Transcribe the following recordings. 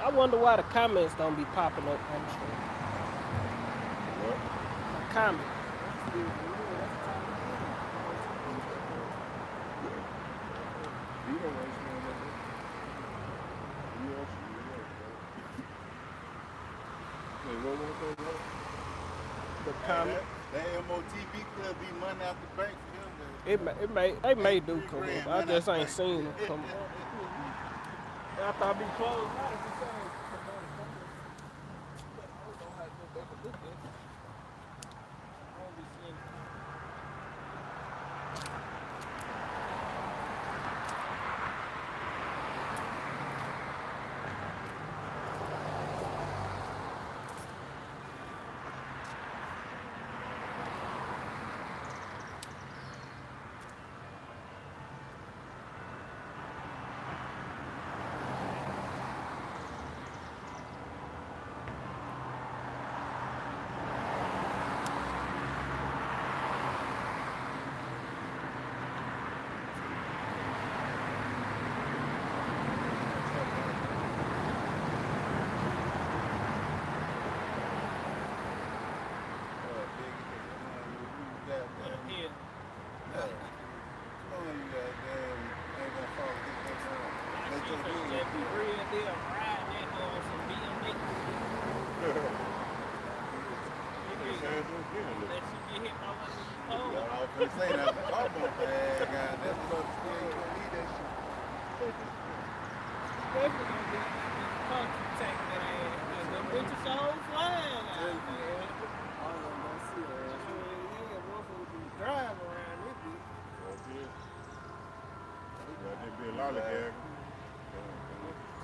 I wonder why the comments don't be popping up on the screen. What? Comment. You don't understand that. You also Hey, what was that? The Hey, comment. that MOTB could be money out the bank for him. They may do come 3 up. grand I money just out the ain't bank. seen them come up. After I be closed, I ain't saying.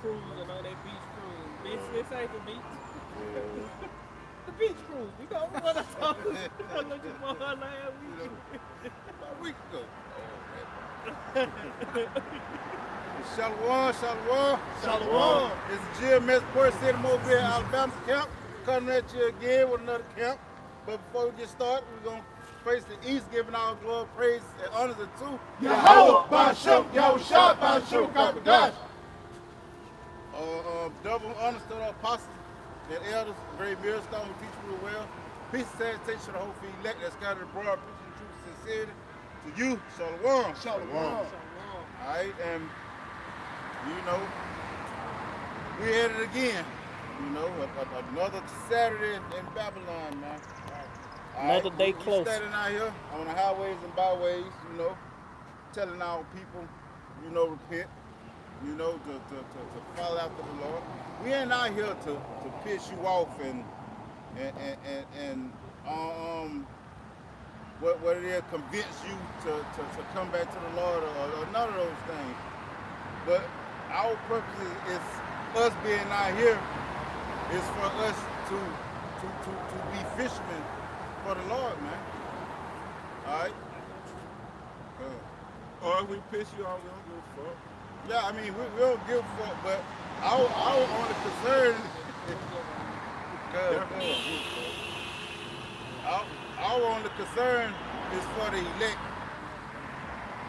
Cruising on that beach cruise. Bitch, this ain't the beach. The beach cruise. You know what I'm talking about? I'm looking for her last week. About a week ago. Shalom, shalom. Shalom. It's GMS Port City, Mobile, Alabama camp. Coming at you again with another camp. But before we get started, we're going to face the east, giving our glory, praise, and honors to Yahweh, Bashuk, Yahushua, Bashuk, Kabadash. double honors to the apostles and elders, great millstone who teach you well. Peace and sanitation to the whole field elect that's scattered abroad, preaching the truth and sincerity. To you, shalom. Shalom. All right, and you know, we at it again. You know, another Saturday in Babylon, man. Another day we close. standing out here on the highways and byways, you know, telling our people, you know, repent, you know, to follow after the Lord. We ain't out here to piss you off and what it is, convince you to come back to the Lord or none of those things. But our purpose is us being out here is for us to be fishermen for the Lord, man. All right. Or if we piss you off, we don't give a fuck. Yeah, I mean we don't give a fuck, but our only concern our only concern is for the elect.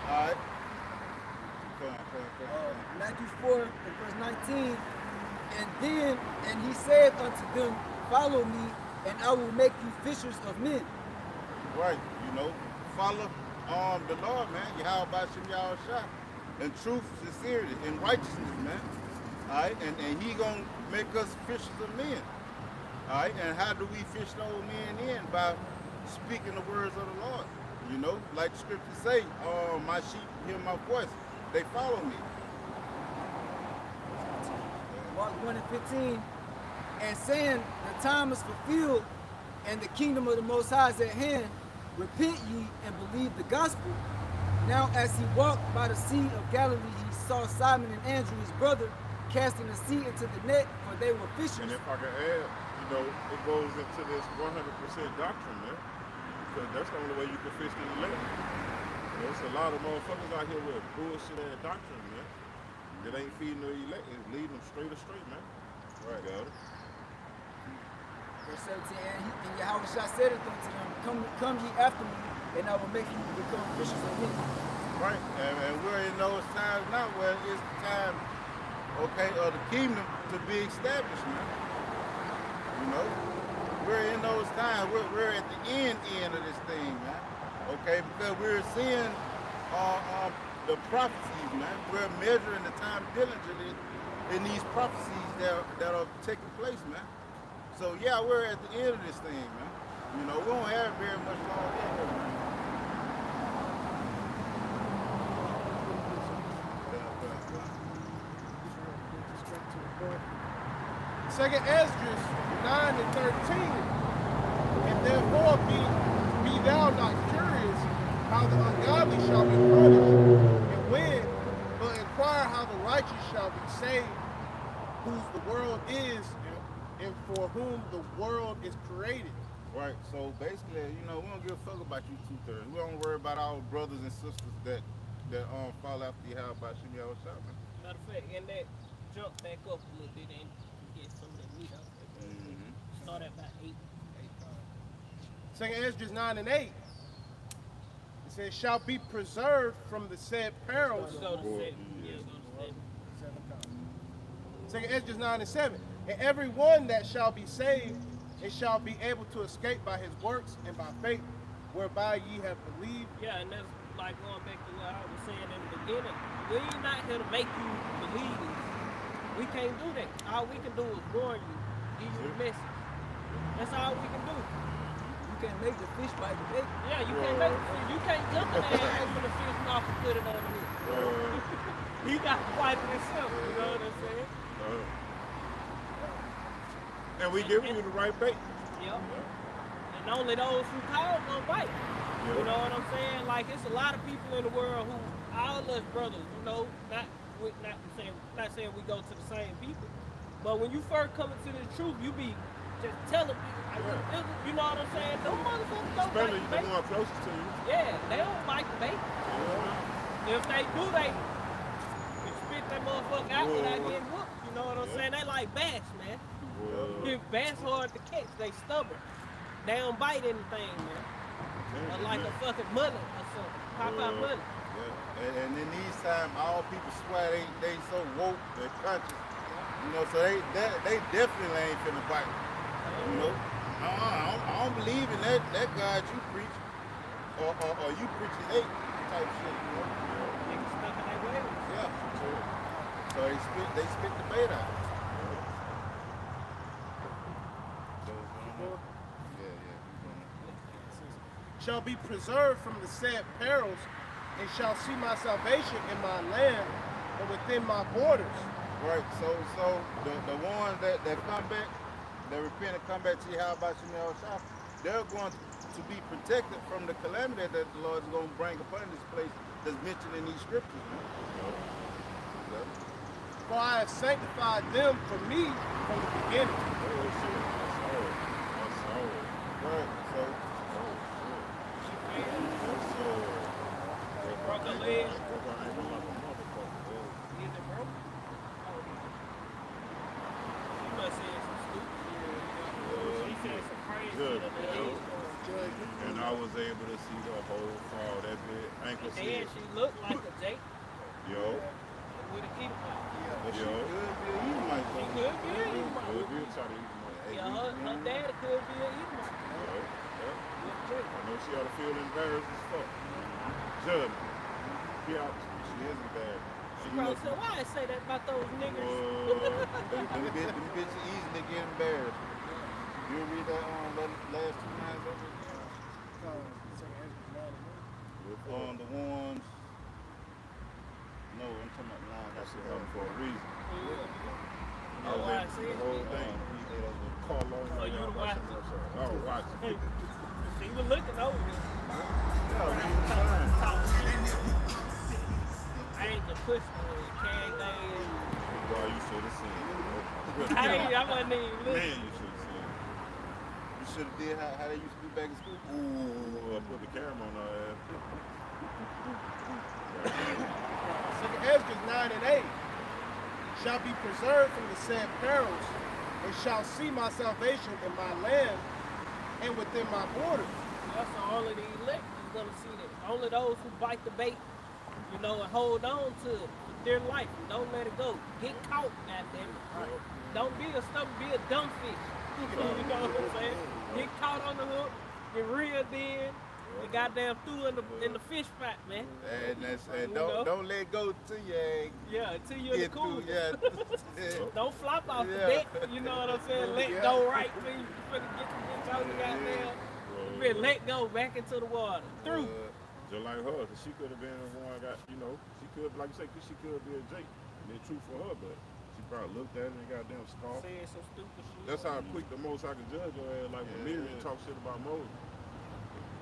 All right. Matthew 4 and verse 19. And he said unto them, follow me, and I will make you fishers of men. Right, you know, follow the Lord, man. Yahweh Bashim Yahushua. In truth, sincerity, and righteousness, man. All right, and he gonna make us fishers of men. All right, and how do we fish those men in? By speaking the words of the Lord. You know, like the scriptures say, my sheep hear my voice, they follow me. Mark 1 and 15, and saying, the time is fulfilled, and the kingdom of the Most High is at hand. Repent ye and believe the gospel. Now as he walked by the Sea of Galilee, he saw Simon and Andrew, his brother, casting a seed into the net, for they were fishers. And if I can add, you know, it goes into this 100% doctrine, man. Because that's the only way you can fish the elect. There's a lot of motherfuckers out here with bullshit and doctrine, man. That ain't feeding the elect, it's leading them straight, man. Right. Got it. Verse 17, and Yahushua said it unto them, come ye after me, and I will make you become fishers of men. Right, and we're in those times now where it's the time of okay, of the kingdom to be established, man. You know, we're in those times. We're at the end of this thing, man. Okay, because we're seeing the prophecies, man. We're measuring the time diligently in these prophecies that are taking place, man. So yeah, we're at the end of this thing, man. You know, we don't have very much longer, man. Second Esdras 9 and 13. And therefore be thou not curious how the ungodly shall be punished, and when, but inquire how the righteous shall be saved, whose the world is, and for whom the world is created. Right, so basically, you know, we don't give a fuck about you 2/3. We don't worry about our brothers and sisters that fall after you have about Shimmy Shop, man. Matter of fact, and that jump back up a little bit and get some of that meat out there. Start at about 8. Second Esdras 9 and 8. It says, shall be preserved from the said perils. Go to 7. Yeah, go to 7. Second Esdras 9 and 7. And every one that shall be saved, it shall be able to escape by his works and by faith, whereby ye have believed. Yeah, and that's like going back to what I was saying in the beginning. We're not here to make you believe this. We can't do that. All we can do is warn you, give you a message. That's all we can do. You can't make the fish bite the bait. Yeah, you can't make the fish. You can't jump in there and open the fish mouth and put it on the hook. He got to fight it himself, you know what I'm saying? And we giving you the right bait. Yep. And only those who call gonna bite. Yep. You know what I'm saying? Like, it's a lot of people in the world who, all us brothers, you know, not saying we go to the same people, but when you first come into the truth, you be just telling people, like, you know what I'm saying? Those motherfuckers don't bite the bait. Especially the one closest to you. Yeah, they don't bite the bait. Yeah. If they do, they spit that motherfucker out without getting whooped. You know what I'm saying? They like bass, man. If bass hard to catch, they stubborn. They don't bite anything, man. Or like a fucking mullet or something. Pop out mullet. Yeah. And in these times, all people swear they so woke, they're conscious. You know, so they definitely ain't finna bite. You know? I don't believe in that God you preach, or you preaching hate type shit, you know? Niggas stuck in their ways. Yeah. So they spit the bait out. Shall be preserved from the said perils, and shall see my salvation in my land and within my borders. Right, so the ones that come back, that repent and come back to Yahweh Shemel Shah, they're going to be protected from the calamity that the Lord is going to bring upon this place that's mentioned in these scriptures. For I have sanctified them for me from the beginning. Right, so Broke her leg. Is it broke? She must say some stupid shit. She said some crazy shit. And I was able to see the whole fall, that bit ankle And slip. she looked like a Jake Yo. with a keep out. but she could be a Edomite. She could be a Edomite. Could be a try to eat money. Yeah, her daddy could be a Edomite. I know she ought to feel embarrassed as fuck. Judge. Yeah, she is embarrassed. She probably said, why I say that about those niggas? Them bitches easily get embarrassed. You read that last 2 lines of it? On the ones. No, I'm talking about line. That's for a reason. Yeah. I was able to see the whole thing. Carlo. So you would watch it? Oh, watch it. She was looking over this. I ain't the pussy, can't they? Boy, you should have seen it. I wasn't even Man, listening. you should have seen it. You should have did how they used to do back in school. Ooh, I put the camera on her ass. Second Esdras 9 and 8 shall be preserved from the said perils, and shall see my salvation in my land and within my borders. That's only the elect is going to see that. Only those who bite the bait, you know, and hold on to it. dear life and don't let it go. Get caught, goddammit. Yup. Don't be a stubborn, be a dumb fish. You know what I'm saying? Get caught on the hook, get reeled in, and goddamn threw in the fish pot, man. And You know? don't let go till you ain't Yeah, until you're in the get cool. through. Yeah. Don't flop off the Yeah. deck, you know what I'm saying? Let go right when you finna get the bitch out the goddamn. You better let go back into the water. Through. Just like her, 'cause she could have been the one got, you know, she could, like you say, 'cause she could be a Jake. And it's true for her, but she probably looked at it and goddamn scoffed. Saying some stupid shit. That's how quick the most I can judge her ass. Like when Miriam talk shit about Moses.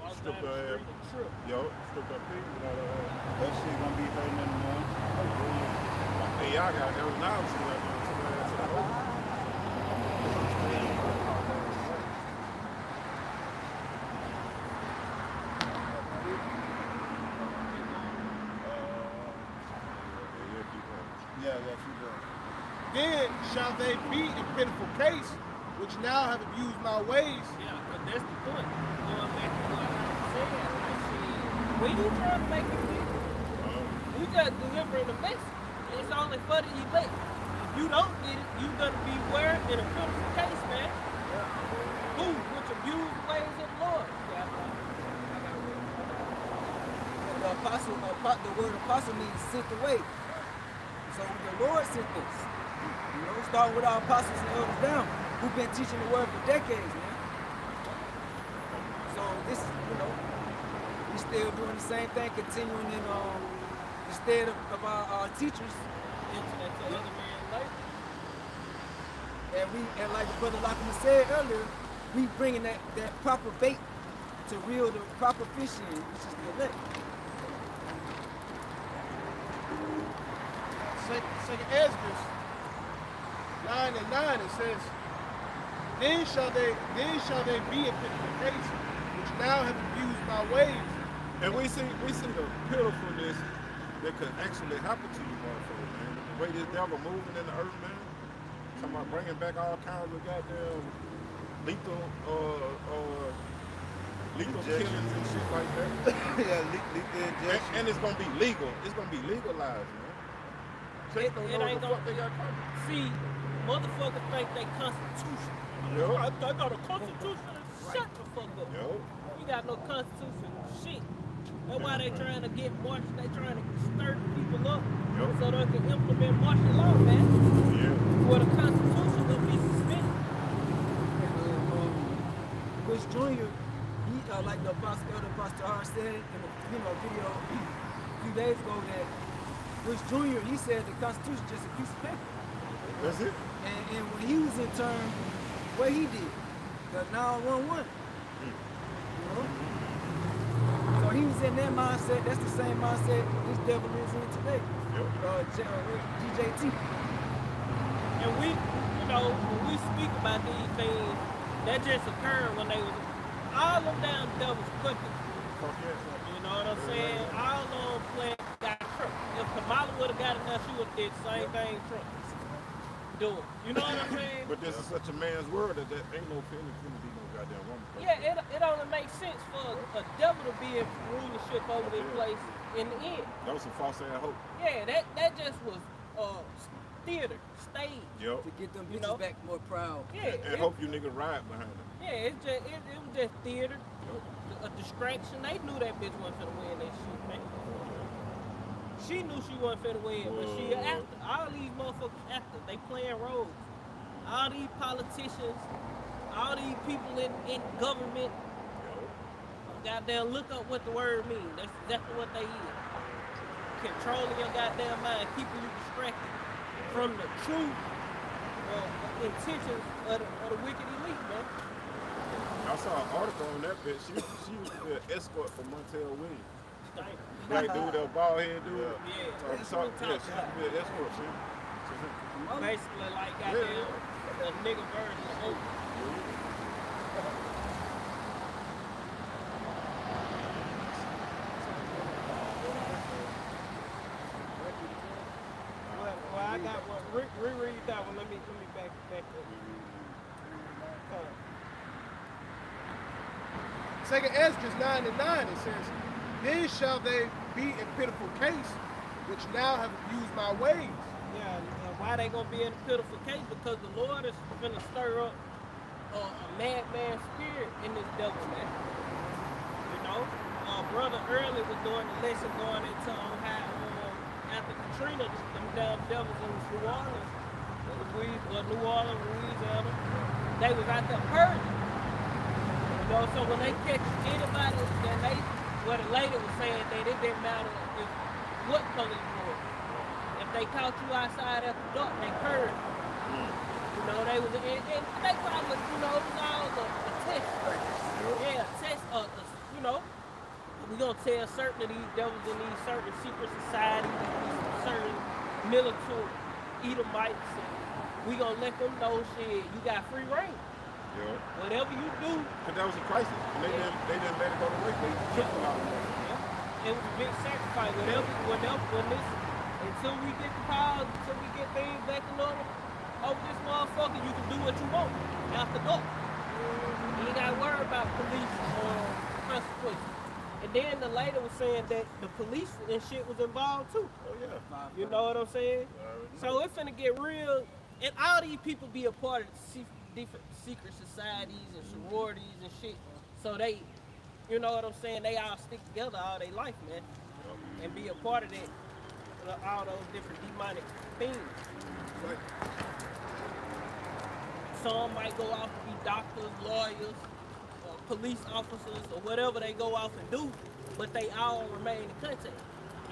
Walk strip down the her street and trip. Yo, strip her pig without her. That shit gonna be hurting in the morning. Hey, y'all got that was now see that man took her ass to the hole. Yeah, keep going. Then shall they be in pitiful case, which now have abused my ways. Yeah, but that's the point. Going back to what I said, like, shit, when you try to make it big, you just delivering the message. It's only for the elect. If you don't get it, you gonna be where in a pitiful case, man. Who? Which abuse the ways of the Lord. Yeah, The word apostle means sent away. So the Lord sent us. You know, starting with our apostles and elders down, who've been teaching the word for decades, man. So this is, you know, we still doing the same thing, continuing in instead of our teachers. internet to other man's life. And like the brother Lachman said earlier, we bringing that proper bait to reel the proper fish in, which is the elect. Second Esdras 9:9 it says, then shall they be in pitiful case, which now have abused my ways. And we see the pitifulness that could actually happen to you, motherfuckers, man. The way this devil moving in the earth, man. Talking about bringing back all kinds of goddamn lethal killings and shit like that. Yeah, lethal injection. And it's gonna be legal. It's gonna be legalized, man. Chase don't It know ain't what the fuck they got coming. See, motherfuckers think they constitution. Yo. I got a constitution. Shut the fuck up. Yo. You got no constitution. Shit. That's why they trying to get martial. They trying to stir the people up Yo. so they can implement martial law, man. Yeah. Where the constitution will be suspended. Bush Jr., he like the Elder Pastor R said in the video a few days ago that Bush Jr. he said the Constitution just a piece of paper. That's it. And when he was in term, what he did, the 911. You know? So he was in that mindset. That's the same mindset this devil is in today. GJT. And we, when we speak about these things, that just occurred when they was all them damn devils cooking. Fuck yeah. You know what I'm saying? All them playing got Trump. If Kamala would have got it now, she would have did the same thing Trump do it. You know what I'm saying? But this is such a man's world that there ain't no feeling to be no goddamn woman. Yeah, it only makes sense for a devil to be in rulership over this place in the end. That was some false ass hope. Yeah, that just was theater, stage. Yo. To get them You bitches know? back more proud. Yeah, And hope you niggas ride behind them. yeah, it was just theater, a distraction. They knew that bitch wasn't finna win that shit, man. She knew she wasn't finna win, but she an actor. All these motherfuckers actors, they playing roles. All these politicians, all these people in government, goddamn look up what the word means. That's exactly what they is. Controlling your goddamn mind, keeping you distracted from the true intentions of the wicked elite, man. I saw an article on that bitch. She used to be an escort for Montel Williams. Damn. Black dude, that bald head dude. Yeah. Yeah, she used to be an escort, see? Basically like goddamn a nigga version of Oprah. Well, I got one. Reread that one. Let me back up. Second Esdras 9:9 it says, then shall they be in pitiful case, which now have abused my ways. Yeah, and why they gonna be in a pitiful case? Because the Lord is gonna stir up a madman spirit in this devil, man. You know, brother early was doing the lesson going into how after Katrina, them damn devils in New Orleans, Louisiana, they was out there purging. You know, so when they catch anybody, then the lady was saying that it didn't matter what color you were. If they caught you outside after dark, they purged. You know, they was, and they probably, you know, it was all a test. Yeah, test, you know, we gonna tell certain of these devils in these certain secret societies, these certain military Edomites, and we gonna let them know, shit, you got free reign. Yeah. Whatever you do. Because that was a crisis. And they didn't let it go to waste. They took a lot of money. Yeah. It was a big sacrifice. Until we get the power, until we get things back in order, over this motherfucker, you can do what you want after dark. You ain't gotta worry about police consequences. And then the lady was saying that the police and shit was involved too. Oh, yeah. You know what I'm saying? So it's finna get real, and all these people be a part of different secret societies and sororities and shit. So they, you know what I'm saying, they all stick together all their life, man. And be a part of that, all those different demonic things. Right. Some might go off to be doctors, lawyers, police officers, or whatever they go off and do, but they all remain in contact.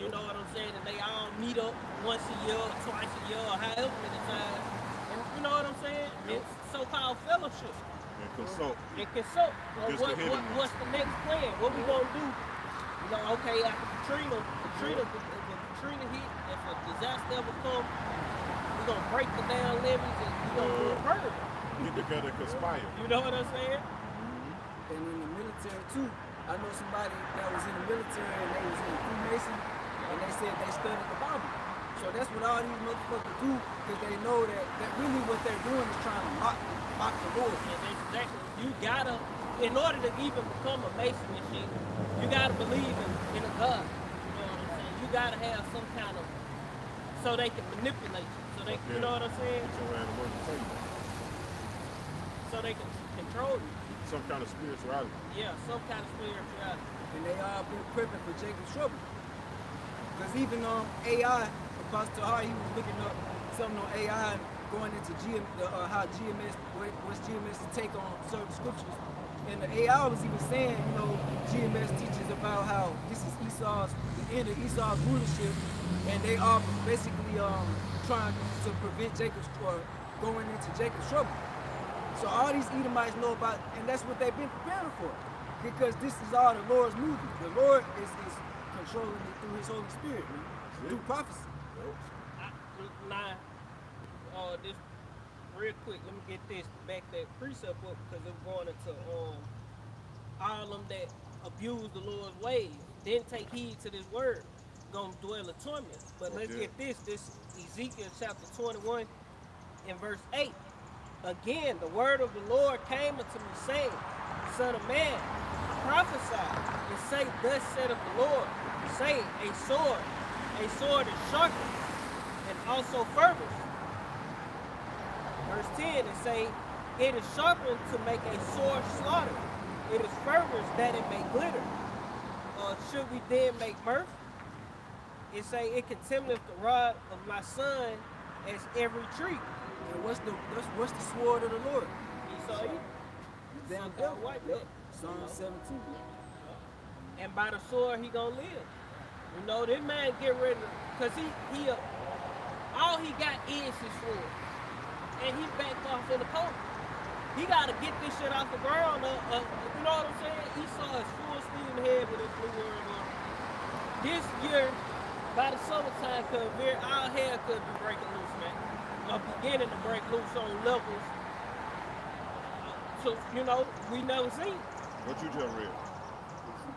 You know what I'm saying? And they all meet up once a year, or twice a year, or however many times. And you know what I'm saying? Yep. It's so-called fellowship. And consult. And consult. Just to hit it. What's the next plan? What we gonna do? You know, okay, after Katrina hit, if a disaster ever come, we gonna break the down levees and we gonna do a purge. Get together and conspire. You know what I'm saying? And in the military too, I know somebody that was in the military and they was in Freemason, and they said they studied the Bible. So that's what all these motherfuckers do, because they know that really what they're doing is trying to mock the Lord. And exactly. You gotta, in order to even become a Mason and shit, you gotta believe in a God. You know what I'm saying? You gotta have some kind of, so they can manipulate you. So they, you know what I'm saying? Get your hand to work and tell you. So they can control you. Some kind of spirituality. Yeah, some kind of spirituality. And they all been prepping for Jacob's trouble. Because even AI, Pastor Hart, he was looking up something on AI going into how GMS, what's GMS' take on certain scriptures. And the AI was even saying, you know, GMS teaches about how this is the end of Esau's rulership, and they are basically trying to prevent going into Jacob's trouble. So all these Edomites know about, and that's what they've been preparing for, because this is all the Lord's movement. The Lord is controlling it through His Holy Spirit, man, through prophecy. This real quick, let me get this back that precept up, because it's going into all of them that abuse the Lord's ways, didn't take heed to this word, gonna dwell in torment. But let's get this Ezekiel chapter 21 and verse 8. Again, the word of the Lord came unto me, saying, Son of man, prophesy, and say, Thus saith the Lord, saying, a sword is sharpened, and also furthest. Verse 10, it say, it is sharpened to make a sore slaughter. It is furthest that it may glitter. Should we then make mirth? It say, it contemneth the rod of my son as every tree. And what's the sword of the Lord? Esau, The damn devil. white man. Psalm 17. And by the sword he gonna live. You know, this man get ready, cause he all he got is his sword. And he backed off in the corner. He gotta get this shit off the ground. You know what I'm saying? Esau is full steam ahead with this new world. This year, by the summertime, our hair could be breaking loose, man. Beginning to break loose on levels. So, you know, we never seen. What you just read?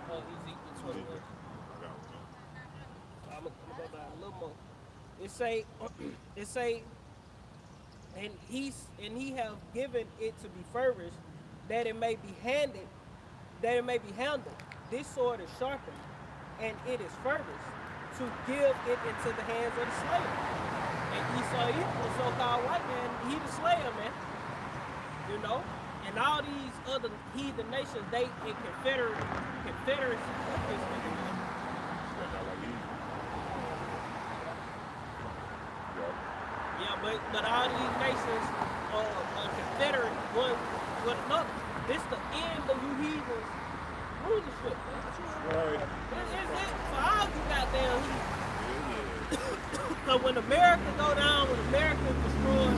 Ezekiel 21. I'm gonna go down a little more. It say, and he have given it to be furthest, that it may be handled. This sword is sharpened, and it is furthest, to give it into the hands of the slayer. And Esau, the so-called white man, he the slayer, man. You know? And all these other heathen nations, they in confederacy with this nigga, man. Yeah, but all these nations are confederate one with another. This the end of you heathens rulership, man. Right. It's it for all you goddamn heathens. Yeah. So when America go down, when America is destroyed,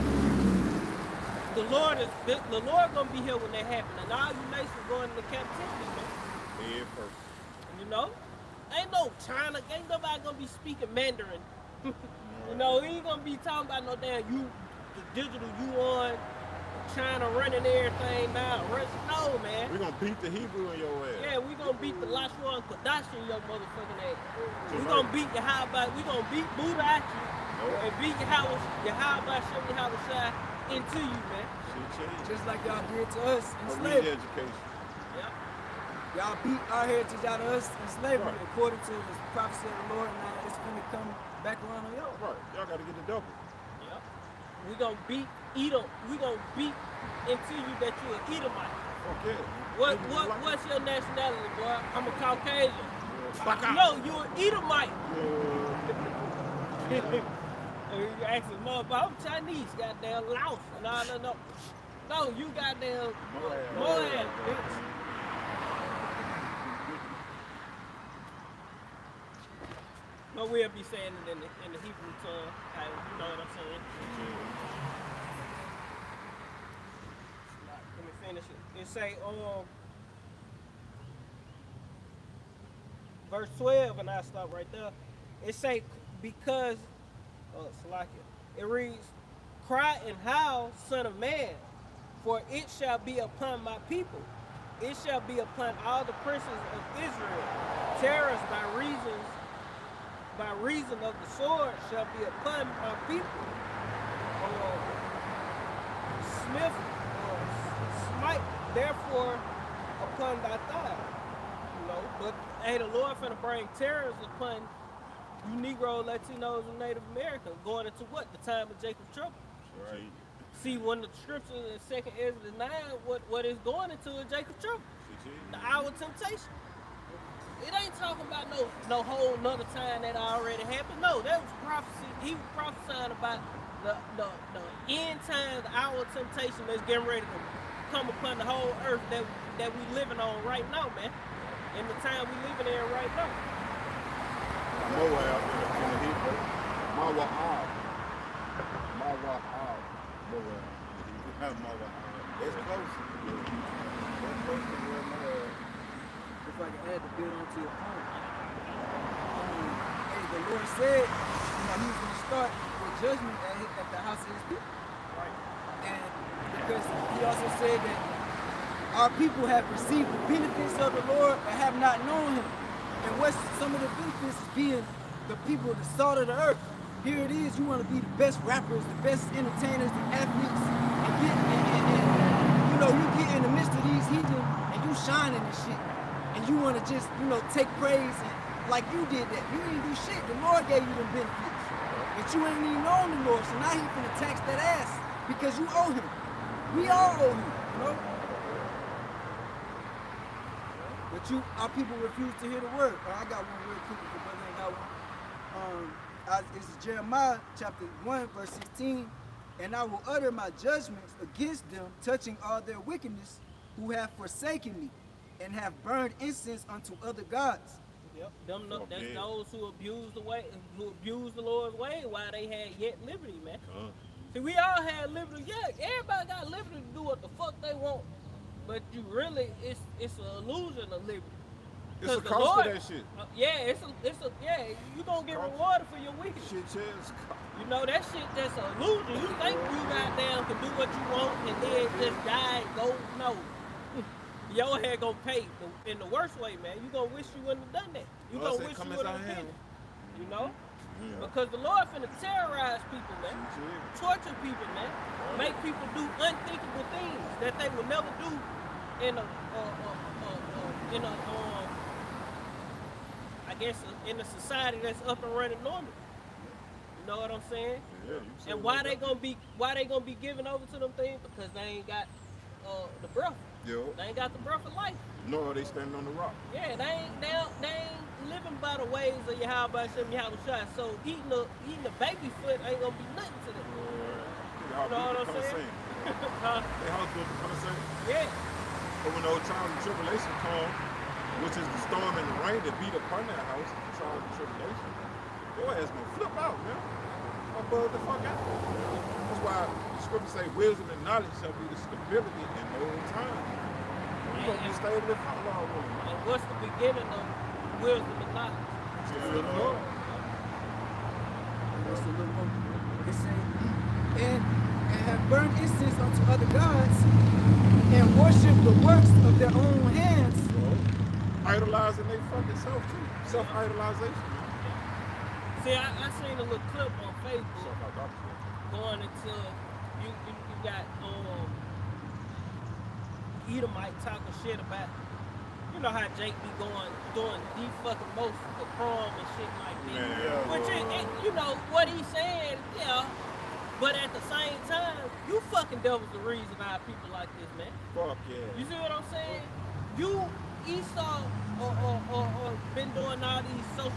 the Lord gonna be here when that happen, and all you nations going into captivity, man. Head first. You know, ain't no China, ain't nobody gonna be speaking Mandarin. You know, he ain't gonna be talking about no damn the digital yuan, China running everything now. No, man. We gonna beat the Hebrew in your ass. Yeah, we gonna beat the Lashua and Kadashi in your motherfucking ass. We Tonight. gonna beat Yahweh, we gonna beat Buddha at you, and beat Yahweh Shai into you, man. Shit changed. Just like y'all did to us in But we slavery. need education. Yeah. Y'all beat our heritage out of us in slavery, Right. according to the prophecy of the Lord, and now it's gonna come back around on y'all. Right. Y'all gotta get the double. Yeah. We gonna beat Edom. We gonna beat into you that you an Edomite. Okay. What's your nationality, boy? I'm a Caucasian. Fuck out. No, you an Edomite. Yeah. You asking motherfucker, I'm Chinese, goddamn Laos. No. No, you goddamn Moab, bitch. But we'll be saying it in the Hebrew tongue. You know what I'm saying? Let me finish it. It say verse 12, and I stop right there. It say because Salakia. It reads, "Cry and howl, son of man, for it shall be upon my people. It shall be upon all the princes of Israel. Terrors by reason of the sword shall be upon my people. Smite therefore upon thy thigh." You know, but hey, the Lord finna bring terrors upon you Negro, Latinos, and Native Americans going into what? The time of Jacob's trouble. Right. See, when the scripture in 2nd Ezra 9, what it's going into is Jacob's trouble. The hour of temptation. It ain't talking about no whole nother time that already happened. No, that was prophecy. He was prophesying about the end time, the hour of temptation that's getting ready to come upon the whole earth that we living on right now, man. In the time we living in right now. Moab in the Hebrew. Mawa'ab. Moab. It's close. It's close to where Moab. If I can add the build onto your point. Hey, the Lord said, he was going to start with judgment at the house of his people. Right. And because he also said that our people have received the benefits of the Lord but have not known him. And what's some of the benefits is being the people, the salt of the earth. Here it is, you want to be the best rappers, the best entertainers, the athletes, and you get in the midst of these heathen and you shining and shit. And you want to just, take praise and like you did that. You didn't do shit. The Lord gave you the benefits. But you ain't even known the Lord, so now he finna tax that ass because you owe him. We all owe him, But our people refuse to hear the word. I got one real quick if the brother ain't got one. It's Jeremiah chapter 1, verse 16. "And I will utter my judgments against them, touching all their wickedness, who have forsaken me, and have burned incense unto other gods." Yep, that's those who abuse the Lord's way while they had yet liberty, man. See, we all had liberty. Yeah, everybody got liberty to do what the fuck they want, but you really, it's an illusion of liberty. It's a the cost Lord, for that shit. you gonna get rewarded for your wickedness. Shit chance. You know, that shit just an illusion. You think you goddamn can do what you want and then just die and go? No. Your head gonna pay in the worst way, man. You gonna wish you wouldn't have done that. You Lord gonna said, wish "Come you would as I have am." done it. You know? Yeah. Because the Lord finna terrorize people, man. Torture people, man. Make people do unthinkable things that they would never do in a I guess, in a society that's up and running normally. You know what I'm saying? Yeah, you said And why like they that. gonna be giving over to them things? Because they ain't got the breath. Yo, They ain't got the breath of life. no, they standing on the rock. Yeah, they ain't living by the ways of Yahweh Hashem Yahweh Shai. So eating a baby foot ain't gonna be nothing to them. Y'all You know what I'm people saying? come Huh? They house built to come sing. Yeah. But when those trials and tribulation come, which is the storm and the rain that beat upon that house, trials and tribulation, your ass gonna flip out, man. Or bug the fuck out. That's why the scripture say wisdom and knowledge shall be the stability in old times. You gonna be stable if I'm law with him. And what's the beginning of wisdom and knowledge? Fear the Lord. What's the little more? It say, and have burned incense unto other gods, and worship the works of their own hands. Idolizing they fucking self too. Self-idolization. See, I seen a little clip on Facebook Self-idolization. going into you got Edomite talking shit about, you know how Jake be doing the fucking most for prom and shit like that. Man, Which you know what he's saying, yeah. But at the same time, you fucking devil's the reason why people like this, man. fuck yeah. You see what I'm saying? You Esau or been doing all these social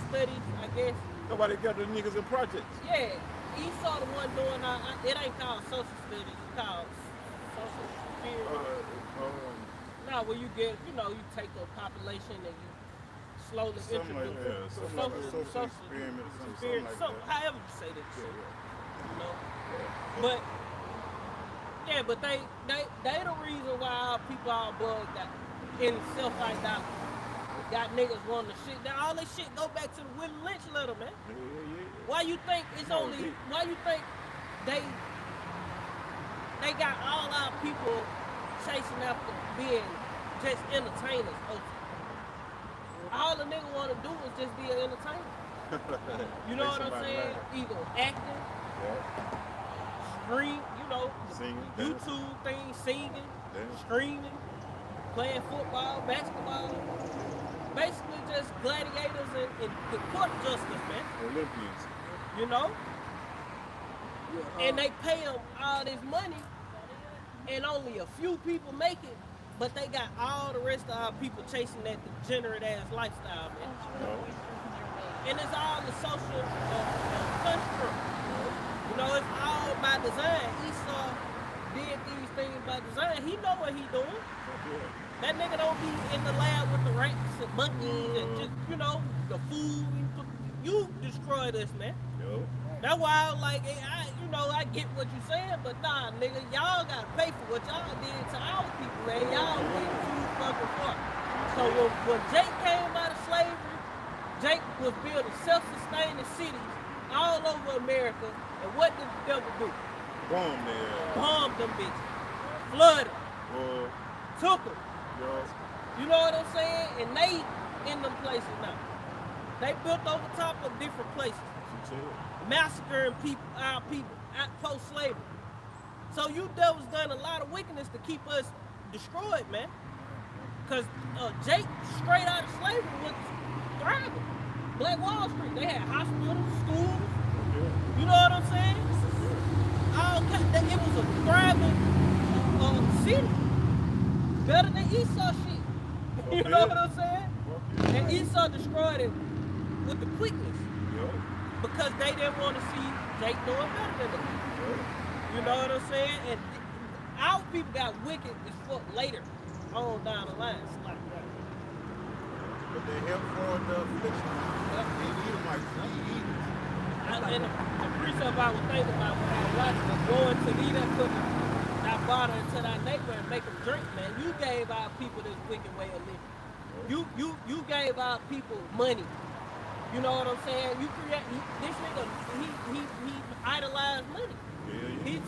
studies, I guess. Nobody got the niggas in projects. Yeah, Esau the one doing all. It ain't called social studies. It's called social spirit. Now, where you get, you know, you take a population and you slowly Something like that. introduce Something like a social experiment or something like that. however you say that shit. You know, but yeah, but they the reason why our people all bugged out in self-idolatry. Got niggas wanting the shit. Now all this shit go back to the Willie Lynch letter, man. Why you think it's only? Why you think they got all our people chasing after being just entertainers? All the nigga want to do is just be an entertainer. You know what I'm saying? Either acting, scream, you know, Singing, YouTube thing, singing, Dance. screaming, playing football, basketball. Basically just gladiators and the court justice, man. Olympians. You know? And they pay them all this money and only a few people make it, but they got all the rest of our people chasing that degenerate ass lifestyle, man. And it's all the social construct. You know, it's all by design. Esau did these things by design. He know what he doing. That nigga don't be in the lab with the rats and monkeys and just, you know, the food. You destroy this, man. Yo. That's why I was like, I get what you saying, but nah, nigga, y'all gotta pay for what y'all did to our people, man. Y'all went too fucking far. So when Jake came out of slavery, Jake was building self-sustaining cities all over America, and what did the devil do? Bomb there. Bombed them bitches, flooded, Well, took them. yo. You know what I'm saying? And they in them places now. They built over top of different places, massacring our people at post-slavery. So you devils done a lot of wickedness to keep us destroyed, man. Cause Jake, straight out of slavery, was thriving. Black Wall Street, they had hospitals, schools. You know what I'm saying? It was a thriving city, better than Esau shit. You know what I'm saying? And Esau destroyed it with the quickness because they didn't want to see Jake doing better than them. You know what I'm saying? And our people got wicked as fuck later on down the line. It's like that. But they help for the affliction. They need them like And the precept I was thinking about when I was watching was going to eat and put that water into that neighbor and make them drink, man. You gave our people this wicked way of living. You gave our people money. You know what I'm saying? This nigga, he idolized money. He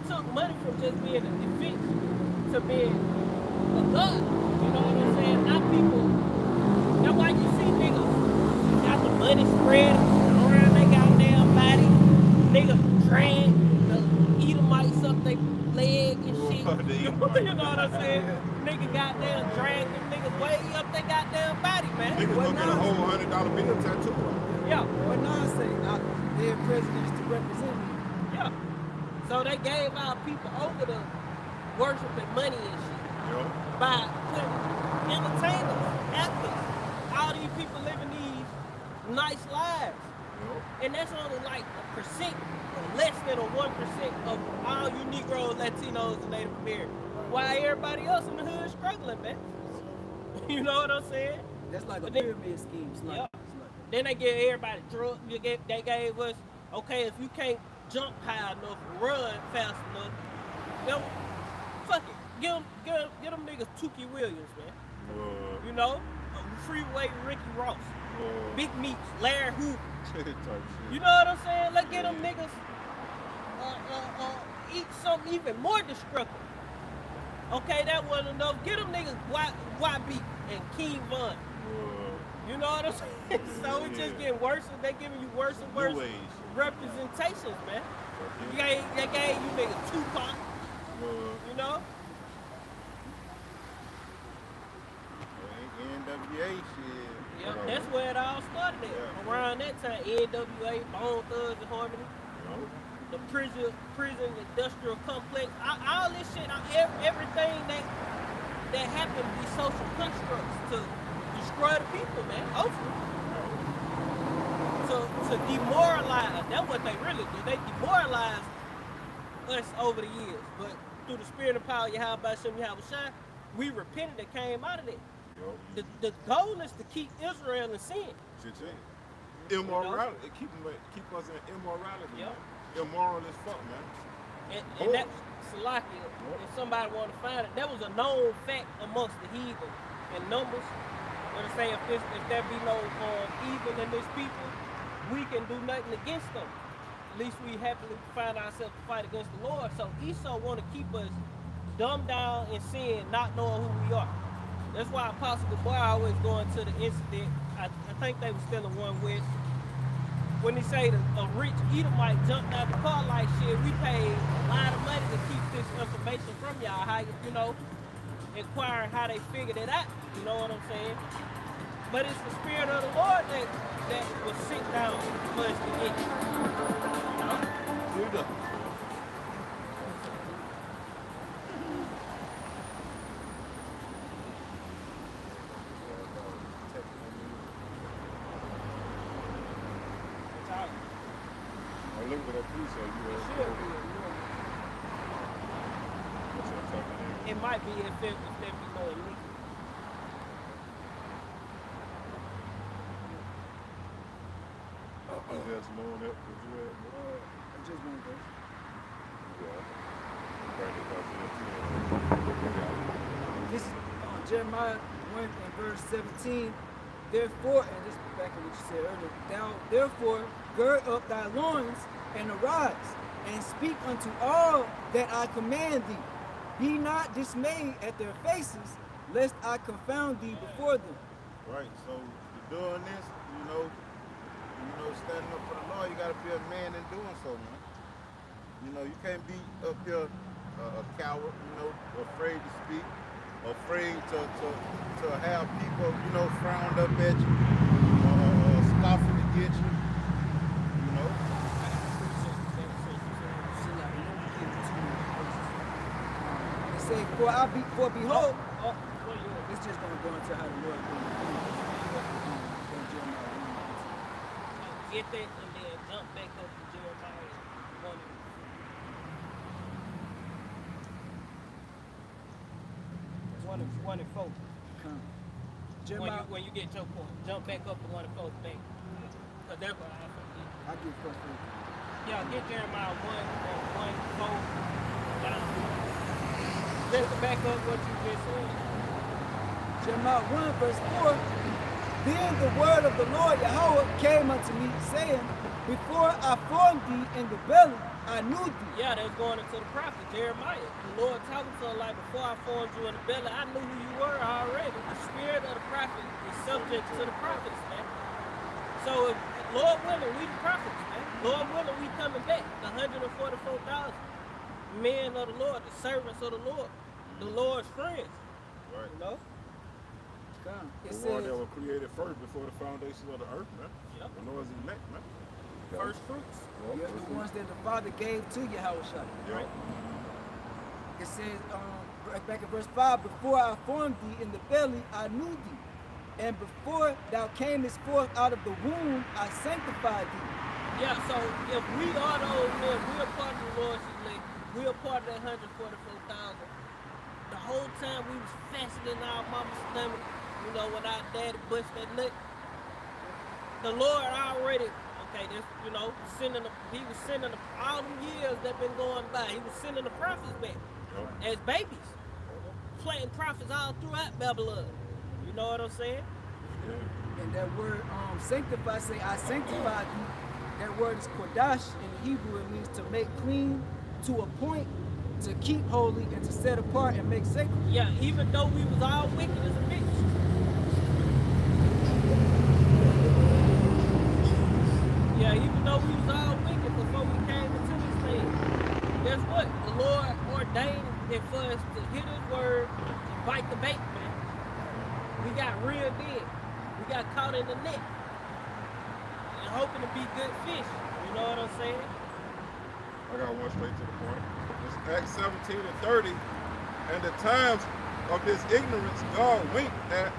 took money from just being a defense to being a god. You know what I'm saying? Our people, that's why you see niggas got the money spread around their goddamn body. Niggas drag the Edomites up their leg and shit. You know what I'm saying? Nigga goddamn drag them niggas way up their goddamn body, man. Niggas What gonna get a now? whole $100 bill tattoo. Yeah, What Nas say? Their presidents to represent me. yeah. So they gave our people over to worshiping money and shit Yo. by putting entertainers, actors, all these people living these nice lives. Yo. And that's only like a percent, or less than a 1% of all you Negroes, Latinos, and Native Americans. While everybody else in the hood is struggling, man. You know what I'm saying? That's like a But then- pyramid scheme. It's like, Yeah. it's like Then they give everybody drugs. They gave us, okay, if you can't jump high enough, run fast enough, then fuck it. Get them niggas Tukey Williams, man. You know? Freeway Ricky Ross. Big Meats, Larry Hoover. Type shit. You know what I'm saying? Let's get them niggas eat something even more destructive. Okay, that wasn't enough. Get them niggas YB and King Von. You know what I'm saying? So it's just getting worse, and they giving you worse and worse New age. representations, man. They gave you niggas Tupac, you know? NWA shit. Yeah, that's where it all started at. Yeah. Around that time, NWA, Bone Thugs and Harmony, the prison industrial complex, all this shit, everything that happened be social constructs to destroy the people, man. Ultimately. To demoralize, that's what they really do. They demoralize us over the years. But through the spirit and power of Yahweh Shem Yahweh Shai, we repented and came out of that. The goal is to keep Israel in sin. Immorality. Keep us in immorality. Yep. Man. Immoral as fuck, man. And that, Salakia, if somebody want to find it, that was a known fact amongst the heathen in Numbers. Where they say if there be no evil in this people, we can do nothing against them. At least we happily find ourselves to fight against the Lord. So Esau want to keep us dumbed down in sin, not knowing who we are. That's why Apostle Gabar always going to the incident. I think they were still in one West. When he say that a rich Edomite jumped out the car like shit, we paid a lot of money to keep this information from y'all. How you know, inquiring how they figured it out. You know what I'm saying? But it's the spirit of the Lord that will sit down for us to get. You know? Here we go. I'm looking for that piece so you know. What's that talking It might be if there be no illegal. Is there some more on that? Where you at? I just want to go. Yeah. Bring it up to This is Jeremiah 1 and verse 17. Therefore, and this is back to what you said earlier, thou therefore gird up thy loins and arise, and speak unto all that I command thee. Be not dismayed at their faces, lest I confound thee before them. Right, so doing this, standing up for the Lord, you gotta be a man in doing so, man. You know, you can't be up here a coward, afraid to speak, afraid to have people, frowned up at you, scoffing against you, It say, for behold, it's just gonna go into how the Lord Get that and then jump back up to Jeremiah 1 and 4. come. Jeremiah, When you get your point, jump back up to 1 and 4 thing. Because that's what I forget. I get frustrated. Yeah, get Jeremiah 1 4 down. Just to back up what you just said. Jeremiah 1 verse 4. Then the word of the Lord Yahweh came unto me, saying, before I formed thee in the belly, I knew thee. Yeah, that's going into the prophet Jeremiah. The Lord talking to him like, before I formed you in the belly, I knew who you were already. The spirit of the prophet is subject to the prophets, man. So, if Lord willing, we the prophets, man. Lord willing, we coming back. The 144,000. You men of the Lord, the servants of the Lord, the Lord's friends. Right. You know? Come. The It one that says, was created first before the foundation of the earth, man. Yep. The Lord's elect, man. First fruits. yeah, the ones that the Father gave to Yahushua. Yeah. It says, back in verse 5, before I formed thee in the belly, I knew thee. And before thou camest forth out of the womb, I sanctified thee. Yeah, so if we are those men, we're part of the Lord's elect, we're part of that 144,000. The whole time we was faster than our mama's stomach, you know, when our daddy bust that nut. The Lord already, okay, this, you know, he was sending all them years that been going by, he was sending the prophets back as babies, planting prophets all throughout Babylon. You know what I'm saying? And that word sanctify, say I sanctify thee. That word is kodash in the Hebrew. It means to make clean, to appoint, to keep holy, and to set apart and make sacred. Yeah, even though we was all wicked as a bitch. Yeah, even though we was all wicked before we came into this thing. Guess what? The Lord ordained it for us to hear his word and bite the bait, man. We got reeled in. We got caught in the net. And hoping to be good fish. You know what I'm saying? I got one straight to the point. It's Acts 17 and 30. And the times of this ignorance God winked at,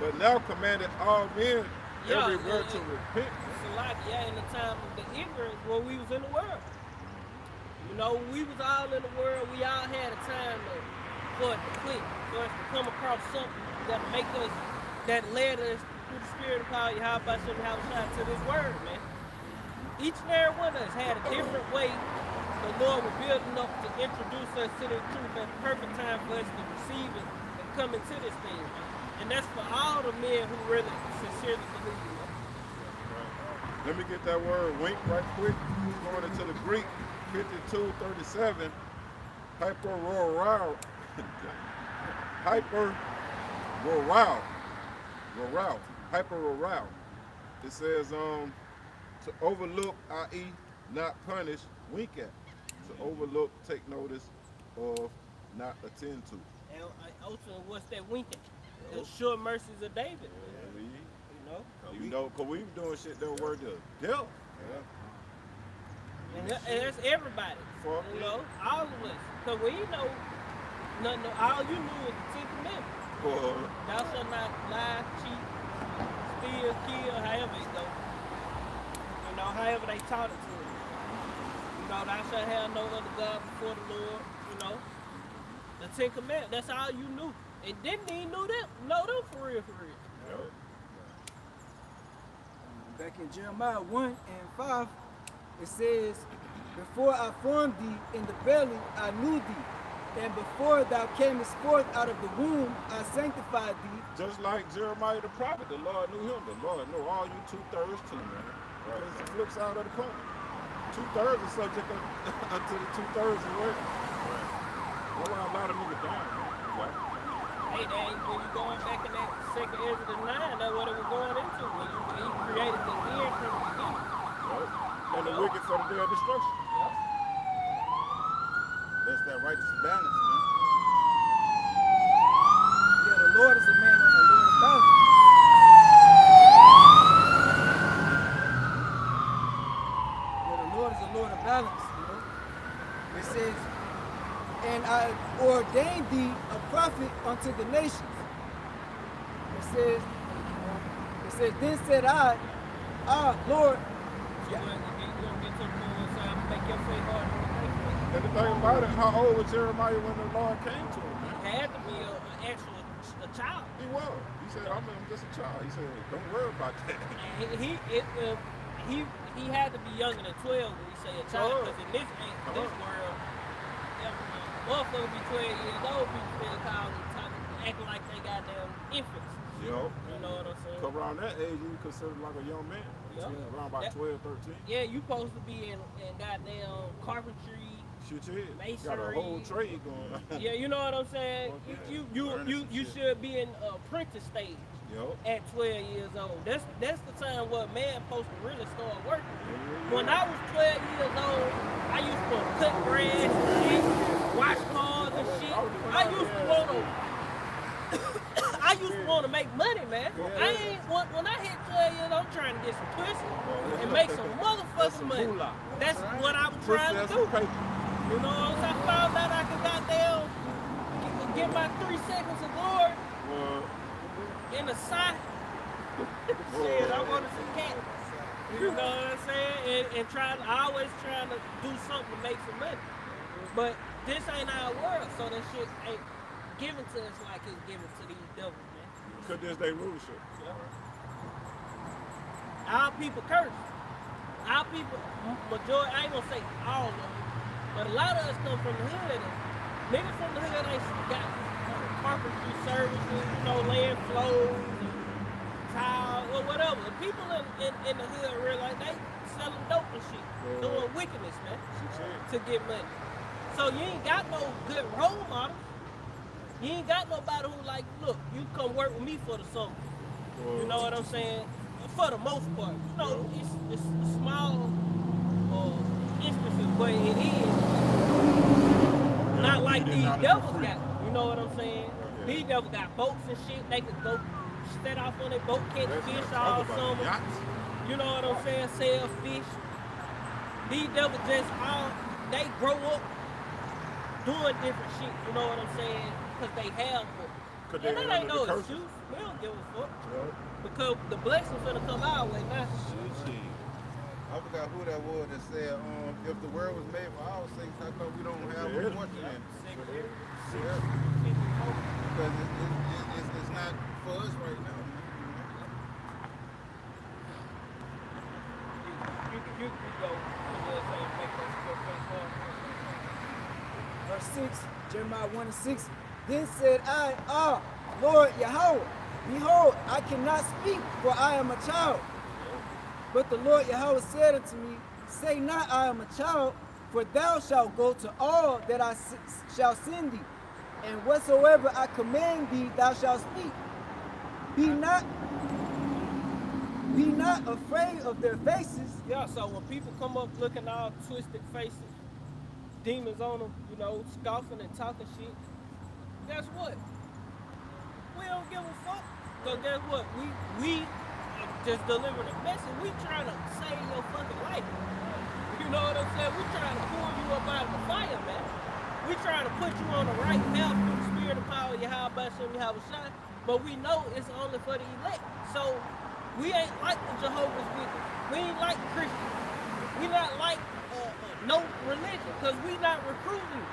but now commanded all men everywhere to repent. It's a lot, yeah, in the time of the ignorance when we was in the world. You know, we was all in the world, we all had a time for it to click, for us to come across something that make us, that led us through the spirit of power, Yahweh to this word, man. Each and every one of us had a different way the Lord was building up to introduce us to the truth at the perfect time for us to receive it and come into this thing. And that's for all the men who really sincerely believe it. Let me get that word wink right quick. Going into the Greek, 52:37. Hyper-roral. Hyper-roral. It says to overlook, i.e. not punish, wink at. To overlook, take notice of, not attend to. And ultimately, what's that winking? The sure mercies of David. Yeah. You know? Cause we were doing shit that were the devil. And that's everybody. Fuck you yeah. know, all of us. Cause we know nothing. All you knew was the 10th Commandment. Thou shalt not lie, cheat, steal, kill, however it go. You know, however they taught it to us. You know, thou shalt have no other God before the Lord. You know, the 10th Commandment. That's all you knew. And didn't even know them for real, for real. Yep. Back in Jeremiah 1 and 5, it says, before I formed thee in the belly, I knew thee. And before thou camest forth out of the womb, I sanctified thee. Just like Jeremiah the prophet, the Lord knew him. The Lord knew all you 2/3 too, man. Right. It's the flip side of the coin. 2/3 is subject unto the 2/3 as well. Right. That's why a lot of niggas down, man. Right. Hey, that when you going back in that second Ezra 9, that's what it was going into. When he created the end from the beginning. Right. And the wicked for the day of destruction. Yep. That's that righteous balance, man. Yeah, the Lord is a man on the Lord of balance. Yeah, the Lord is a Lord of balance, you know. It says, and I ordained thee a prophet unto the nations. It says, then said I, Lord, You gonna get to the point where I'm make your faith hard. And the thing about it, how old was Jeremiah when the Lord came to him, man? It had to be a child. He was. He said, I'm just a child. He said, don't worry about that. And he had to be younger than 12 when he say a child, because in this world, motherfucker be 12 years old, people still calling acting like they goddamn infants. Yo. You know what I'm saying? Cause around that age, you considered like a young man. Yep. Around about 12, 13. Yeah, you supposed to be in goddamn carpentry, Shit, you is. masonry. Got a whole trade going on. Yeah, you know what I'm saying? Okay. You should be in apprentice stage Yo. at 12 years old. That's the time where man supposed to really start working. Yeah. When I was 12 years old, I used to cut grass, shit, wash cars and shit. I used to want to make money, man. I ain't when I hit 12 years, I'm trying to get some pussy and make some motherfucking money. That's what I was trying to do. You know, once I found out I could goddamn get my 3 seconds of glory in the side. Shit, I wanted some cat. You know what I'm saying? And always trying to do something to make some money. But this ain't our world, so that shit ain't given to us like it's given to these devils, man. Because this they rulership. Our people curse. Our people, majority, I ain't gonna say all of them, but a lot of us come from the hood. And niggas from the hood ain't got carpentry services, you know, laying floors, tile, or whatever. The people in the hood realize they selling dope and shit, doing wickedness, man, to get money. So you ain't got no good role models. You ain't got nobody who like, look, you come work with me for the summer. You know what I'm saying? For the most part. You know, it's small instances where it is. Not like these devils got, you know what I'm saying? These devils got boats and shit. They could go set off on their boat, catch fish all summer. You know what I'm saying? Sell fish. These devils they grow up doing different shit. You know what I'm saying? Because they have one. And that ain't no excuse. We don't give a fuck. Because the blessings finna come our way now. I forgot who that was that said, if the world was made for our sakes, how come we don't have a portion in it? Because it's not for us right now. You go. Verse 6, Jeremiah 1:6. Then said I, Lord Yahweh, behold, I cannot speak, for I am a child. But the Lord Yahweh said unto me, say not I am a child, for thou shalt go to all that I shall send thee, and whatsoever I command thee thou shalt speak. Be not afraid of their faces. Yeah, so when people come up looking all twisted faces, demons on them, you know, scoffing and talking shit, guess what? We don't give a fuck. Because guess what? We just delivering a message. We trying to save your fucking life. You know what I'm saying? We trying to pull you up out of the fire, man. We trying to put you on the right path through the spirit of power, Yahweh Shem Yahweh Shai. But we know it's only for the elect. So we ain't like the Jehovah's Witnesses. We ain't like Christians. We not like no religion, because we not recruiting.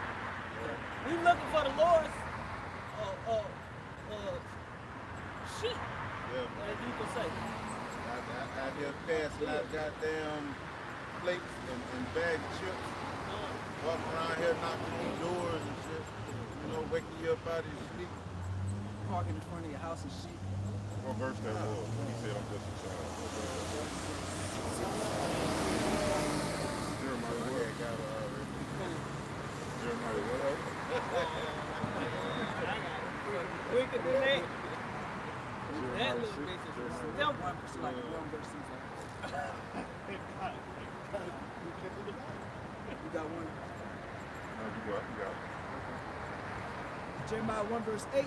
We looking for the Lord's sheep, as you can say. Out here passing out goddamn plates and bag of chips. Walking around here knocking on doors and shit. You know, waking you up out of your sleep. Parking in front of your house and shit. What verse that was when he said, I'm just a child? Jeremiah what? Jeremiah what? Quicker than that. That little bitch is still One verse like one verse seems like you got one. You got Jeremiah 1 verse 8.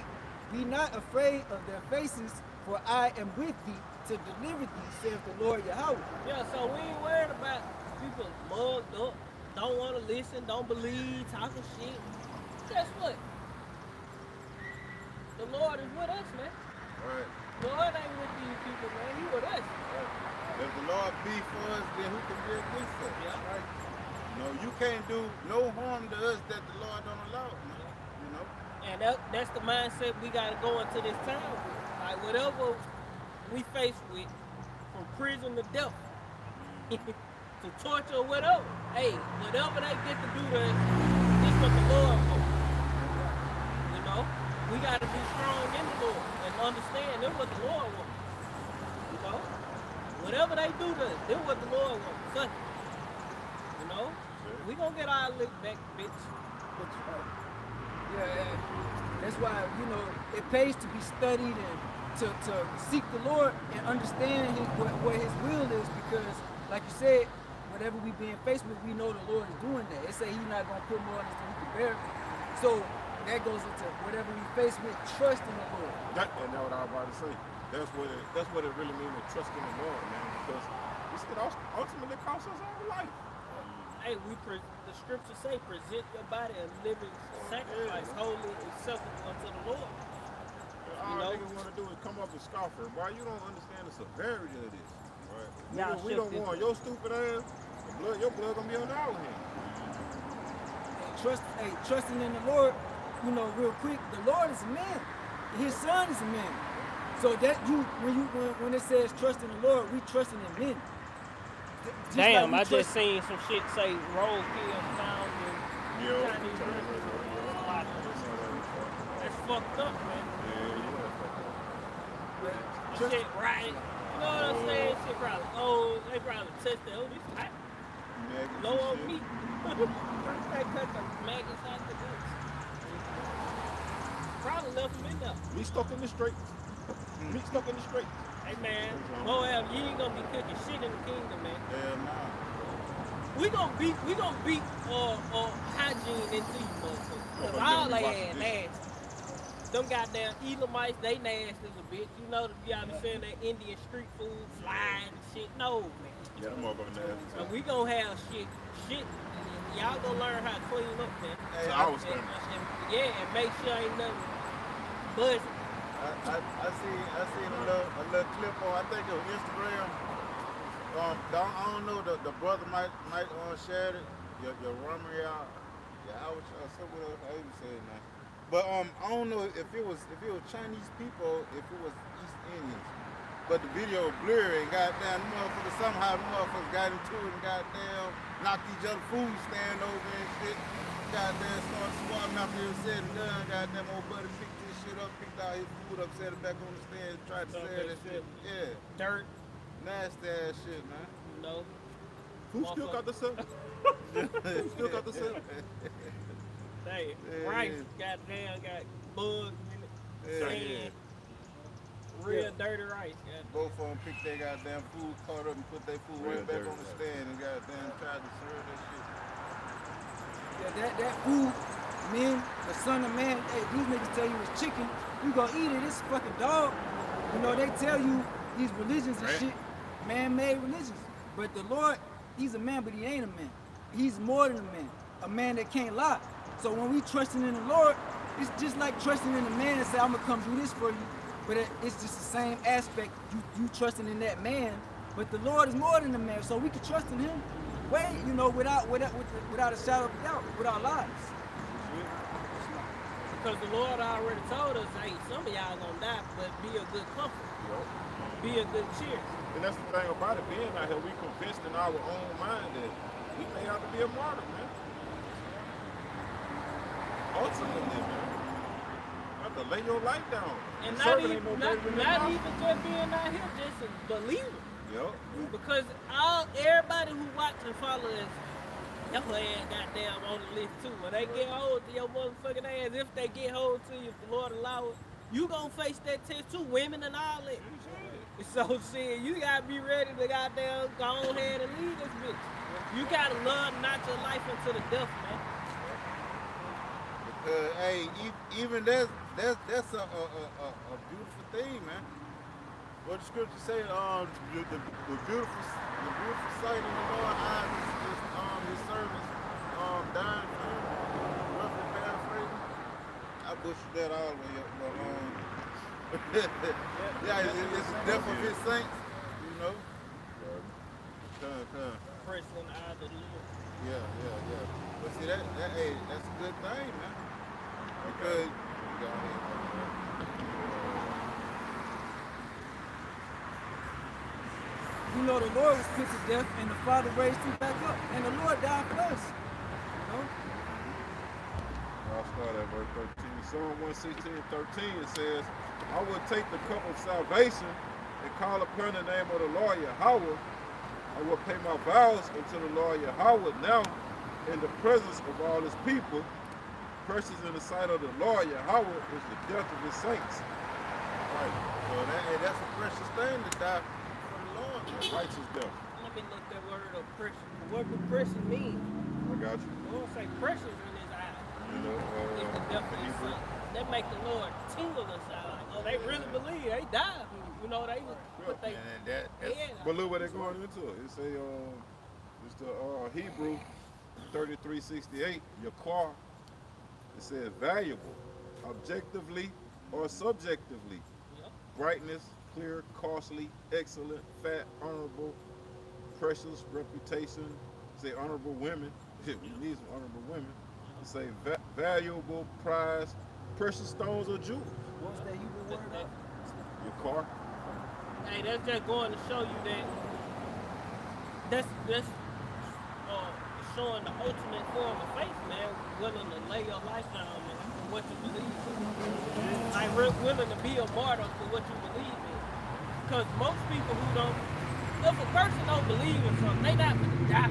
Be not afraid of their faces, for I am with thee to deliver thee, saith the Lord Yahweh. Yeah, so we ain't worried about people mugged up, don't want to listen, don't believe, talking shit. Guess what? The Lord is with us, man. Right. The Lord ain't with these people, man. He with us. If the Lord be for us, then who can be against us? Yeah. Right? You know, you can't do no harm to us that the Lord don't allow, man. You know? And that's the mindset we got to go into this time with. Like, whatever we face with, from prison to death, to torture or whatever, hey, whatever they get to do to us, it's what the Lord wants. You know? We got to be strong in the Lord and understand that's what the Lord wants. You know? Whatever they do to us, that's what the Lord wants. Fuck it. You know? We gonna get our lick back, bitch. Yeah, that's why, you know, it pays to be studied and to seek the Lord and understand what his will is, because, like you said, whatever we being faced with, we know the Lord is doing that. It say he's not going to put more on us than we can bear. So that goes into whatever we face with, trust in the Lord. And that's what I was about to say. That's what it really means to trust in the Lord, man. Because this could ultimately cost us our life. Hey, the scriptures say, present your body a living sacrifice, holy, acceptable unto the Lord. All niggas want to do is come up and scoff her. Why you don't understand the severity of this? Right? Y'all We don't shift want your stupid ass. Your blood gonna be on our hands. Trusting in the Lord, you know, real quick, the Lord is a man. His son is a man. So that when it says trust in the Lord, we trusting in men. Damn, I just seen some shit say roadkill found in Chinese restaurant. That's fucked up, man. Shit right. You know what I'm saying? Shit probably, they probably touched that. Oh, this hot. Low on meat. They cut the maggots out the guts. Probably left them in there. Meat stuck in the straight. Meat stuck in the straight. Hey man, Moab, you ain't gonna be cooking shit in the kingdom, man. Hell nah. We gonna beat hygiene into you, motherfuckers. Cause all they ass nasty. Them goddamn Elamites, they nasty as a bitch. You know, y'all be saying that Indian street food, flying and shit. No, man. Yeah, them motherfuckers nasty. And we gonna have shit. Y'all gonna learn how to clean up, man. Hey, I was standing. And make sure ain't nothing buzzing. I seen a little clip on, I think it was Instagram. I don't know, the brother might share it. Your rumor, I was something else, I even say it now. But I don't know if it was Chinese people, if it was East Indians. But the video was blurry and goddamn somehow the motherfuckers got into it and goddamn knocked each other food stand over and shit. Goddamn started squatting after it was said and done. Goddamn old buddy picked this shit up, picked out his food up, set it back on the stand, tried to sell that shit. Yeah. Dirt. Nasty ass shit, man. No. Who still got the cell? Who still got the cell? Hey, rice, goddamn, got bugs in it. Sand. Real dirty rice, goddamn. Both of them picked their goddamn food, caught up and put their food right back on the stand and goddamn tried to serve that shit. Yeah, that food, men, the son of man, hey, these niggas tell you it's chicken, you gonna eat it, it's fucking dog. You know, they tell you these religions and shit, man-made religions. But the Lord, he's a man, but he ain't a man. He's more than a man that can't lie. So when we trusting in the Lord, it's just like trusting in a man and say, I'm gonna come do this for you. But it's just the same aspect, you trusting in that man, but the Lord is more than a man, so we can trust in him. You know, without a shadow of a doubt, with our lives. Because the Lord already told us, hey, some of y'all gonna die, but be a good comfort. Be a good cheer. And that's the thing about it, being out here, we convinced in our own mind that we may have to be a martyr, man. Ultimately, man. You have to lay your life down. And not even just being out here, just a believer. Yep. Because everybody who watch and follow us, your ass goddamn on the list too. When they get hold to your motherfucking ass, if they get hold to you, if the Lord allow it, you gonna face that test too, women and all that. So shit, you gotta be ready to goddamn go on ahead and leave this bitch. You gotta love not your life into the death, man. Hey, even that's a beautiful thing, man. What the scripture say, the beautiful sight in the Lord's eyes is his servants dying for him. Roughly paraphrasing. I butchered that all the way up, but it's the death of his saints, you know. Pressing out the Lord. Yeah. But see that's a good thing, man. Because you know, the Lord was put to death and the Father raised him back up. And the Lord died for us. You know? I'll start at verse 13. Psalm 116:13 it says, I will take the cup of salvation and call upon the name of the Lord Yahweh. I will pay my vows unto the Lord Yahweh now in the presence of all his people. Precious in the sight of the Lord Yahweh is the death of his saints. right. So that's a precious thing to die for the Lord. Righteous death. Let me look that word up, precious. What does precious mean? I got you. I don't say precious in his eyes. You know, It definitely something. That make the Lord tingle inside. Like, oh, they really believe. They died. You know, they put they head But out. look what they're going into. It say, it's the Hebrew 3368, your car. It says valuable, objectively or subjectively. Yep. Brightness, clear, costly, excellent, fat, honorable, precious, reputation. Say honorable women. We need some honorable women. It say valuable, prize, precious stones or jewels. What's that Hebrew word? Your car. Hey, that's just going to show you that that's showing the ultimate form of faith, man. Willing to lay your life down, man, for what you believe in. Like willing to be a martyr for what you believe in. Because most people who don't, if a person don't believe in something, they not gonna die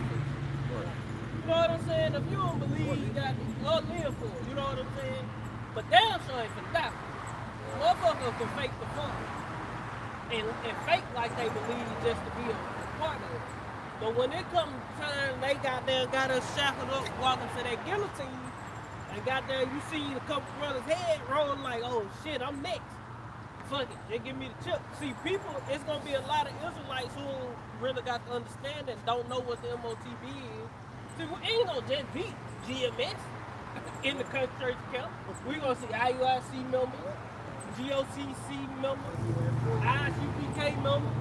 for it. You know what I'm saying? If you don't believe, you got to go live for it. You know what I'm saying? But damn sure ain't finna die for it. Motherfucker can fake the fun. And fake like they believe just to be a part of it. But when it comes time they got us shackled up walking to that guillotine, and got there, you see a couple brothers' head rolling like, oh shit, I'm next. Fuck it, they give me the chip. See, people, it's gonna be a lot of Israelites who really got to understand and don't know what the MOTB is. See, we ain't gonna just be GMS in the country church camp. We gonna see IUIC members, GOCC members, ISUPK members.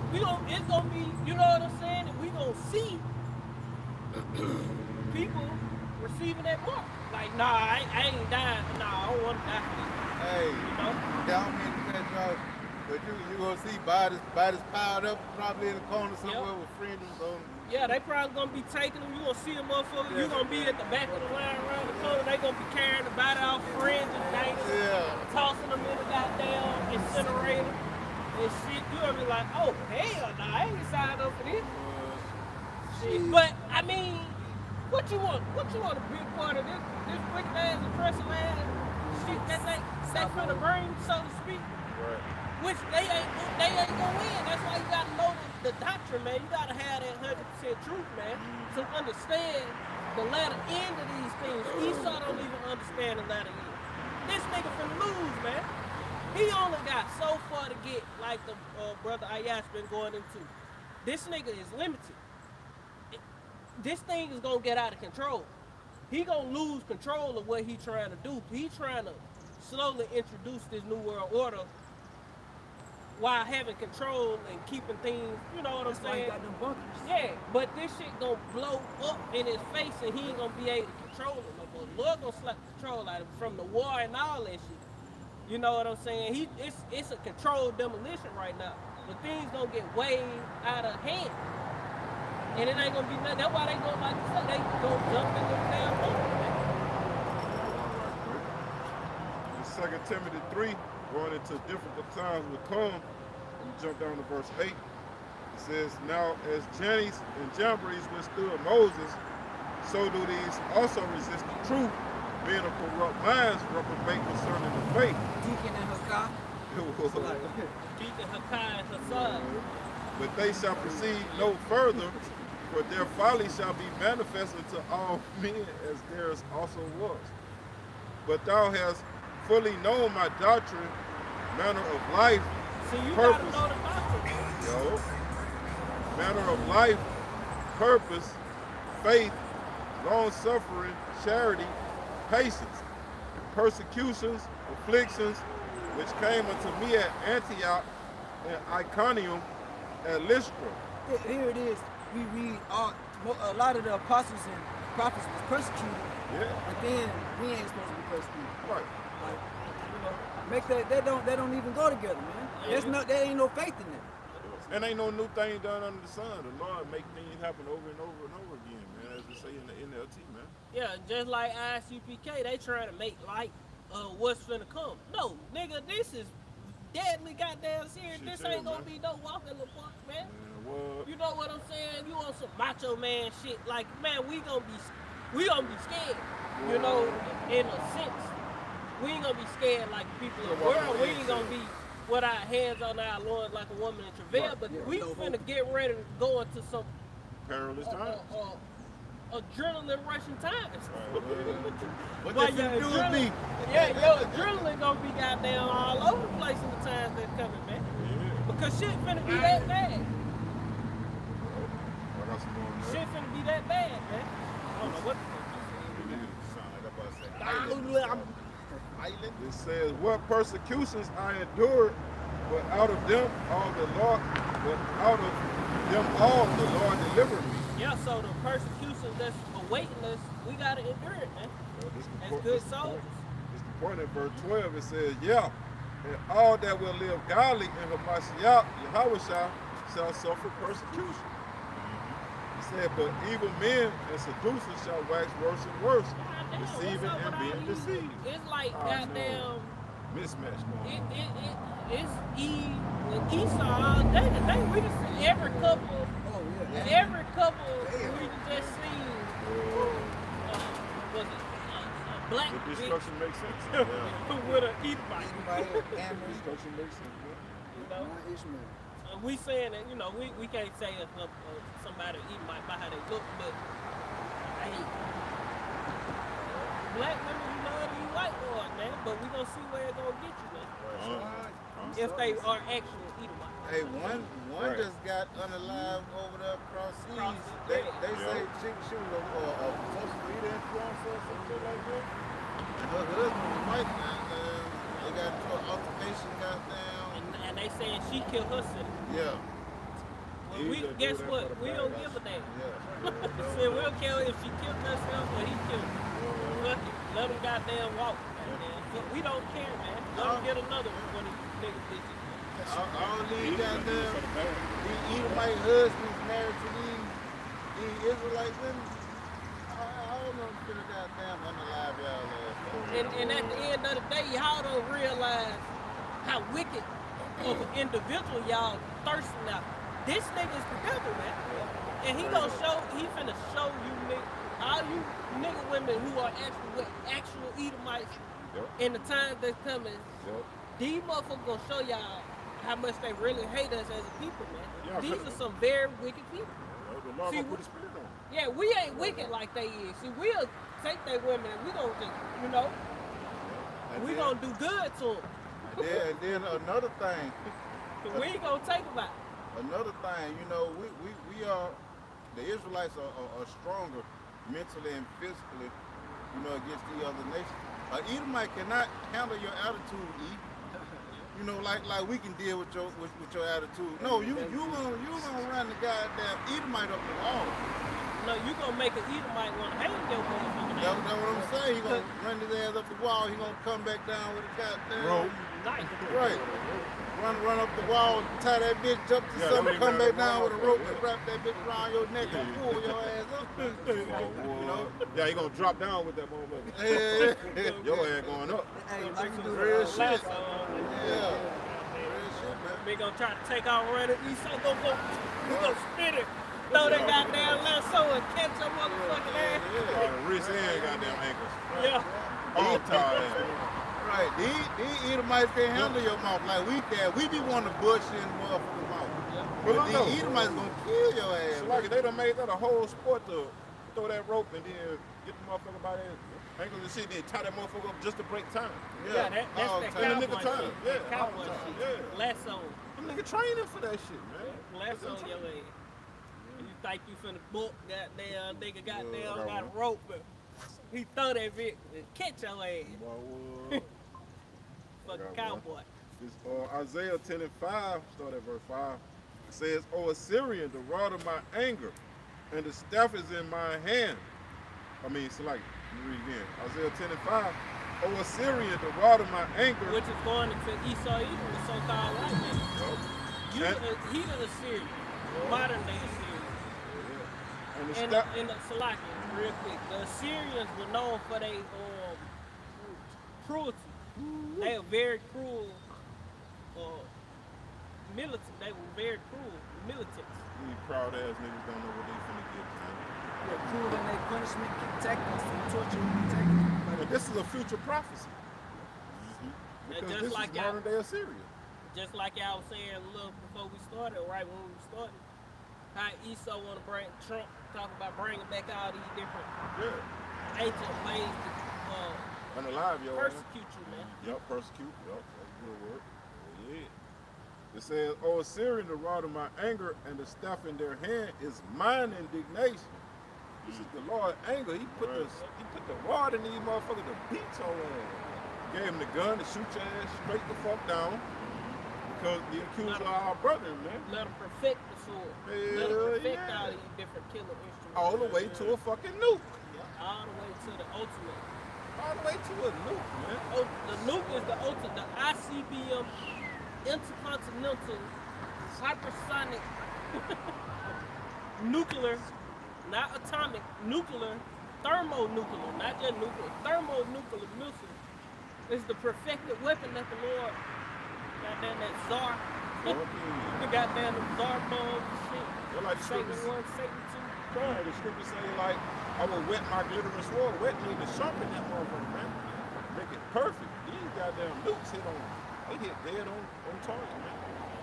It's gonna be, you know what I'm saying? And we gonna see people receiving that mark. Like, nah, I ain't dying. Nah, I don't want to die for this. Hey, You know? down in the country, but you gonna see bodies piled up probably in the corner somewhere with friends on. Yeah, they probably gonna be taking them. You gonna see a motherfucker. You gonna be at the back of the line around the corner. They gonna be carrying the body off friends and things, tossing them in the goddamn incinerator and shit. You gonna be like, oh hell, nah, I ain't signed up for this. Shit. But I mean, what you want? What you want to be a part of this wicked ass oppressive ass shit that they finna bring, so to speak. Right. Which they ain't gonna win. That's why you gotta know the doctrine, man. You gotta have that 100% truth, man, to understand the latter end of these things. Esau don't even understand the latter end. This nigga finna lose, man. He only got so far to get, like the brother Ayash been going into. This nigga is limited. This thing is gonna get out of control. He gonna lose control of what he trying to do. He trying to slowly introduce this new world order while having control and keeping things, you know what I'm saying? Why you got them bunkers. Yeah, but this shit gonna blow up in his face and he ain't gonna be able to control it no more. Lord gonna slap the control out of him from the war and all that shit. You know what I'm saying? It's a controlled demolition right now. But things gonna get way out of hand. And it ain't gonna be nothing. That's why they gonna, like you said, they gonna jump in the damn boat, man. In 2 Timothy 3, going into difficult times will come. We jump down to verse 8. It says, now as Jannes and Jambres withstood Moses, so do these also resist the truth, being of corrupt minds reprobate concerning the faith. Deacon and Hakah. Deacon Hakai and Hassan. But they shall proceed no further, for their folly shall be manifested to all men as theirs also was. But thou hast fully known my doctrine, manner of life, So you purpose. gotta know the doctrine. Manner of life, purpose, faith, long suffering, charity, patience, persecutions, afflictions, which came unto me at Antioch and Iconium and Lystra. Here it is. We read a lot of the apostles and prophets was persecuted, Yeah, but then we ain't supposed to be persecuted. right. Like, you know, make that don't even go together, man. There ain't no faith in that. And ain't no new thing done under the sun. The Lord make things happen over and over and over again, man, as we say in the NLT, man. Yeah, just like ISUPK, they trying to make light what's finna come. No, nigga, this is deadly goddamn serious. Shit This tell, ain't gonna man. be no walk in the park, man. What? You know what I'm saying? You want some macho man shit? Like, man, we gonna be scared. You know, in a sense, we ain't gonna be scared like people in the world. We ain't gonna be with our hands on our loins like a woman in travail. Right. But Yeah, we no finna get ready to go into some Perilous times. adrenaline rushing times. What Why they finna you do with me? Yeah, your adrenaline gonna be goddamn all over the place in the times that's coming, man. Yeah. Because shit finna be that bad. I got some more on Shit there. finna be that bad, man. I don't know what the fuck It is. Sound like I'm about to say you island. said. Island? It says, what persecutions I endured, but out of them all the Lord, but out of them all the Lord delivered me. Yeah, so the persecution that's awaiting us, we gotta endure it, man. This the As point- good this the point- souls. This the point in verse 12. It says, yeah, and all that will live godly in Hamashiach, Yahweh shall suffer persecution. He said, but evil men and seducers shall wax worse and worse, Goddamn, deceiving what's up and with being all these- deceived. It's like Oh, goddamn. Mismatch going on. It's Eve and Esau all day today. We just see every couple, Oh yeah. every couple we just seen. Was it black The bitch destruction makes sense. Yeah. with an Edomite? Destruction makes sense, man. You know, Not Ishmael. we saying that we can't say if somebody Edomite by how they look, but hey, black women you love these white boys, man. But we gonna see where it gonna get you, man. If they are actual Edomites. Hey, one Right. just got unalived over there across seas. Across the They bridge. say she was a social media influencer or something like that. And her husband was white, and they got into an altercation, goddamn. And they saying she killed herself. Yeah, Well, He we just do guess that what? for the We bad don't guys. give a damn. yeah. Said we don't care if she killed herself or he killed her. Fuck it. Let them goddamn walk. Goddamn. But we don't care, man. Let them get another one of these nigga bitches. All these goddamn, For the bad. these Edomite husbands married to these Israelite women. I don't know if the goddamn unalive y'all ass. And at the end of the day, y'all don't realize how wicked of an individual y'all thirsting out. This nigga's the devil, man. And he finna show you all you nigga women who are actual Edomites Yep. in the time that's coming. Yep. These motherfuckers gonna show y'all how much they really hate us as a people, man. Yeah, These cause- are some very wicked people. The Lord See, gonna put the spirit on. Yeah, we ain't wicked like they is. See, we'll take their women and we gonna just, And we then- gonna do good to them. And then another thing, We ain't gonna take them out. we are, the Israelites are stronger mentally and physically, against the other nations. Edomite cannot handle your attitude, E. Like we can deal with your attitude. No, you gonna run the goddamn Edomite up the wall. No, you gonna make an Edomite wanna hang your motherfucking That's ass. what I'm saying. He gonna run his ass up the wall. He gonna come back down with a goddamn Rope. Nice. Right. Run up the wall, tie that bitch up to Yeah, something, don't come even back down with a have rope to and wrap that bitch around your neck and pull your ass up. Yeah, he gonna drop down with that motherfucker. Yeah. Your ass going up. Hey, like you do Real the shit. last Yeah. Real shit, man. We gonna try to take our running. Esau we gonna spit it. Throw that goddamn lasso and catch your motherfucking ass. Wrist and goddamn ankles. Yeah. All tied. Right. These Edomites can't handle your mouth like we can. We be wanting to bush in motherfuckers' mouth. But Well, no. these Edomites gonna kill your ass. So like they done made that a whole sport to throw that rope and then get the motherfucker by their ankles and shit, then tie that motherfucker up just to break time. Yeah, that's all that the time. In the cowboy nick of time. shit. Yeah, That cowboy all the time. shit. Yeah. Lasso. Them nigga training for that shit, man. Lasso your ass. You think you finna book goddamn nigga goddamn got got a one. rope, but he throw that bitch and catch your ass. Fucking got one. cowboy. This Isaiah 10 and 5, start at verse 5. It says, O Assyrian, the rod of my anger, and the staff is in my hand. It's like, let me read again. Isaiah 10 and 5. O Assyrian, the rod of my anger. Which is going into Esau, Edom, the so-called white man. You, he the Assyrian, modern day Assyrian. And the And staff. in the Salaki, real quick, the Assyrians were known for their cruelty. They are very cruel militant. They were very cruel militants. These proud ass niggas don't know what they finna get, man. They're cruel in their punishment, protect us, and torture and protect us. But this is a future prophecy. Because just this like is modern day Assyria. Just like y'all was saying a little before we started, right when we started, how Esau want to bring Trump talk about bringing back all these different Yeah. ancient ways to live, yo. persecute you, man. Yup, persecute. Yup, that's a good word. Yeah. It says, "O Assyrian, the rod of my anger and the staff in their hand is mine indignation." This is the Lord's anger. He put the rod in these motherfuckers to beat your ass. Gave him the gun to shoot your ass straight the fuck down. Because the accuser of our brother, man. Let them perfect the sword. Let them perfect all these different killer instruments. All the way to a fucking nuke. All the way to the ultimate. All the way to a nuke, man. Oh, the nuke is the ultimate. The ICBM intercontinental hypersonic nuclear, not atomic, nuclear, thermonuclear, not just nuclear, thermonuclear missile. Is the perfected weapon that the Lord, goddamn that Tsar, the goddamn Tsar bombs and shit. They're like Satan scriptures. 1, Satan 2. God, the scriptures say like, I will wet my glittering sword. Wet means to sharpen that motherfucker, man. Make it perfect. These goddamn nukes hit on, they hit dead on target, man.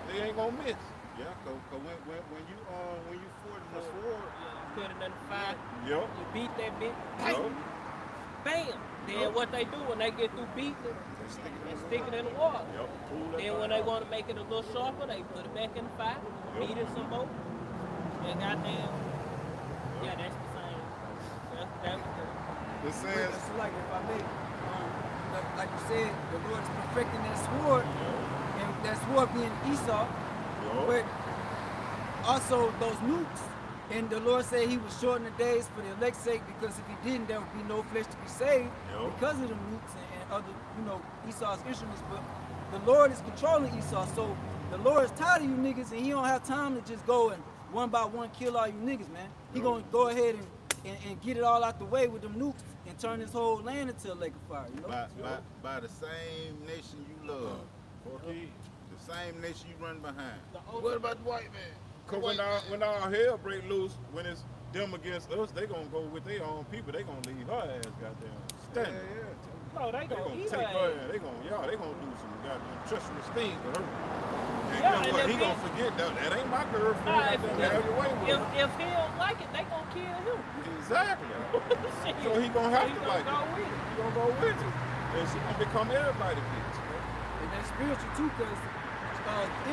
They ain't gonna miss. Yeah, cause when you forge the sword, You put it in the fire, Yup. you beat that bitch, Yup. bam. Then what they do when they get through beating it, they stick it in the water. Yup. Pull that Then when they want to make it a little sharper, they put it back in the fire, beat it some more. And goddamn, yeah, that's the same. That was It Wait, says, that's like if I may, like you said, the Lord is perfecting that sword, and that sword being Esau, but also those nukes. And the Lord said He would shorten the days for the elect's sake, because if He didn't, there would be no flesh to be saved because of the nukes and other, Esau's instruments. But the Lord is controlling Esau, so the Lord is tired of you niggas, and He don't have time to just go and one by one kill all you niggas, man. He gonna go ahead and get it all out the way with them nukes and turn this whole land into a lake of fire, you know? by the same nation you love, the same nation you run behind. what about the white man? Cause when our hell break loose, when it's them against us, they gonna go with their own people. They gonna leave her ass goddamn standing. no, they They gonna gonna eat take her her ass. ass. They gonna do some goddamn treacherous things with her. And Yeah, guess and what? if He gonna forget that ain't my girlfriend. Nah, I done have your way with her. if he don't like it, they gonna kill him. Exactly. Shit. So he gonna have He to gonna like go it. with it. He gonna go with you. And she gonna become everybody bitch. And that's spiritual too, because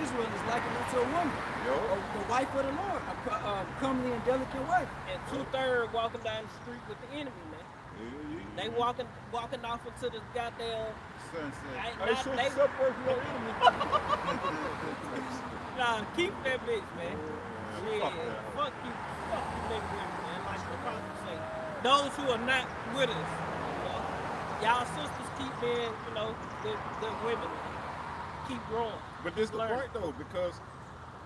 Israel is likened unto a woman, Yo. the wife of the Lord, a comely and delicate wife. And 2/3 walking down the street with the enemy, man. They walking off into the goddamn. Sunset. Hey, so separate from your enemy. Nah, keep that bitch, man. Yeah, fuck that. fuck you niggas, man. Like the prophet say, those who are not with us, y'all sisters keep being, good women. Keep growing. But this the Learn. point though, because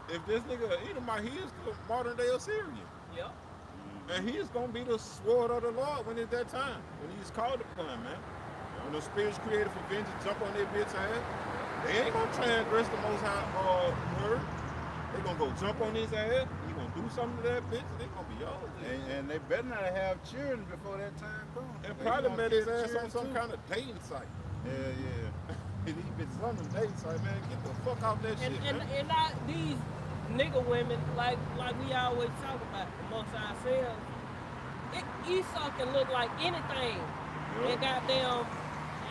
if this nigga Edomite, he is the modern day Assyrian. Yep. And he is gonna be the sword of the Lord when it's that time, when he's called upon, man. When the spirits created for vengeance jump on their bitch ass, they ain't gonna transgress the Most High word. They gonna go jump on his ass. He gonna do something to that bitch, and they gonna be yours. And they better not have children before that time comes. And They probably gonna met his kill ass on children some too. kind of dating site. Yeah. And he been on them dating site, man. Get the fuck out that shit, And man. not these nigga women, like we always talk about amongst ourselves. Esau can look like anything. And goddamn,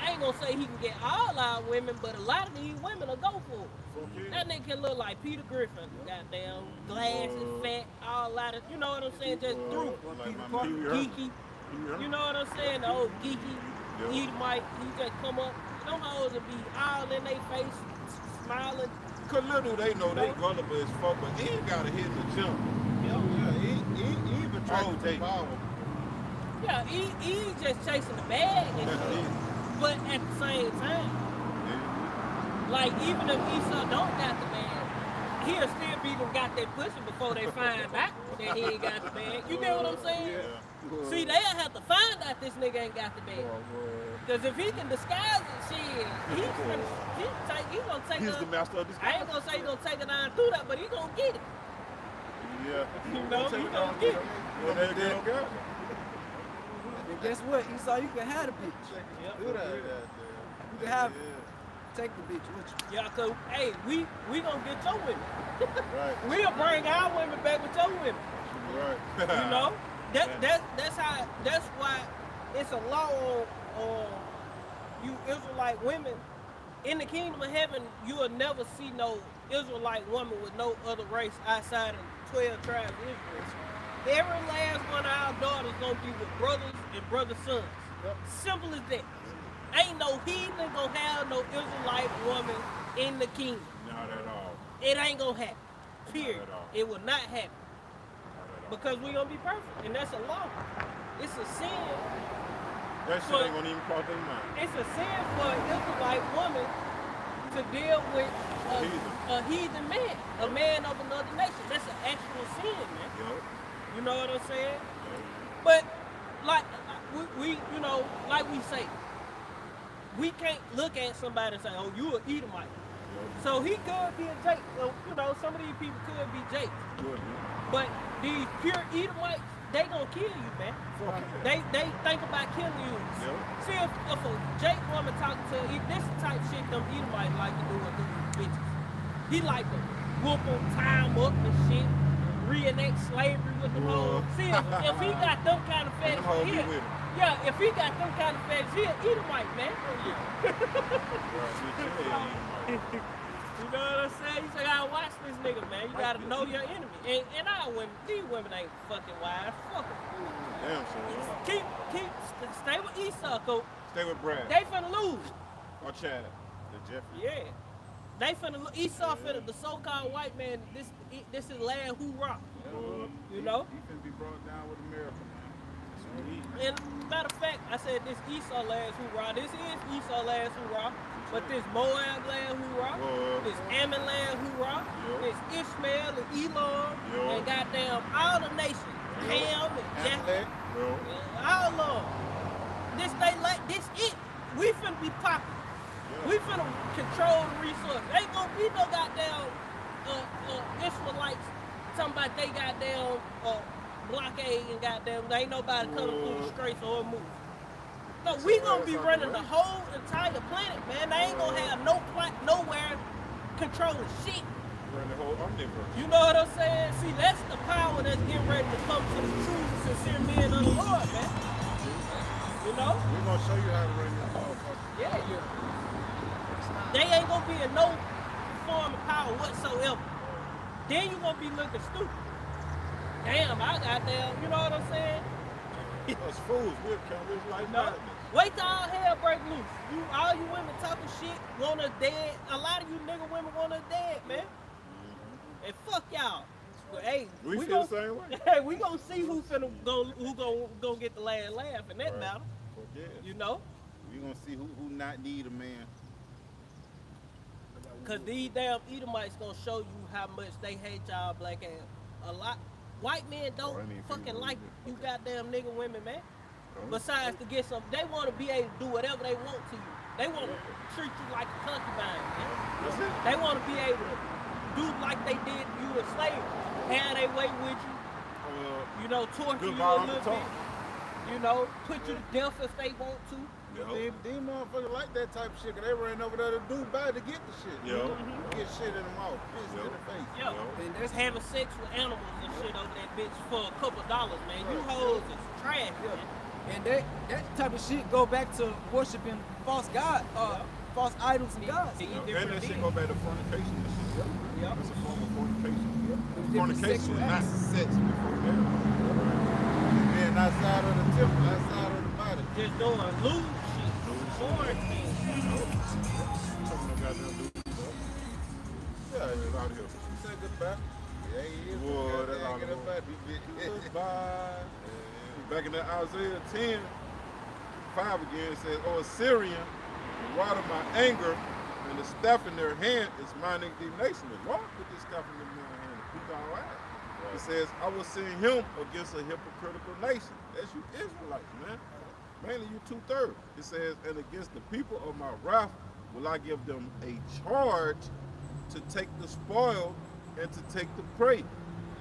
I ain't gonna say he can get all our women, but a lot of these women will go for it. That nigga can look like Peter Griffin, goddamn, glasses, fat, all lot of, you know what I'm saying, just through. Like my Parker, Pee-wee Geeky, Herman. you know what I'm saying, the old geeky, Edomite, he just come up, them hoes will be all in their face, smiling. Cause little they know they gullible as fuck, but he ain't gotta hit the jump. Yeah, he even Power, tried to take power. Yeah, he just chasing the bag and shit. But at the same time, like even if Esau don't got the bag, he'll still be them got that pussy before they find out that he ain't got the bag. You get what I'm saying? See, they'll have to find out this nigga ain't got the bag. Cause if he can disguise it, shit, he's gonna take He's her. the master of this. I ain't gonna say he's gonna take it down through that, but he gonna get it. Yeah. You know, he gonna get it. Well, they don't got it. And guess what, Esau, you can have the bitch. Do that. You can have, take the bitch with you. Yeah, cause hey, we gonna get your women. Right. We'll bring our women back with your women. Right. You know? That's why it's a law on Israelite women in the kingdom of heaven. You will never see no Israelite woman with no other race outside of 12 tribes of Israel. Every last one of our daughters gonna be with brothers and brother sons. Yep. Simple as that. Ain't no heathen gonna have no Israelite woman in the kingdom. Not at all. It ain't gonna happen. Period. Not at all. It will not happen. Not at all. Because we gonna be perfect. And that's a law. It's a sin. That shit ain't gonna even cross their mind. It's a sin for an Israelite woman to deal with a heathen man, a man of another nation. That's an actual sin, man. Yup. You know what I'm saying? Yup. But like we you know, like we say, we can't look at somebody and say, "Oh, you an Edomite." So he could be a Jake. Well, you know, some of these people could be Jake. Good, man. But these pure Edomites, they gonna kill you, man. Fuck it. They think about killing you. Yep. See, if a Jake woman talking to him, this the type of shit them Edomites like to do with these bitches. He like to whoop them, tie them up and shit, reenact slavery with them hoes. See, if he got them kind of Them hoes fetish, be with him. yeah, if he got them kind of fetish, he an Edomite, man. You know what I'm saying? You say, gotta watch this nigga, man. You gotta know your enemy. And our women, these women ain't fucking wise. Fuck them. Damn, son. Stay with Esau, cause Stay with Brad. they finna lose. Or Chad. The Jeffrey. Yeah. They finna lose. Esau finna, the so-called white man, this is last hoorah. You know? He finna be brought down with America, man. And matter of fact, I said this Esau last hoorah. This is Esau last hoorah. But this Moab last hoorah, this Ammon last hoorah, this Ishmael and Elam, and goddamn all the nations, Ham and Japheth, all of them. This it. We finna be popping. We finna control the resources. Ain't gonna be no goddamn Israelites talking about they goddamn blockade and goddamn there ain't nobody coming through the straits or move. No, we gonna be running the whole entire planet, man. They ain't gonna have nowhere controlling shit. Run the whole omniverse. You know what I'm saying? See, that's the power that's getting ready to come to the true, sincere men of the Lord, man. You know? We're gonna show you how to run this motherfucker. Yeah. They ain't gonna be in no form of power whatsoever. Then you gonna be looking stupid. Damn, I got there. You know what I'm saying? Us fools, we'll count this like No. madness. Wait till all hell break loose. All you women talking shit, want us dead. A lot of you nigga women want us dead, man. And fuck y'all. But hey, We feel gon' the same way. Hey, we gonna see who gonna get the last laugh in that Right. battle. Fuck yeah. You know, We gonna see who not need a man. cause these damn Edomites gonna show you how much they hate y'all black ass. A lot. White men don't fucking like you goddamn nigga women, man. Besides to get some, they want to be able to do whatever they want to you. They want to treat you like a concubine, man. That's it. They want to be able to do like they did you in slavery. Have they way with you, you know, torture you a goodbye on little the bit. tongue. You know, put you to death if they want to. These motherfuckers like that type of shit, cause they ran over there to Dubai to get the shit. Yo. Get shit in the mouth, piss in the face. Yeah. And that's having sex with animals and shit over that bitch for a couple dollars, man. You hoes is trash, man. And that type of shit go back to worshiping false God, false idols and gods. See, And different that shit deals. go back to fornication and shit. Yep. That's a form of fornication. Different Fornication sexual is not acts. sex before marriage. Being outside of the temple, outside of the body. Just doing lewd shit. Foreign things. Something that goddamn dude. Yeah, it's out here. Say goodbye. Yeah, he is. Boy, that's all Get the up way. out of Goodbye. Back in that Isaiah 10, 5 again, it says, "O Assyrian, the rod of my anger and the staff in their hand is mine indignation." The Lord put this staff in their hand and put our ass. It says, "I will send him against a hypocritical nation." That's you Israelites, man. Mainly you 2/3. It says, "And against the people of my wrath will I give them a charge to take the spoil and to take the prey,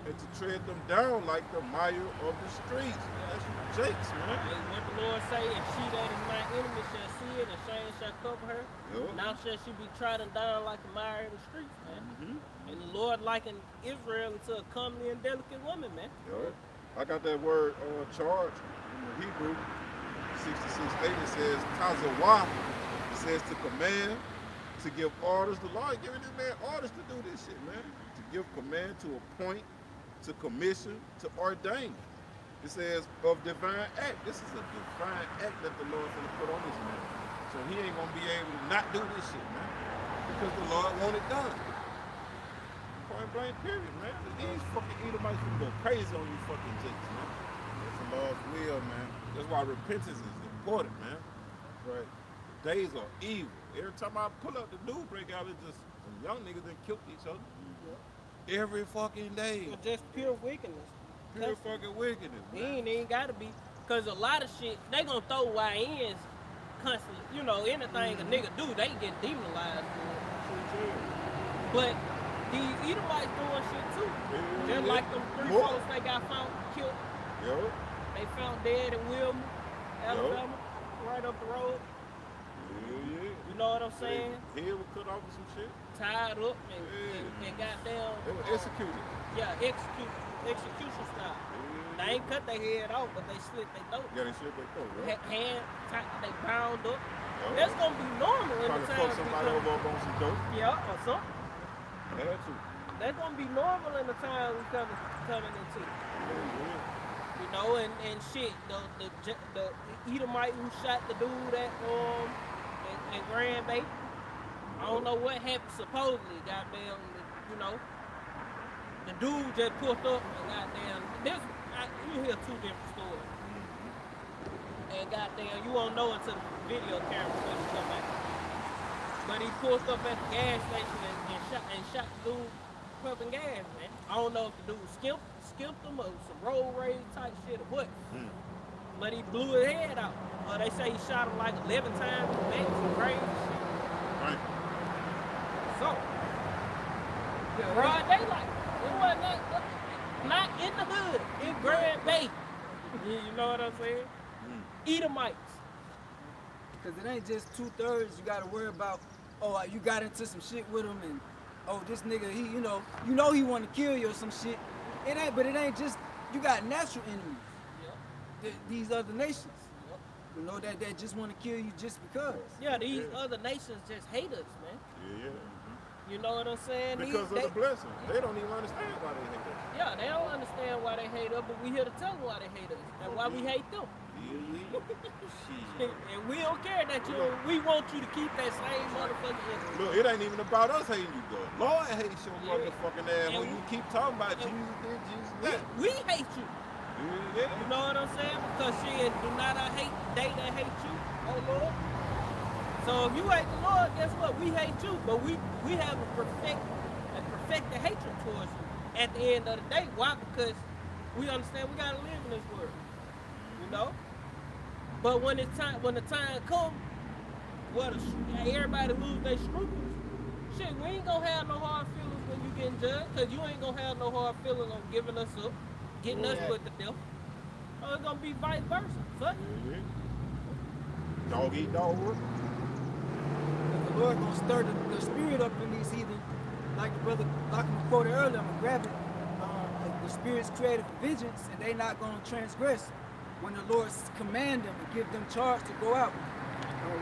and to tread them down like the mire of the streets." That's you Jakes, man. And what the Lord say, "And she that is my enemy shall see it, and shame shall cover her. Yup. Now shall she be trodden down like a mire in the streets, man." And the Lord likened Israel into a comely and delicate woman, man. Yo, I got that word charge in the Hebrew, 66:8. It says tazawah. It says to command, to give orders. The Lord giving this man orders to do this shit, man. To give command, to appoint, to commission, to ordain. It says of divine act. This is a divine act that the Lord's gonna put on this man. So he ain't gonna be able to not do this shit, man. Because the Lord want it done. Point blank period, man. These fucking Edomites gonna go crazy on you fucking jakes, man. It's the Lord's will, man. That's why repentance is important, man. Right. The days are evil. Every time I pull up, the news break out, it's just some young niggas that killed each other. Every fucking day. It's just pure wickedness. Pure fucking wickedness, He man. ain't even gotta be, cause a lot of shit they gonna throw YNs constantly. You know, anything a nigga do, they get demonized for it. But these Edomites doing shit too. Just like them 3 More. folks they got found killed. Yo. They found dead in Wilmore, Alabama, right up the road. Yeah. You know what I'm saying? Head was cut off with some shit. Tied up and goddamn. They were executed. Yeah, execution style. They ain't cut their head off, but they slit their throat. Yeah, they slit their throat, right? Hand tied, they bound up. Yo. That's gonna be normal in Trying the to time. fuck somebody over up on some dope. Yeah, or something. Had to. That's gonna be normal in the time we coming into. Yeah. You know, and shit, the Edomite who shot the dude at in Grand Bay. I don't know what happened. Supposedly, goddamn, you know, the dude just pulled up and goddamn. You hear 2 different stories. And goddamn, you won't know until the video camera starts come back. But he pulled up at the gas station and shot the dude pumping gas, man. I don't know if the dude skipped him or some road rage type shit or what. But he blew his head out. Or they say he shot him like 11 times in the back, some crazy shit. Right. So, broad daylight. It wasn't not in the hood, in Grand Bay. You know what I'm saying? Edomites. Because it ain't just 2/3 you gotta worry about, oh, you got into some shit with him and, oh, this nigga, he, you know he wanna kill you or some shit. But it ain't just, you got natural enemies. Yep. These other nations. Yep. You know that just wanna kill you just because. Yeah, these other nations just hate us, man. Yeah. You know what I'm saying? Because of the blessing. They don't even understand why they hate us. Yeah, they don't understand why they hate us, but we here to tell them why they hate us and why we hate them. And we don't care that we want you to keep that same motherfucking energy. Look, it ain't even about us hating you, though. Lord hates your motherfucking ass when you keep talking about Jesus this, Jesus that. We hate you. Yeah. You know what I'm saying? Because shit, do not I hate they that hate you, oh Lord. So if you hate the Lord, guess what? We hate you, but we have a perfected hatred towards you at the end of the day. Why? Because we understand we gotta live in this world. You know? But when the time comes, everybody lose their scruples. Shit, we ain't gonna have no hard feelings when you getting judged, because you ain't gonna have no hard feelings on giving us up, getting us put to death. So it's gonna be vice versa. Fuck it. Dog eat dog work. The Lord gonna stir the spirit up in these heathen, like the brother Lockman quoted earlier. I'm gonna grab it. The spirit's created for vengeance, and they not gonna transgress when the Lord command them and give them charge to go out.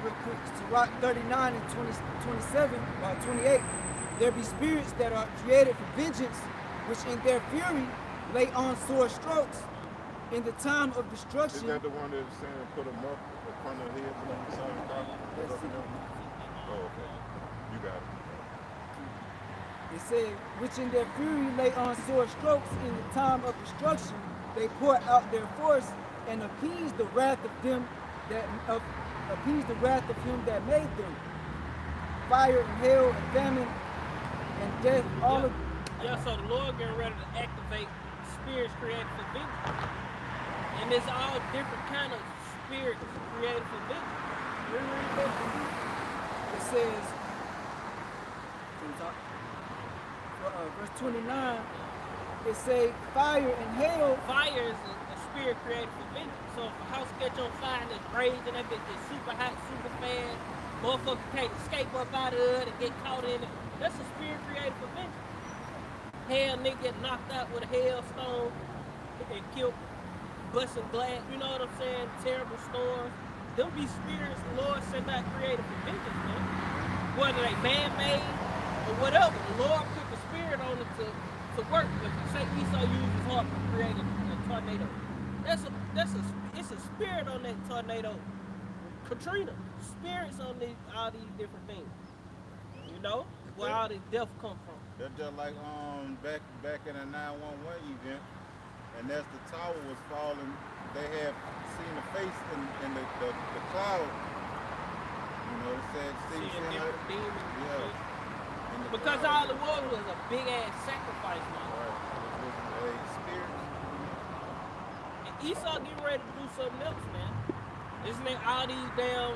Real quick, Sirach 39 and 27, 28. There be spirits that are created for vengeance, which in their fury lay on sore strokes. In the time of destruction. Is that the one that's saying put them up in front of the head on the side of the car? Oh, okay. You got it. It said, which in their fury lay on sore strokes in the time of destruction, they pour out their force and appease the wrath of him that made them. Fire and hail and famine and death, all of. Yeah, so the Lord getting ready to activate spirits created for vengeance. And there's all different kind of spirits created for vengeance. It says, verse 29, it say fire and hail. Fire is a spirit created for vengeance. So if a house catch on fire and it's raging, that bitch is super hot, super fast, motherfucker can't escape up out of it and get caught in it. That's a spirit created for vengeance. Hell nigga get knocked out with a hailstone and killed, busting glass, you know what I'm saying? Terrible storms. them be spirits the Lord sent out creative inventions, man. Whether they man-made or whatever, the Lord put the spirit on it to work. But you say Esau used his heart to create a tornado. It's a spirit on that tornado. Katrina, spirits on all these different things. You know, where all this death come from. They're just like back in the 911 event, and as the tower was falling, they had seen the face in the cloud. You know, it said Seeing different demons. yeah. In the Because cloud. all it was a big ass sacrifice, man. Right. It was a spirit. And Esau getting ready to do something else, man. Isn't it all these damn?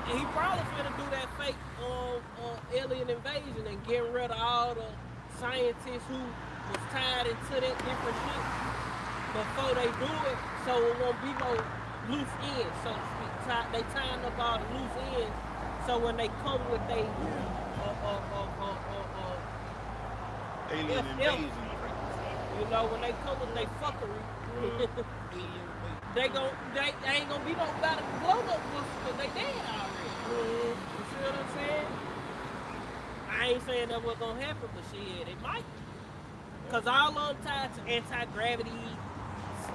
And he probably finna do that fake alien invasion and getting rid of all the scientists who was tied into that different shit before they do it, so it won't be no loose ends, so to speak. They tying up all the loose ends, so when they come with they Alien FF, invasion. you know, when they come with they fuckery, they ain't gonna be no better blow up because they dead already. You see what I'm saying? I ain't saying that what's gonna happen, but shit, it might. Cause all of them tied to anti-gravity,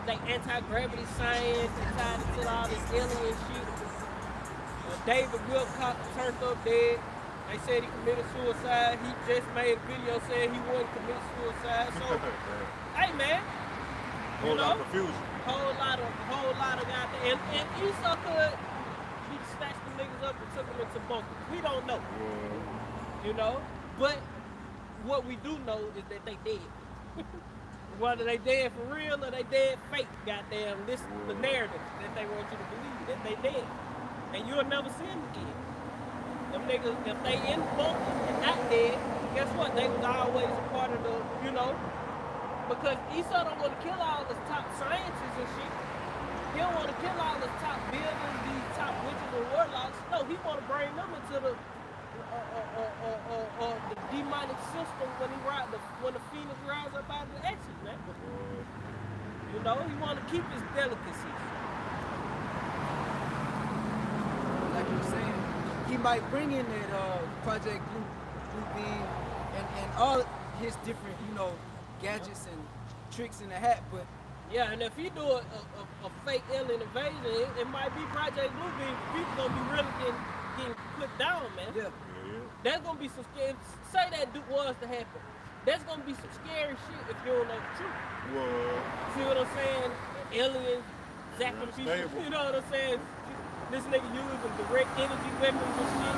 like anti-gravity science, and tied into all this alien shit. David Wilcock turned up dead. They said he committed suicide. He just made a video saying he wouldn't commit suicide. So, hey man, Whole lot of confusion. whole lot of goddamn. And Esau could, he snatched the niggas up and took them into bunkers. We don't know, you know. But what we do know is that they dead. Whether they dead for real or they dead fake, goddamn, this the narrative that they want you to believe that they dead, and you'll never see them again. Them niggas, if they in the bunker and not dead, guess what? They was always a part of the, you know, because Esau don't want to kill all the top scientists and shit. He don't want to kill all the top builders, these top witches and warlocks. No, he want to bring them into the demonic system when the phoenix rise up out of the ashes, man. You know, he want to keep his delicacies. Like you were saying, he might bring in that Project Blue Beam and all his different, you know, gadgets and tricks in the hat, but Yeah, and if he do a fake alien invasion, it might be Project Blue Beam. People gonna be really getting put down, man. yeah. That's gonna be some scary. Say that was to happen. That's gonna be some scary shit if you don't know the truth. Well, See what I'm saying? Aliens, zapping people. Unstable. You know what I'm saying? This nigga using direct energy weapons and shit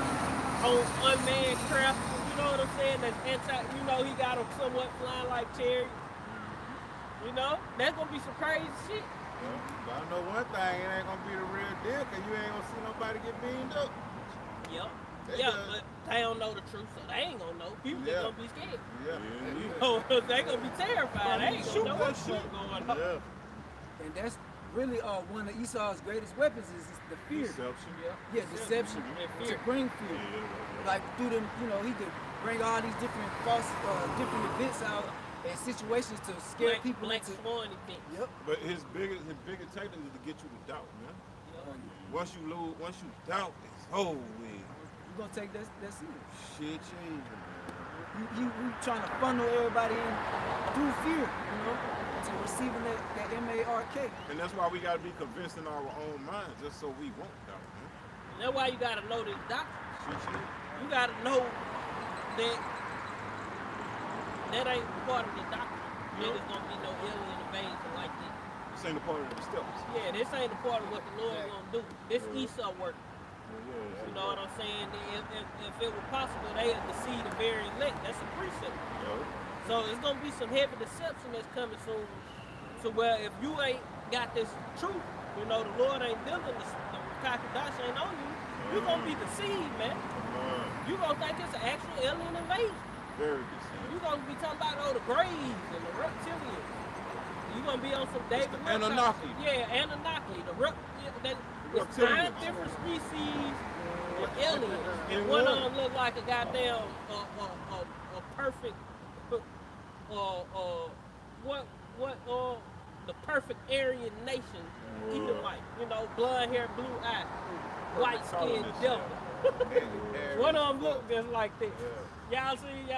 on unmanned craft. You know what I'm saying? That's you know, he got them somewhat flying like chariots. You know? That's gonna be some crazy shit. But I know one thing, it ain't gonna be the real deal, cause you ain't gonna see nobody get beamed up. Yep. They Yeah, done- but they don't know the truth, so they ain't gonna know. People Yeah. gonna be scared. Yeah. Oh, they gonna be terrified. They ain't shoot gonna know that what's shit. going on. Yeah. And that's really one of Esau's greatest weapons is the fear. Deception. Yeah, deception. And To fear. bring fear. Like through them, you know, he could bring all these different false, different events out and situations to scare people Black into. Swan event. Yep. But his biggest tactic is to get you to doubt, man. Once you doubt, it's over with. You're gonna take that serious. Shit changing. You trying to funnel everybody in through fear, you know, to receiving that MARK. And that's why we gotta be convinced in our own minds, just so we won't doubt, man. That's why you gotta know this doctrine. Shit. You gotta know that that ain't part of the doctrine. That it's gonna be no alien invasion like this. This ain't a part of the steps. Yeah, this ain't a part of what the Lord gonna do. This Esau work. You know what I'm saying? If it were possible, they had deceive the very elect. That's a precept. So it's gonna be some heavy deception that's coming soon. So where if you ain't got this truth, you know the Lord ain't dealing the Kakadash ain't on you. You gonna be deceived, man. You gonna think it's an actual alien invasion. Very deceiving. You gonna be talking about the Greys and the reptilians. You gonna be on some David Wilcock. Anunnaki. Yeah, Anunnaki. There's Reptilians. 9 different species of aliens, and one of them look like a goddamn a perfect the perfect Aryan nation, Edomite. You know, blonde hair, blue eye, white skin devil. One of them look just like this. Y'all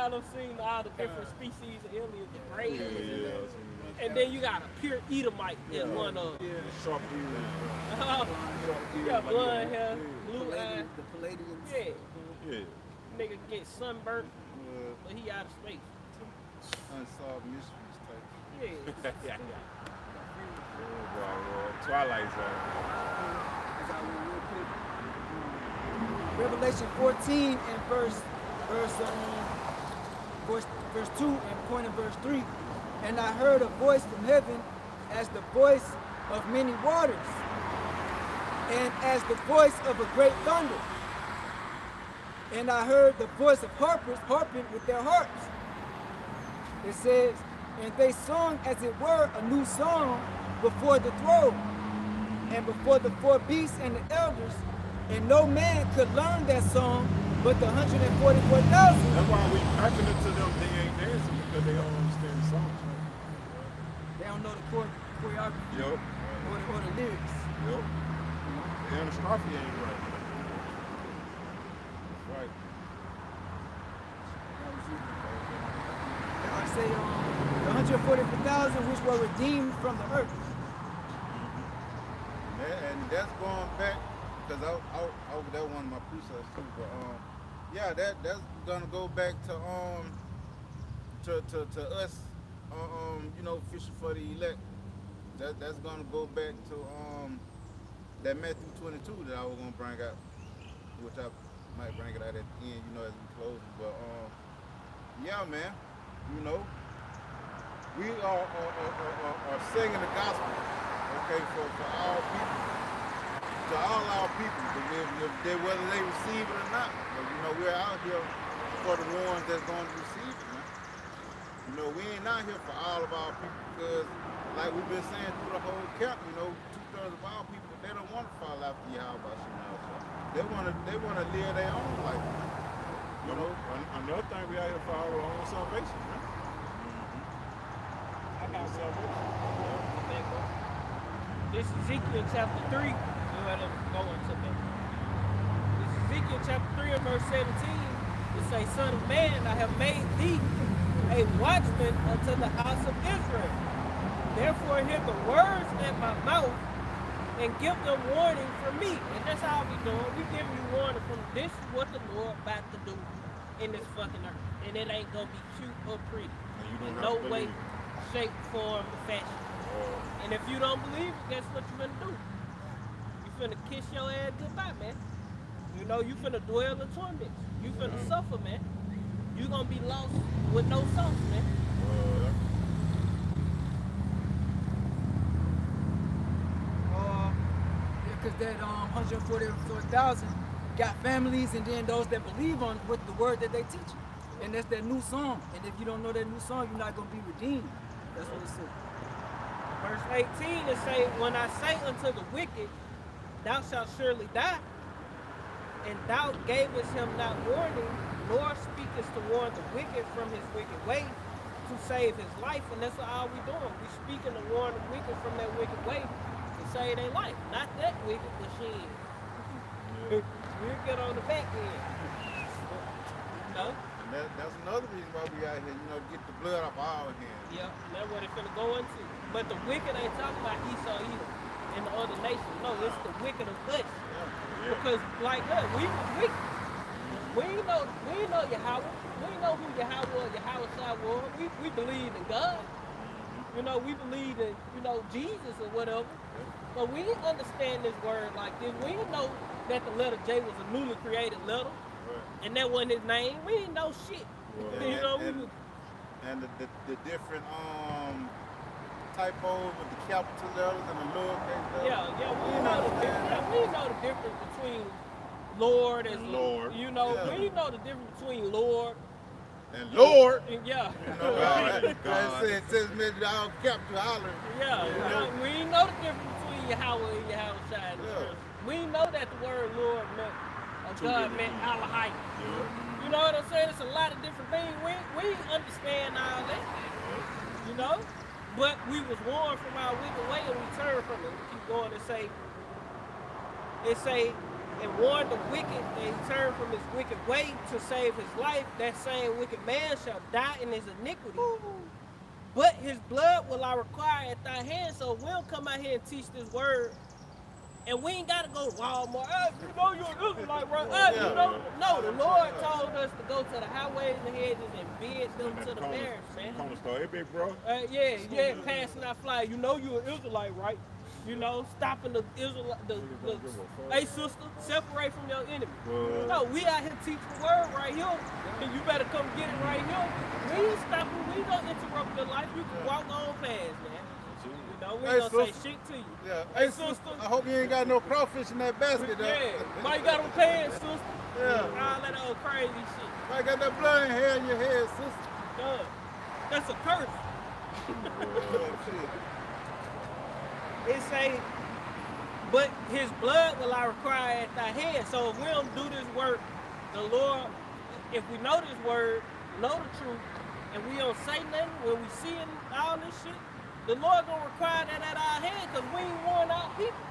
done seen all the different species of aliens, the rays. And then you got a pure Edomite as one of them. Sharp Yeah, blonde hair, blue eye. The Palladians. Yeah. Nigga get sunburnt, but he out of space. Unsolved mysteries type. Yeah. Twilight Zone. Revelation 14 and verse 2 and point in verse 3. And I heard a voice from heaven as the voice of many waters, and as the voice of a great thunder. And I heard the voice of harpers harping with their harps. It says, and they sung as it were a new song before the throne, and before the four beasts and the elders, and no man could learn that song but the 144,000. That's why we piping it to them. They ain't dancing because they don't understand the songs. They don't know the choreography Yup. or the lyrics. Yup. The anastrophe ain't right. That's right. I say the 144,000 which were redeemed from the earth. And that's going back, because I that one of my precepts too, but yeah, that's gonna go back to us, you know, fishing for the elect. That's gonna go back to that Matthew 22 that I was gonna bring out, which I might bring it out at the end, you know, as we close. But yeah, man, you know, we are singing the gospel, okay, for all people, to all our people, whether they receive it or not. But you know, we're out here for the ones that's going to receive it, man. You know, we ain't out here for all of our people, because like we've been saying through the whole camp, you know, 2/3 of our people, they don't want to fall after Yahweh. They want to live their own life. You know, another thing, we out here for our own salvation, man. I got salvation. This is Ezekiel chapter 3. You had to go into that. This is Ezekiel chapter 3 and verse 17. It says, Son of man, I have made thee a watchman unto the house of Israel. Therefore hear the words at my mouth and give them warning from me. And that's how we doing. We giving you warning from this is what the Lord about to do in this fucking earth. And it ain't gonna be cute or pretty. In no way, shape, form, or fashion. And if you don't believe it, guess what you finna do? You finna kiss your ass goodbye, man. You know, you finna dwell in torment. You finna suffer, man. You gonna be lost with no sauce, man. Because that 144,000 got families, and then those that believe on with the word that they teach. And that's that new song. And if you don't know that new song, you're not gonna be redeemed. That's what it says. Verse 18 it say, when I say unto the wicked, thou shalt surely die, and thou gavest him not warning, nor speakest to warn the wicked from his wicked way, to save his life. And that's all we doing. We speaking to warn the wicked from that wicked way to save their life. Not that wicked machine. We'll get on the back end. No? and that's another reason why we out here, you know, get the blood off our hands. Yeah, that's what it's finna go into. But the wicked ain't talking about Esau either and the other nations. No, it's the wicked of us. Yeah. Because like us, we know Yahweh. We know who Yahweh or Yahweh was. We believe in God. You know, we believe in, you know, Jesus or whatever. But we understand this word like this. We know that the letter J was a newly created letter. And that wasn't his name. We didn't know shit. You know, and the different typos with the capital letters and the lowercase letters. We know the difference between Lord and Lord. You know, Yeah. we know the difference between Lord And Lord. and yeah. God said, says maybe I'll capital holler. Yeah, we know the difference between Yahweh and Yahweh Shai. Yeah. We know that the word Lord meant, or God meant Elohim. You know what I'm saying? It's a lot of different things. We understand all that. You know? But we was warned from our wicked way and we turned from it. We keep going and say, and warned the wicked and he turned from his wicked way to save his life. That same wicked man shall die in his iniquity. But his blood will I require at thy hand. So we don't come out here and teach this word. And we ain't got to go to Walmart. You know you're an Israelite, right? You know? No, the Lord told us to go to the highways and hedges and bid them to the bears, man. Corner store, hey, big bro. Yeah, passing out flyers. You know you're an Israelite, right? You know, stopping the Israelite. Hey, sister, separate from your enemy. No, we out here teaching the word right here. And you better come get it right here. We ain't stopping. We ain't gonna interrupt your life. You can walk on past, man. You know, we ain't gonna say shit to you. Yeah. Hey, sister. I hope you ain't got no crawfish in that basket, though. Yeah. Why you got on pants, sister? Yeah. All that old crazy shit. Why you got that blood in hair in your head, sister? Duh. That's a curse. Oh, shit. It say, but his blood will I require at thy hand. So if we don't do this work, the Lord, if we know this word, know the truth, and we don't say nothing when we see all this shit, the Lord gonna require that at our hand because we ain't warn our people.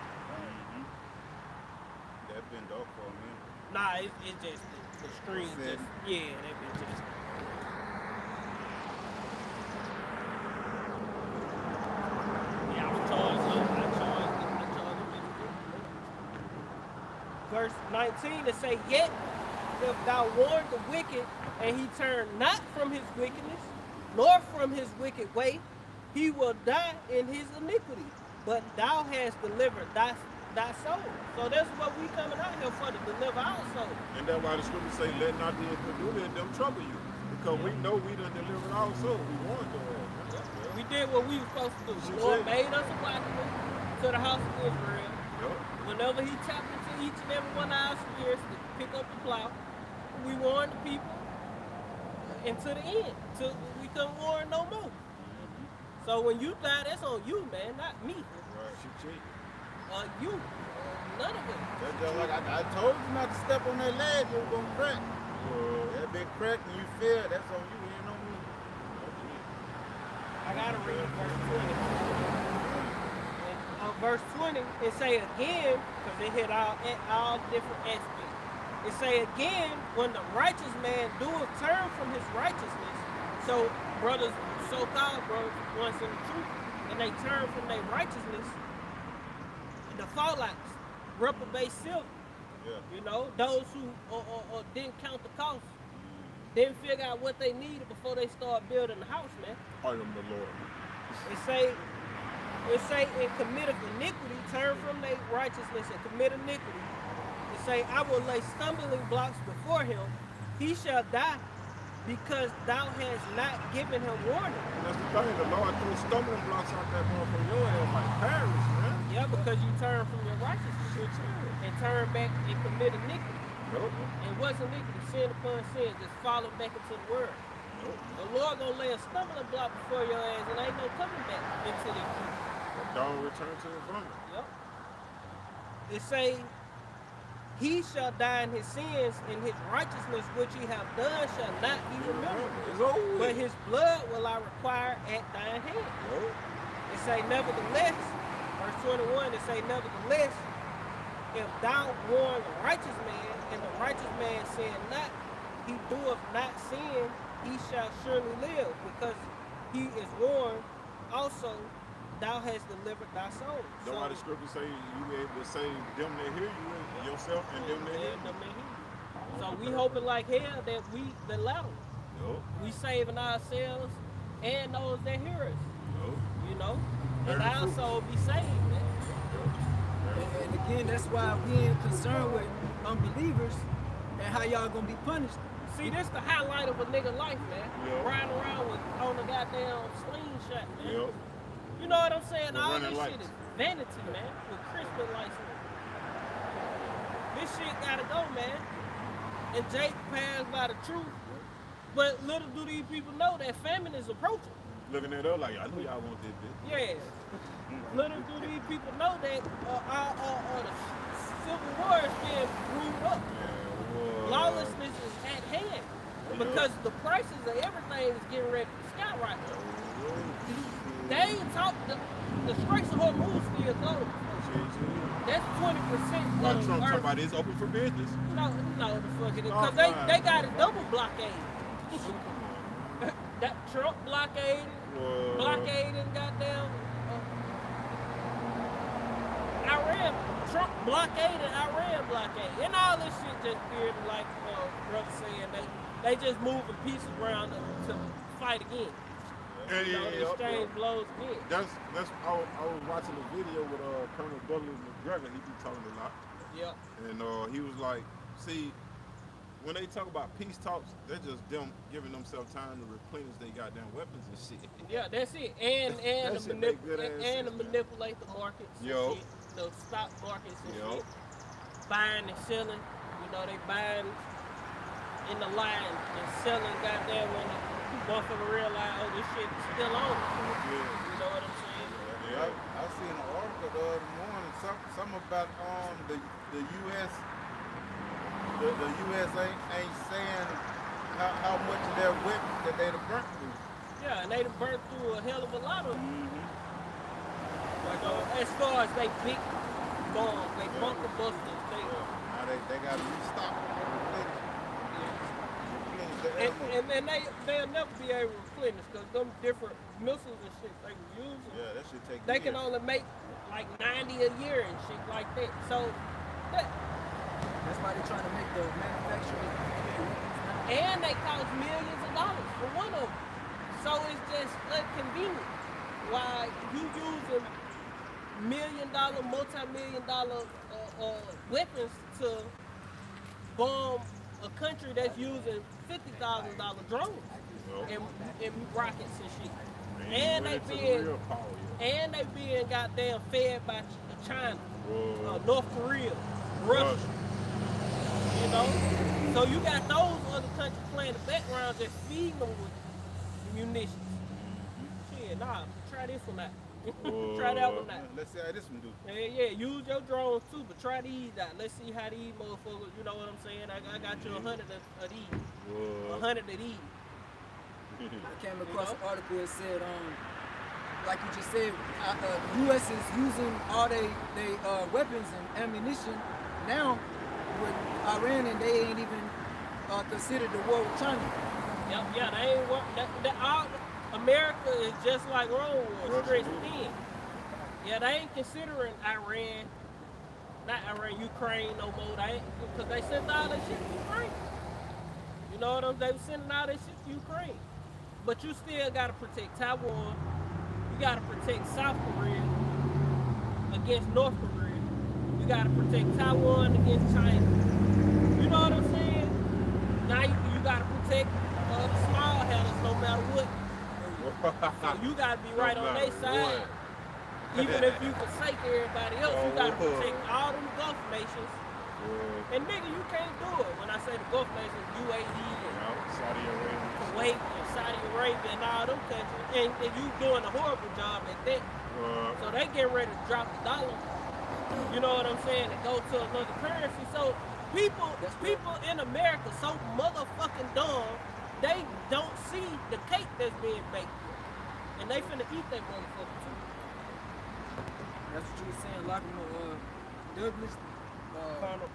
That been dark for a minute. Nah, it's just the screen. Just, yeah, that been just. Yeah, I was charged. I charged him. Verse 19 to say, yet if thou warn the wicked, and he turn not from his wickedness, nor from his wicked way, he will die in his iniquity. But thou hast delivered thy soul. So that's what we coming out here for, to deliver our soul. And that's why the scriptures say, let not the incredulity in them trouble you. Because we know we done delivered our soul. We warned them. We did what we were supposed to do. The Lord made us a watchman to the house of Israel. Whenever he tapped into each and every one of our spirits to pick up the plow, we warned the people until the end. Till we couldn't warn no more. So when you die, that's on you, man, not me. You. None of it. That's just like I told you not to step on that ledge, you were gonna crack. That big crack and you fell, that's on you, ain't on me. I gotta read verse 20. And, verse 20, it say again, because it hit all different aspects. It say again, when the righteous man doeth turn from his righteousness, so brothers, so-called brothers, once in the truth, and they turn from their righteousness, the fallouts, reprobate silver. You know, those who didn't count the cost, didn't figure out what they needed before they start building the house, man. I am the Lord. It say and committeth iniquity, turn from their righteousness and commit iniquity. It say, I will lay stumbling blocks before him, he shall die, because thou hast not given him warning. And that's the thing, the Lord threw stumbling blocks out that motherfucker your ass like Paris, man. Yeah, because you turn from your righteousness and turn back and commit iniquity. And what's iniquity? Sin upon sin, just follow back into the world. The Lord gonna lay a stumbling block before your ass and ain't no coming back into the truth. Don't return to the vomit. Yep. It say, he shall die in his sins, and his righteousness which he have done shall not be remembered. But his blood will I require at thine hand. It say, nevertheless, verse 21, it say, nevertheless, if thou warn the righteous man, and the righteous man sin not, he doeth not sin, he shall surely live, because he is warned. Also, thou hast delivered thy soul. That's why the scripture say you be able to save them that hear you, yourself, and them that hear you. So we hoping like hell that we the latter. We saving ourselves and those that hear us. You know, and our soul be saved, man. And again, that's why we ain't concerned with unbelievers and how y'all gonna be punished. See, this the highlight of a nigga life, man. Riding around with on the goddamn slingshot, man. You know what I'm saying? All this shit is vanity, man. With Christian license. This shit gotta go, man. And Jake passed by the truth. But little do these people know that famine is approaching. Looking at us like, I know y'all want this bitch. Yeah. Little do these people know that the civil war is being brewed up. Lawlessness is at hand. Because the prices of everything is getting ready to skyrocket. They ain't talk the Straits of Hormuz still closed. That's 20% Well, of Trump talking Earth. about it's open for business. No, the fuck it is. Oh, Because they fine. got a double blockade. That Trump blockaded, goddamn Iran. Trump blockaded, Iran blockade. And all this shit just appeared like brother saying they just moving pieces around to fight again. To exchange blows again. That's I was watching a video with Colonel Douglas McGregor. He be talking a lot. Yeah. And he was like, see, when they talk about peace talks, they're just them giving themselves time to replenish their goddamn weapons and shit. Yeah, that's it. And That to shit make good ass sense, man. manipulate the markets and shit, the stock markets and shit. Buying and selling. You know, they buying in the line and selling goddamn when the motherfucker realize, oh, this shit is still on. You know what I'm saying? Yeah. I seen an article the other morning, some about the U.S. The U.S. ain't saying how much of their weapons that they'd have burnt through. Yeah, and they done burnt through a hell of a lot of them. Like, as far as they big bombs, they bunker busters, Now they got to restock and they'll never be able to replenish because them different missiles and shit they were using. Yeah, that should take They years. can only make like 90 a year and shit like that. So That's why they're trying to make the manufacturing weapons now. and they cost millions of dollars for one of them. So it's just inconvenient. Why you using multi-million-dollar weapons to bomb a country that's using $50,000 drones and rockets and shit. And they being goddamn fed by China, North Korea, Russia. You know? So you got those other countries playing the background just feeding them with munitions. Shit, nah, try this one out. Try that one out. Let's see how this one do. Yeah, use your drones too, but try these out. Let's see how these motherfuckers, you know what I'm saying? I got you 100 of these. 100 of these. I came across an article that said, like you just said, the U.S. is using all they weapons and ammunition now with Iran, and they ain't even considered the war with China. Yeah, they ain't work. America is just like Rome was, stretched thin. Yeah, they ain't considering Ukraine no more. They ain't, because they sent all that shit to Ukraine. You know what I'm saying? They were sending all that shit to Ukraine. But you still gotta protect Taiwan. You gotta protect South Korea against North Korea. You gotta protect Taiwan against China. You know what I'm saying? Now you gotta protect the small handlers no matter what. So you gotta be right on their side. Even if you forsake everybody else, you gotta protect all them Gulf nations. And nigga, you can't do it. When I say the Gulf nations, UAE and Saudi Arabia, Kuwait and Saudi Arabia and all them countries, and you doing a horrible job at that. So they get ready to drop the dollar. You know what I'm saying? And go to another currency. So people in America so motherfucking dumb, they don't see the cake that's being baked. And they finna eat that motherfucker too. That's what you were saying, locking Douglas. Colonel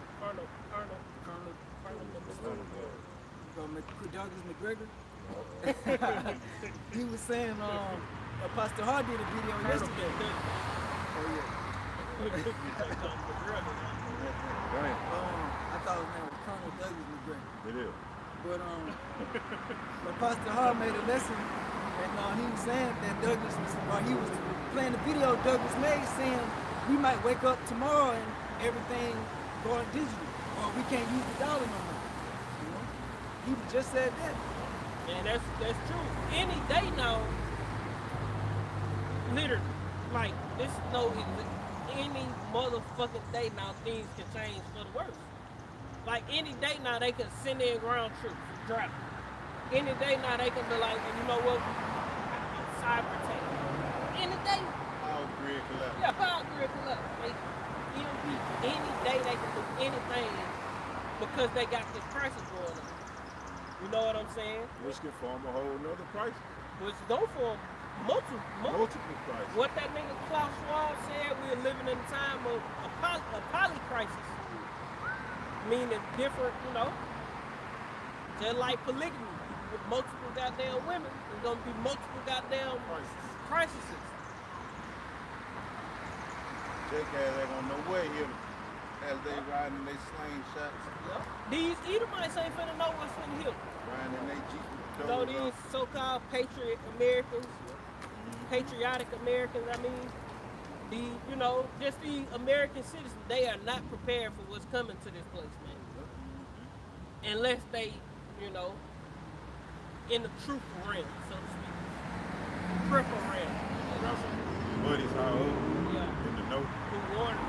Douglas McGregor. He was saying, Pastor Hard did a video yesterday. Oh yeah. I thought his name was Colonel Douglas McGregor. It is. But Pastor Hard made a lesson, and he was saying that Douglas was, while he was playing the video Douglas made, saying we might wake up tomorrow and everything going digital, or we can't use the dollar no more. You know? He just said that. And that's true. Any day now, literally, like this any motherfucking day now, things can change for the worse. Like any day now, they can send in ground troops, drop. Any day now, they can be like, you know what, cyber attack. Any day. Power grid collapse. Yeah, power grid collapse. Any day they can do anything because they got this crisis going on. You know what I'm saying? Which can form a whole nother crisis. Which go for Multiple crises. What that nigga Klaus Schwab said, we're living in a time of a polycrisis. Meaning different, just like polygamy. With multiple goddamn women, there's gonna be multiple goddamn crises. JK ain't gonna know where here as they riding they slingshots. Yep. These Edomites ain't finna know what's finna hit. Riding in they Jeep. So these so-called patriot Americans, patriotic Americans, just the American citizens, they are not prepared for what's coming to this place, man. Unless they, in the truth realm, so to speak. Triple realm. Buddies, how old? Yeah. In the know. Who warned them.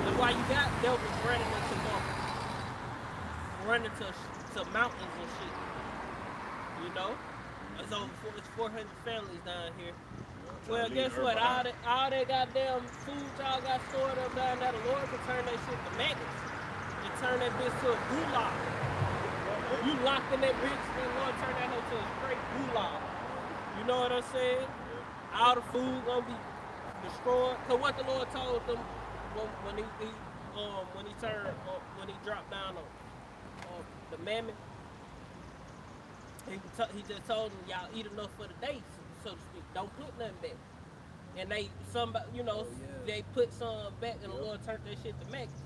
That's why you got devils running into mountains. Running to mountains and shit. It's 400 families down here. Well, guess what? All that goddamn food y'all got stored up down there, the Lord can turn that shit to maggots and turn that bitch to a gulag. You locked in that bitch, then Lord turn that hoe to a straight gulag. You know what I'm saying? All the food gonna be destroyed. Cause what the Lord told them when he dropped down on the mammon. He just told them, y'all eat enough for the day, so to speak. Don't put nothing back. And they put some back, and the Lord turned that shit to maggots.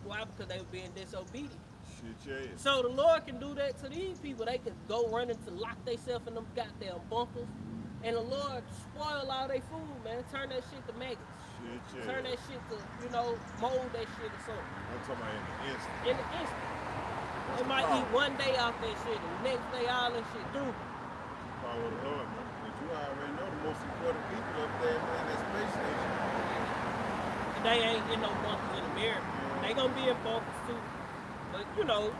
Why? Because they were being disobedient. Shit, yeah. So the Lord can do that to these people. They can go running to lock themselves in them goddamn bunkers, and the Lord spoil all their food, man. Turn that shit to maggots. Shit, yeah. Turn that shit to, mold that shit or something. I'm talking about in the instant. In the instant. They might eat one day off that shit, and the next day all that shit through. Power of the Lord, man. But you already know the most important people up there in that space station. They ain't in no bunkers in America. They gonna be in bunkers too. But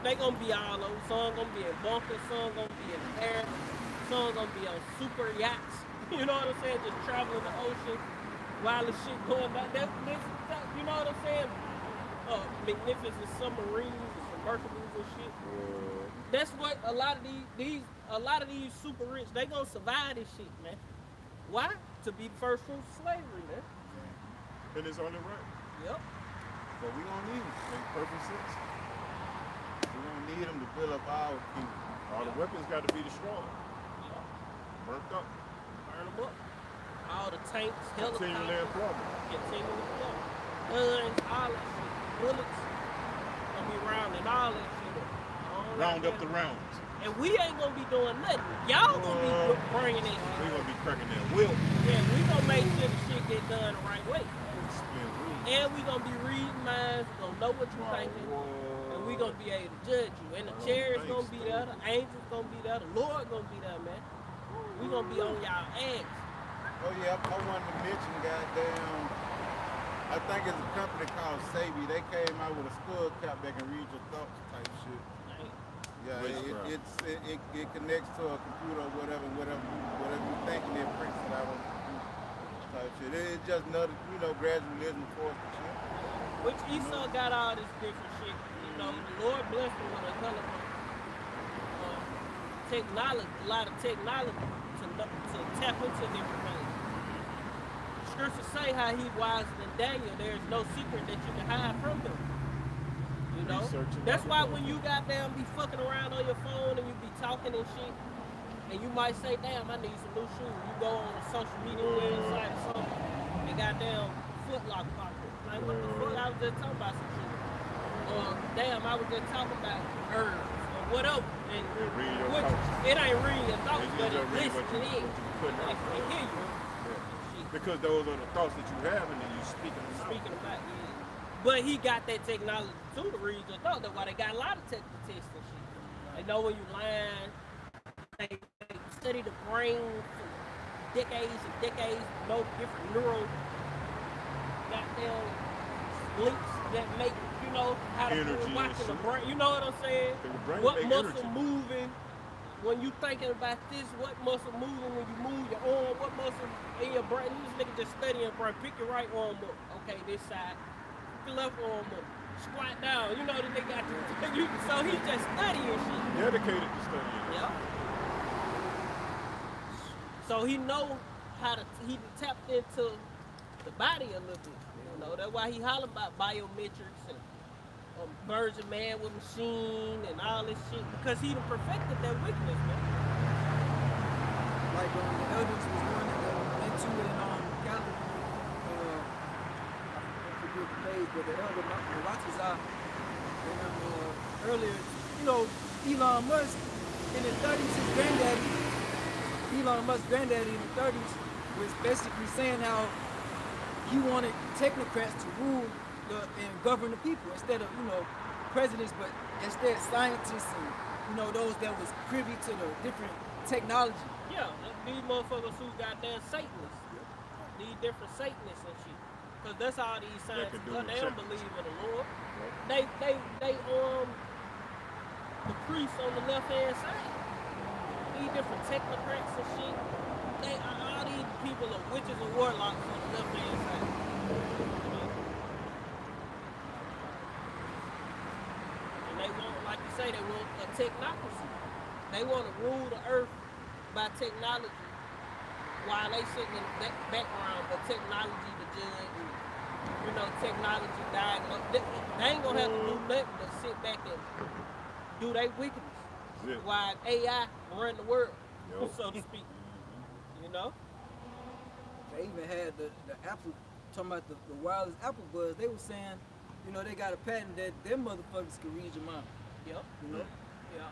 they gonna be all over. Some gonna be in bunkers, some gonna be in the air, some gonna be on super yachts. You know what I'm saying? Just traveling the ocean while the shit going down. You know what I'm saying? Magnificent submarines and submersibles and shit. That's what a lot of these super rich, they gonna survive this shit, man. Why? To be the first fruits of slavery, man. And it's only right. Yep. But we gonna need them. Make perfect sense. We gonna need them to build up our kingdom. All the weapons got to be destroyed. Burnt up. Burn them up. All the tanks, Continually helicopters, employment. continually plumb. Guns, all that shit. Bullets. Gonna be rounding all that shit up. All Round that up the shit. rounds. And we ain't gonna be doing nothing. Y'all gonna be bringing that We shit. gonna be cracking that wheel. Yeah, we gonna make sure the shit get done the right way. Spin wheels. And we gonna be reading minds, we gonna know what you're thinking, and we gonna be able to judge you. And the chariots gonna be there, the angels gonna be there, the Lord gonna be there, man. We gonna be on y'all ass. Oh yeah, I wanted to mention goddamn. I think it's a company called Sabi. They came out with a skull cap that can read your thoughts type shit. Yeah, it connects to a computer or whatever you thinking it prints it out on the computer type shit. It's just another, gradualism for us and shit. Which Esau got all this different shit. The Lord blessed him with a hell of technology, a lot of technology to tap into different things. The scriptures say how he's wiser than Daniel. There's no secret that you can hide from him. That's why when you goddamn be fucking around on your phone and you be talking and shit, and you might say, damn, I need some new shoes. You go on a social media website or something, and goddamn Foot Locker pop up. Like, what the fuck? I was just talking about some shit. Or, damn, I was just talking about herbs or whatever. And it ain't reading your thoughts, but it listens in. It hear you. Because those are the thoughts that you have and then you speaking them out. Speaking about it. But he got that technology too to read your thoughts. That's why they got a lot of technical tests and shit. They know when you lying. They study the brain for decades and decades, know different neural goddamn links that make, how to watching the brain. You know what I'm saying? What muscle moving when you thinking about this? What muscle moving when you move your arm? What muscle in your brain? This nigga just studying brain. Pick your right arm up. Okay, this side. Pick your left arm up. Squat down. You know that they got you. So he just studying shit. Dedicated to studying. Yeah. So he know how to, he tapped into the body a little bit. You know, that's why he holler about biometrics and version man with machine and all this shit, because he done perfected that weakness, man. Like the elders was going into it Catholic, I forget the page, but the elder Mawatazah, earlier, you know, Elon Musk in his 30s, his granddaddy, Elon Musk's granddaddy in the 30s was basically saying how he wanted technocrats to rule and govern the people instead of, you know, presidents, but instead scientists and, you know, those that was privy to the different technology. Yeah, these motherfuckers who goddamn Satanists. These different Satanists and shit. Because that's all these scientists do. They don't believe in the Lord. They the priests on the left hand side. These different technocrats and shit. All these people are witches and warlocks on the left hand side. And they want, like you say, they want a technocracy. They want to rule the earth by technology while they sitting in the background for technology to judge and, you know, technology diagnose. They ain't gonna have to do nothing but sit back and do their wickedness while AI run the world, so to speak. You know? They even had the Apple, talking about the wireless Apple Buds, they were saying, you know, they got a patent that them motherfuckers can read your mind. Yep. You know? Yeah.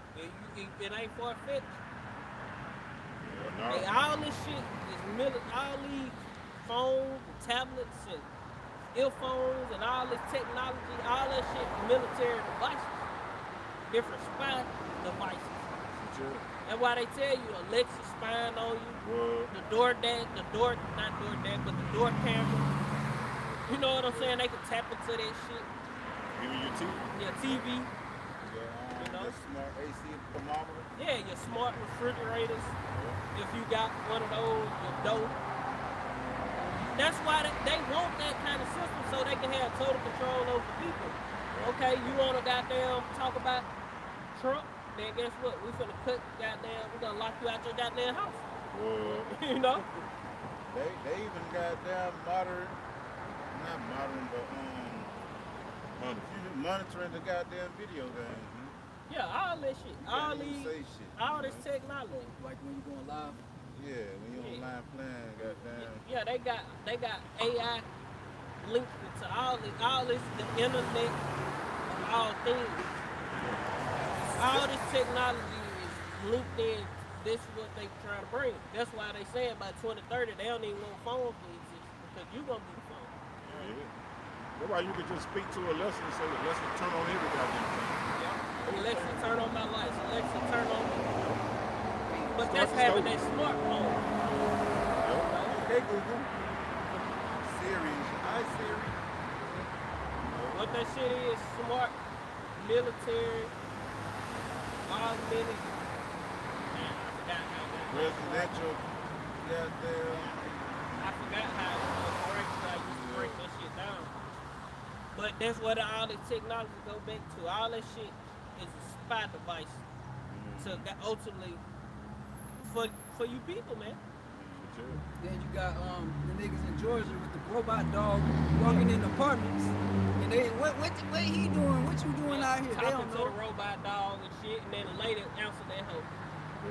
It ain't far-fetched. No. Hey, all this shit is all these phones and tablets and earphones and all this technology, all that shit military devices. Different spy devices. Sure. That's why they tell you Alexa spying on you. What? Not DoorDash, but the door camera. You know what I'm saying? They can tap into that shit. Even your TV. Your TV. You know? the smart AC thermometer. Yeah, your smart refrigerators. If you got one of those, your dough. That's why they want that kind of system so they can have total control over people. Okay, you want to goddamn talk about Trump? Then guess what? We finna cut goddamn. We gonna lock you out your goddamn house. What? You know? They even got down modern, not modern, but monitoring the goddamn video games. Yeah, all that shit. You All can't even these, say shit, all you this know? technology. Like when you going live. Yeah, when you online playing, goddamn. Yeah, they got AI linked to all this the internet of all things. All this technology is linked in. This is what they trying to bring. That's why they saying by 2030 they don't even want phones to exist because you gonna be the phone. Yeah. That's why you can just speak to Alexa and say, Alexa, turn on every goddamn thing. Alexa, turn on my lights. Alexa, turn on. But Start that's the having stove. that smartphone. Okay, Google. Siri. Hi, Siri. What that shit is, smart, military, augmented. Man, I forgot how that works. Residential. Goddamn. I forgot how it works. I used to break that shit down. But that's what all the technology go back to. All that shit is a spy device to ultimately for you people, man. Sure. Then you got the niggas in Georgia with the robot dog walking in apartments, and they what he doing? What you doing out here? They Talking don't to know. the robot dog and shit, and then the lady answered that hoe.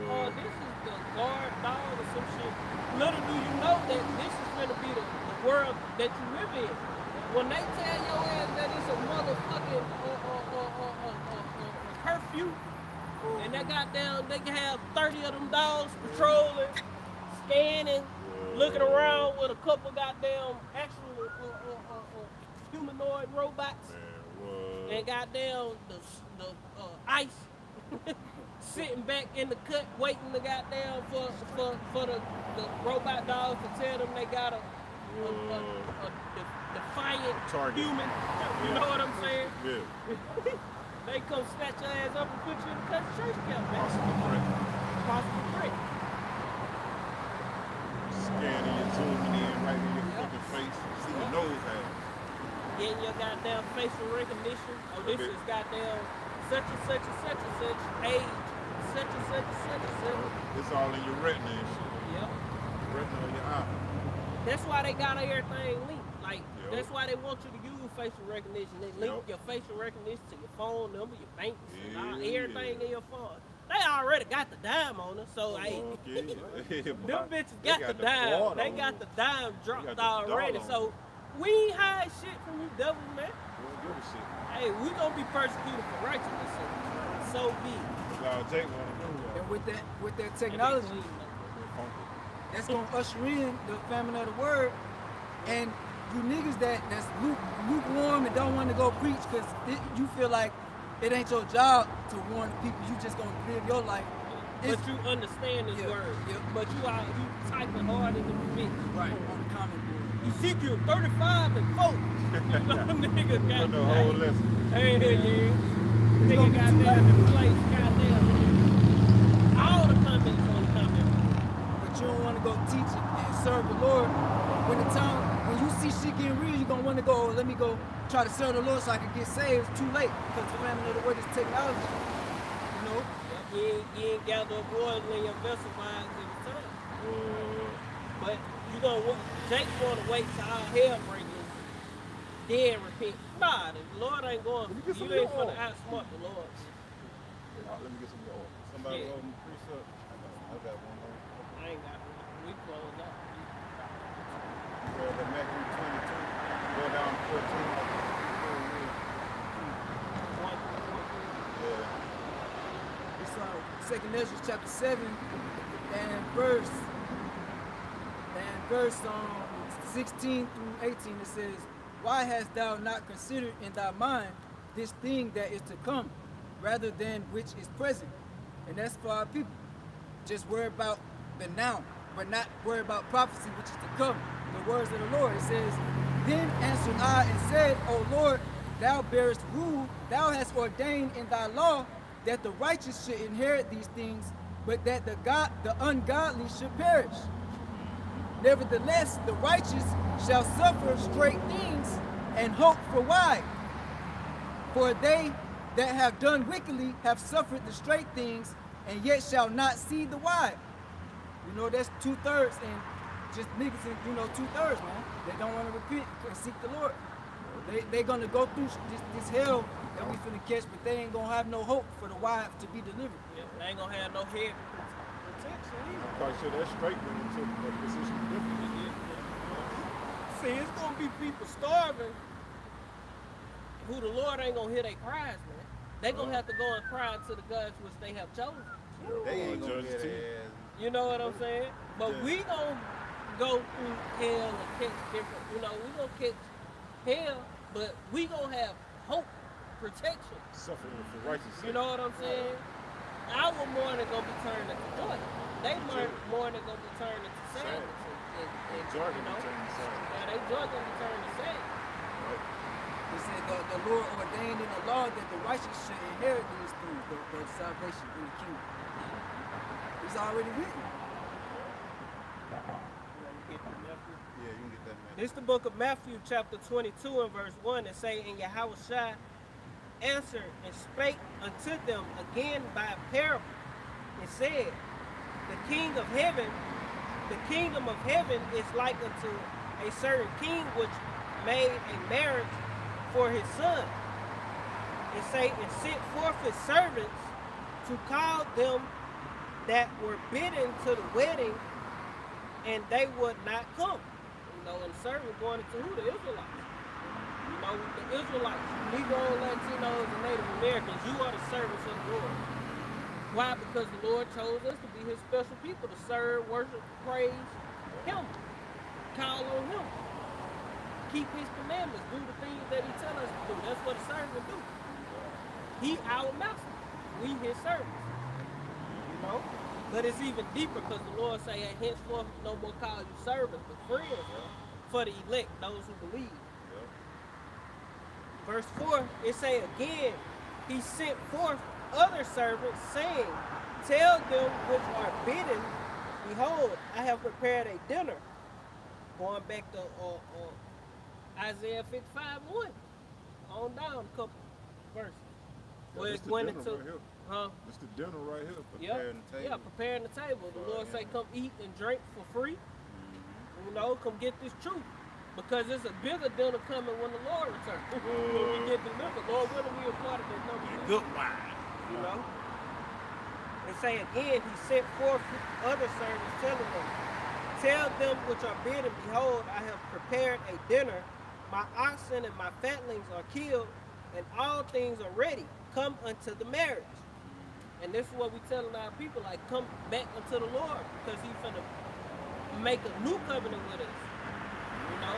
Oh, this is the guard dog or some shit. Little do you know that this is gonna be the world that you live in. When they tell your ass that it's a motherfucking curfew, and they can have 30 of them dogs patrolling, scanning, looking around with a couple goddamn actual humanoid robots, and goddamn the ice sitting back in the cut waiting to goddamn for the robot dogs to tell them they got a defiant Target. human. You know what I'm saying? Yeah. They come snatch your ass up and put you in the concentration camp, man. Possible threat. Possible threat. Scanning and zooming in right in your fucking face. See your nose hang. Getting your goddamn facial recognition. Oh, this is goddamn such and such and such and such age. Such and such and such and such. It's all in your retina and shit. Yep. retina of your eye. That's why they got everything linked. Like, Yep. that's why they want you to use facial recognition. They link Yep. your facial recognition to your phone number, your banks, and all, Yeah. everything in your phone. They already got the dime on it, so hey, Okay. them bitches They got the dime. quad They on got it. the dime got dropped the already. dollar on So we ain't hide shit from you devils, man. We don't give a shit. Hey, we gonna be persecuted for righteousness. So be it. That's all Jake wanna do. And with that And technology, they clean, though. that's gonna usher in the famine of the word. And you niggas that's lukewarm and don't want to go preach because you feel like it ain't your job to warn the people. You just gonna live your life. But you understand this Yeah, word. yeah. But you typing hard in the bitch. right on the comment board. Ezekiel 35 and 4. Nigga got Put the whole lesson. Hey, yeah. gonna Nigga be got too down late. the place, goddamn. All the comments on the comment. But you don't want to go teach it and serve the Lord. When you see shit getting real, you're gonna want to go, let me go try to serve the Lord so I can get saved. It's too late because the famine of the word is technology. You know? You ain't gather up oil in your vessel wines every time. But you gonna want, Jake wanna wait till all hell break loose. Then repent. Nah, the Lord ain't going, Let me get some you ain't of your finna oil. outsmart the Lord. Let me get some more. Somebody Yeah. hold me precept. I got one more. I ain't got one. We closed out. You read that Matthew 22, go down to 14. Yeah. It's Second Ezra chapter 7 and verse 16 through 18. It says, "Why hast thou not considered in thy mind this thing that is to come, rather than which is present?" And that's for our people. Just worry about the now, but not worry about prophecy which is to come. The words of the Lord. It says, "Then answered I and said, O Lord, thou bearest rule, thou hast ordained in thy law that the righteous should inherit these things, but that the ungodly should perish. Nevertheless, the righteous shall suffer straight things and hope for wide. For they that have done wickedly have suffered the straight things, and yet shall not see the wide." You know, that's 2/3, and just niggas, in, 2/3, man. They don't want to repent and seek the Lord. They gonna go through this hell that we finna catch, but they ain't gonna have no hope for the wide to be delivered. Yeah, they ain't gonna have no head protection either. I'm quite sure that's straight when they took a position different. See, it's gonna be people starving who the Lord ain't gonna hear their cries, man. They gonna have to go and cry to the gods which they have chosen. They ain't gonna Judge get too. their ass. You know what I'm saying? But Yeah. we gonna go through hell and catch different, we gonna catch hell, but we gonna have hope, protection. Suffering for righteousness. You know what I'm saying? Our mourning gonna be turned into joy. They mourning gonna be turned into sadness. And Joy you can know, be turned to sad. yeah, they joy gonna be turned to sadness. He said the Lord ordained in the law that the righteous should inherit these things, the salvation in the kingdom. It's already written. Yeah, you can get that man. This is the book of Matthew, chapter 22 and verse 1, that say, "And Yahushua answered and spake unto them again by a parable, and said, the kingdom of heaven is like unto a certain king which made a marriage for his son, and sent forth his servants to call them that were bidden to the wedding, and they would not come." You know, and servant going into who? The Israelites. You know, the Israelites, Negro, Latinos, and Native Americans, you are the servants of the Lord. Why? Because the Lord chose us to be his special people, to serve, worship, praise him, call on him, keep his commandments, do the things that he tells us to do. That's what a servant do. He our master. We his servants. You know? But it's even deeper because the Lord say, "And henceforth no more call you servants, but friends for the elect, those who believe." Verse 4, it say again, he sent forth other servants, saying, "Tell them which are bidden, behold, I have prepared a dinner." Going back to Isaiah 55:1, on down a couple verses. Where This it's the going dinner into, right here. huh? This the dinner right here. Yep. Preparing the table. Yeah, preparing the table. The Lord say, "Come eat and drink for free." You know, come get this truth. Because it's a bigger dinner coming when the Lord returns. When we get delivered, Lord, when are we a part of that number? Good wine. You know? And say again, he sent forth other servants, telling them, tell them which are bidden, behold, I have prepared a dinner. My oxen and my fatlings are killed, and all things are ready. Come unto the marriage. And this is what we telling our people, like, come back unto the Lord, because he's finna make a new covenant with us. You know?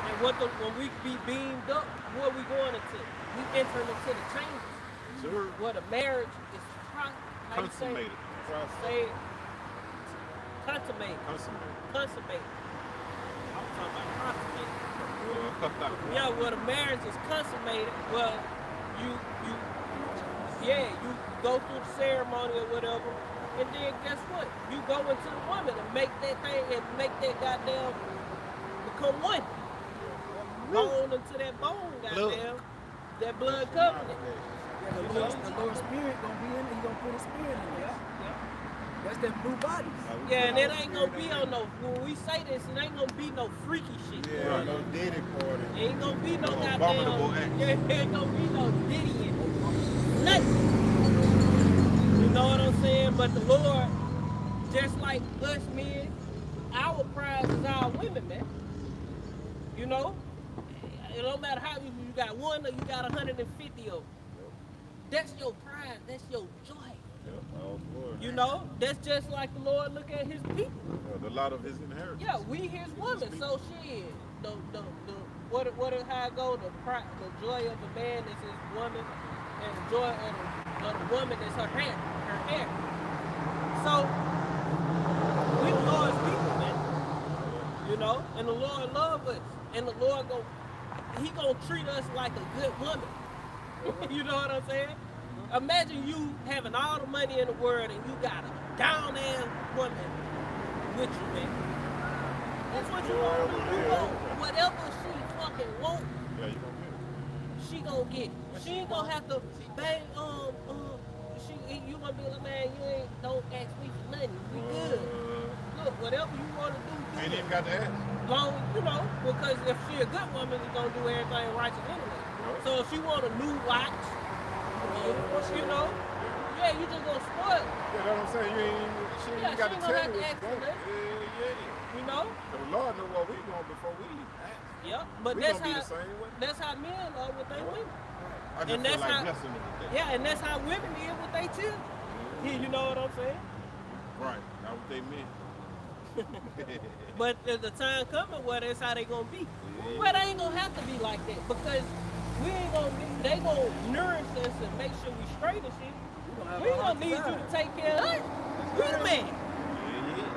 And when we be beamed up, what are we going into? We entering into the changes. Sure. Where the marriage is Consummated. Say it. Consummated. Consummated. Consummated. I'm talking about consummated. Well, Yeah, well, the marriage is consummated. Well, you go through the ceremony or whatever, and then guess what? You go into the woman and make that thing and make that goddamn become one. Bone into that bone, goddamn. That blood covenant. Yeah, the Lord's Spirit gonna be in it. He gonna put his Spirit in it. That's them new bodies. Yeah, and it ain't gonna be on no. When we say this, it ain't gonna be no freaky shit. Yeah, no Diddy party. It ain't gonna be no abominable goddamn. acts. Yeah, it ain't gonna be no Diddy and nothing. You know what I'm saying? But the Lord, just like us men, our prize is our women, man. You know, it don't matter how you got one or you got 150 of them. That's your prize. That's your joy. You know, that's just like the Lord look at his people. The lot of his inheritance. Yeah, we his woman. So shit, how it go? The joy of the man is his woman, and the joy of the woman is her hair. So we the Lord's people, man. You know, and the Lord love us, and the Lord he gonna treat us like a good woman. You know what I'm saying? Imagine you having all the money in the world and you got a down-ass woman with you, man. That's what you want to do. You want whatever she fucking want, Yeah, you gonna get it. she gonna get it. She ain't gonna have to bang, you gonna be like, man, don't ask me for nothing. We good. Look, whatever you want to do, do Ain't it. even got to ask. Long, you know, because if she a good woman, she's gonna do everything righteous anyway. So if she want a new watch, you know, yeah, you just gonna spoil it. Yeah, that's what I'm saying. She ain't even got to she ain't gonna tell have you. to ask for nothing. Yeah. You know? The Lord know what we want before we ask. Yep. But We that's gonna be how the same way. that's how men are with their women. I just And feel that's like how- blessing them with that. Yeah, and that's how women is with their children. You know what I'm saying? Right. Not what they meant. But there's a time coming where that's how they gonna be. Well, they ain't gonna have to be like that because we ain't gonna be. They gonna nourish us and make sure we straight and shit. We don't need you to take care of us. We the man.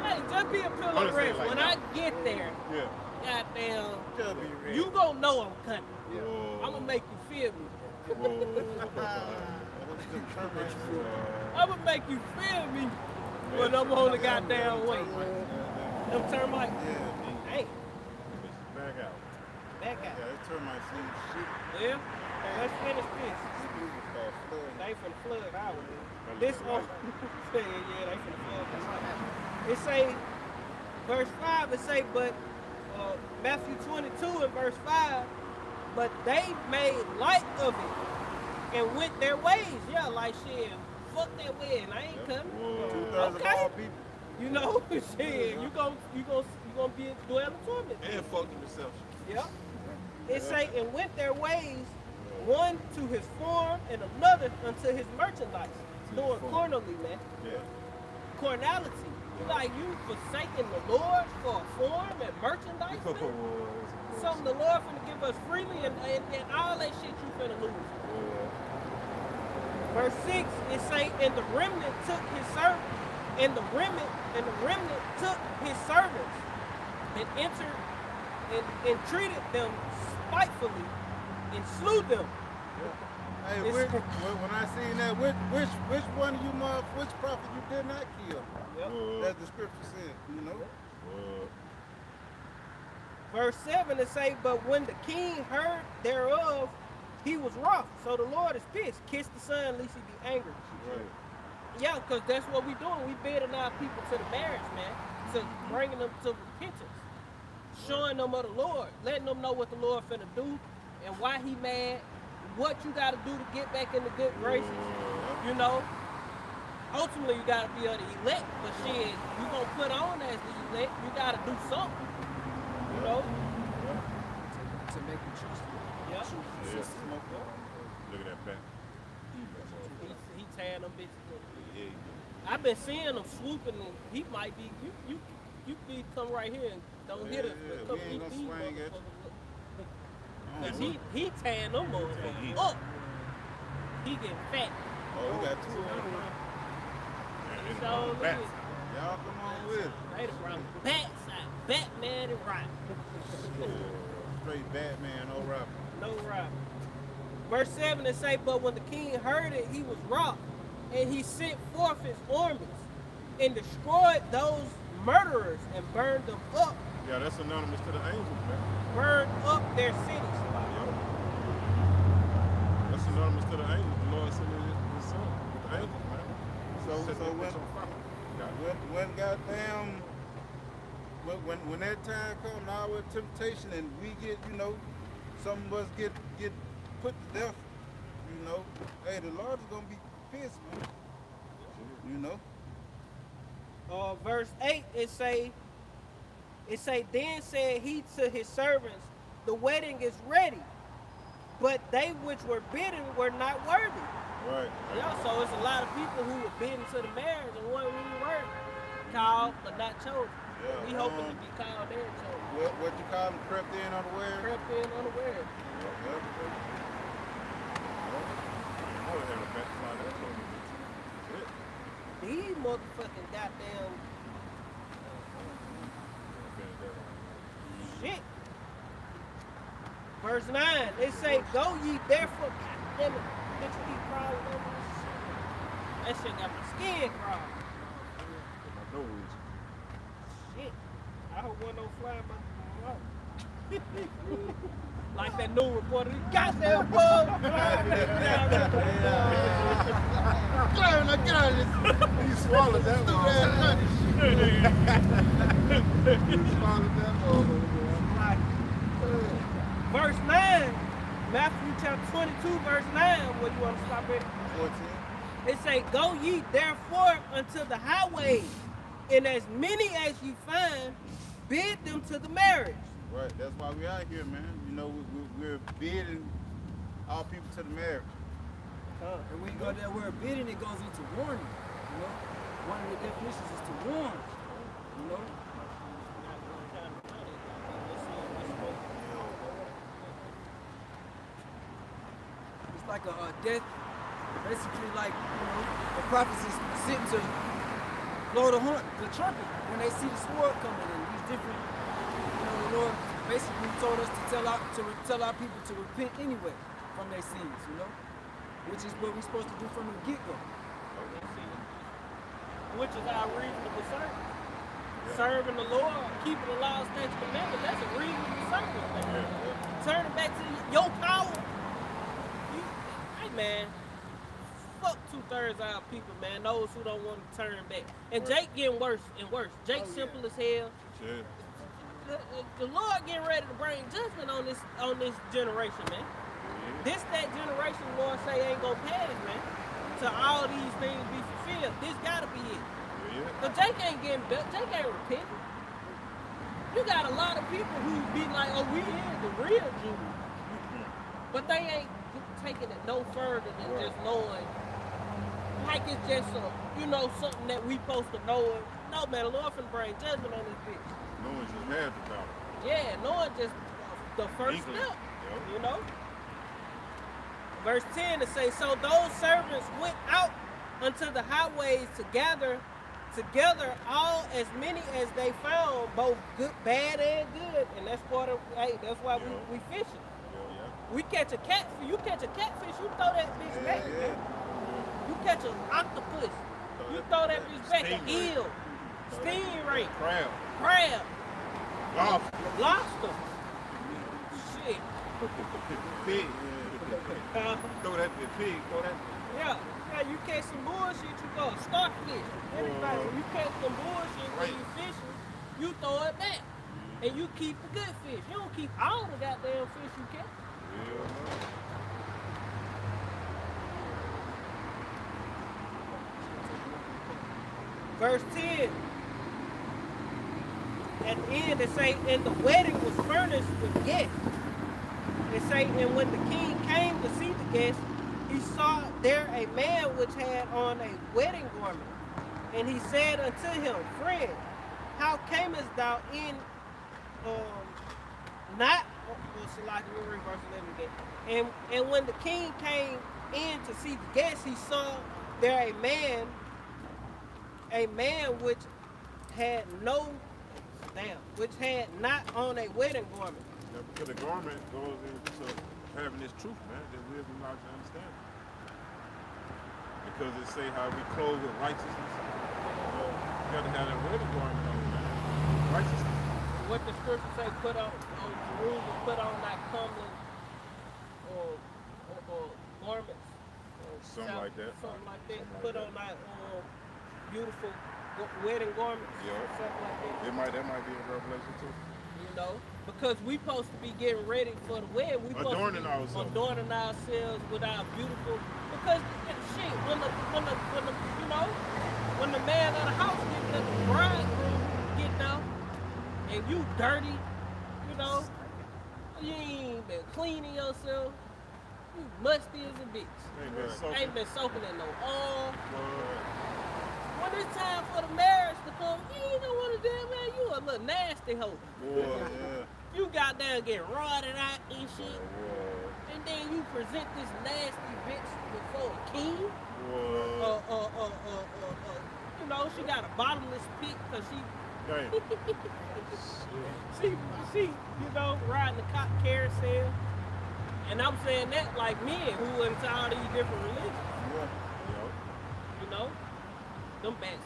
Hey, just be a pillow Understand rest. like When that. I get there, Yeah. goddamn, Just be ready. you gonna know I'm coming. Whoa. I'm gonna make you feel me. I'm gonna make you feel me when I'm on the goddamn way. Them termites. Yeah. Hey, Back out. that guy. Yeah, that termite seems shit. Well, let's finish this. People start flooding. They finna flood our way. This on yeah, they finna flood this house. It say, verse 5, it say, but Matthew 22 and verse 5, but they made light of it and went their ways. Yeah, like shit, fuck that way, and I ain't coming. 2,000 Okay. all people. You know, shit, you gonna be dwelling torment. And fuck the reception. Yep. It say, and went their ways, one to his farm and another unto his merchandise. Doing carnally, man. Yeah. Carnality. Like you forsaking the Lord for a form and merchandise, man. Something the Lord finna give us freely and all that shit you finna lose. Verse 6, it say, and the remnant took his servant, and the remnant took his servants and entered and treated them spitefully and slew them. Hey, It's- when I seen that, which one of you which prophet you did not kill? Yep. That the scripture said, you know? Verse 7, it say, but when the king heard thereof, he was wroth. So the Lord is pissed. Kiss the son, lest he be angry. Right. Yeah, because that's what we doing. We bidding our people to the marriage, man. to bringing them to repentance, showing them of the Lord, letting them know what the Lord finna do and why he mad, what you gotta do to get back in the good graces. You know, ultimately you gotta be of the elect, but shit, you gonna put on as the elect, you gotta do something. You know? To make you trust. Yeah. Look at that back. He tearing them bitches up. Yeah. I've been seeing him swooping, and he might be you be come right here and don't hit us. Yeah, But we ain't gonna swing at you. Cause he tearing them motherfuckers up. He getting fat. Oh, we got two of them. So look at Y'all come on with it. right around the backside, Batman and Robin. Straight Batman, no Robin. No Robin. Verse 7 it say, but when the king heard it, he was wroth, and he sent forth his armies and destroyed those murderers and burned them up, Yeah, that's anonymous to the angels, man. burned up their cities. That's anonymous to the angels. The Lord sent his son with the angels, man. So Set that when bitch on fire. goddamn when that time comes, our temptation, and we get, some of us get put to death, hey, the Lord is gonna be pissed, man. Verse 8 it say, then said he to his servants, the wedding is ready, but they which were bidden were not worthy. Right. Yeah, so it's a lot of people who were bidden to the marriage and weren't really worthy. Called but not chosen. Yeah, We hoping to be called and chosen. What you call them, crept in unaware? Crept in unaware. I would have a backfly that moment. That's it. These motherfucking goddamn shit. Verse 9, it say, go ye therefore. God damn it. Bitch, keep crawling over this shit. That shit got my skin crawling. My nose. Shit. I hope one don't fly my mouth. Like that new reporter, he got that bug. Get out of this. You swallowed that one. You swallowed that one. Verse 9, Matthew chapter 22, verse 9, where you want to stop at? 14. It say, go ye therefore unto the highways, and as many as ye find, bid them to the marriage. Right, that's why we out here, man. We're bidding all people to the marriage. And when you go that word bidding, it goes into warning. One of the definitions is to warn. It's like a death, basically like, the prophets is sitting to blow the trumpet when they see the sword coming in. These different, the Lord basically told us to tell our people to repent anyway from their sins, which is what we're supposed to do from the get-go. Which is our reasonable service. Serving the Lord, keeping the law, statutes, commandments, that's a reasonable service, man. Turning back to your power. Hey, man, fuck 2/3 of our people, man, those who don't want to turn back. And Jake getting worse and worse. Jake simple as hell. Yeah. The Lord getting ready to bring judgment on this generation, man. That generation, the Lord say ain't gonna pass, man. To all these things be fulfilled. This gotta be it. But Jake ain't getting built. Jake ain't repenting. You got a lot of people who be like, oh, we is the real Jews. But they ain't taking it no further than just knowing. Like it's just something that we supposed to know. No, man, the Lord finna bring judgment on this bitch. No one just had the power. Yeah, knowing just the first step, Verse 10 to say, so those servants went out unto the highways to gather together all as many as they found, both good, bad and good. And that's part of, that's why we fishing. We catch a catfish, you catch a catfish, you throw that bitch back. You catch an octopus, you throw that bitch back. An eel, stingray, crab, lobster. Shit. Pig. Throw that pig. Throw that. Yeah, you catch catch some bullshit, you go starfish. Everything. When you catch some bullshit when you fishing, you throw it back. And you keep the good fish. You don't keep all the goddamn fish you catch. Verse 10. At the end, it say, and the wedding was furnished with guests. It say, and when the king came to see the guests, he saw there a man which had on a wedding garment. And he said unto him, Friend, how camest thou in not? So like we read verse 11 again. And when the king came in to see the guests, he saw there a man which had which had not on a wedding garment. Yeah, because the garment goes into having this truth, man, that wisdom, knowledge, and understanding. Because it say how we clothe with righteousness. You gotta have that wedding garment on, man. Righteousness. What the scripture say, put on Jerusalem, put on thy comely or garments. Something like that. Something like that. Put on thy beautiful wedding garments. Yeah. Something like that. That might be a revelation too. You know, because we supposed to be getting ready for the wedding. We supposed Adorning to be ourselves. adorning ourselves with our beautiful. Because shit, when the you know, when the man of the house get there, the bridegroom get there, and you dirty, you know, you ain't been cleaning yourself. You musty as a bitch. Ain't been soaking in no oil. When it's time for the marriage to come, you ain't don't want to do it, man. You a little nasty hoe. You got down get rotted out and shit. And then you present this nasty bitch before a king. You know, she got a bottomless pit because she, you know, riding the cop carousel. And I'm saying that like men who into all these different religions. You know? Them bats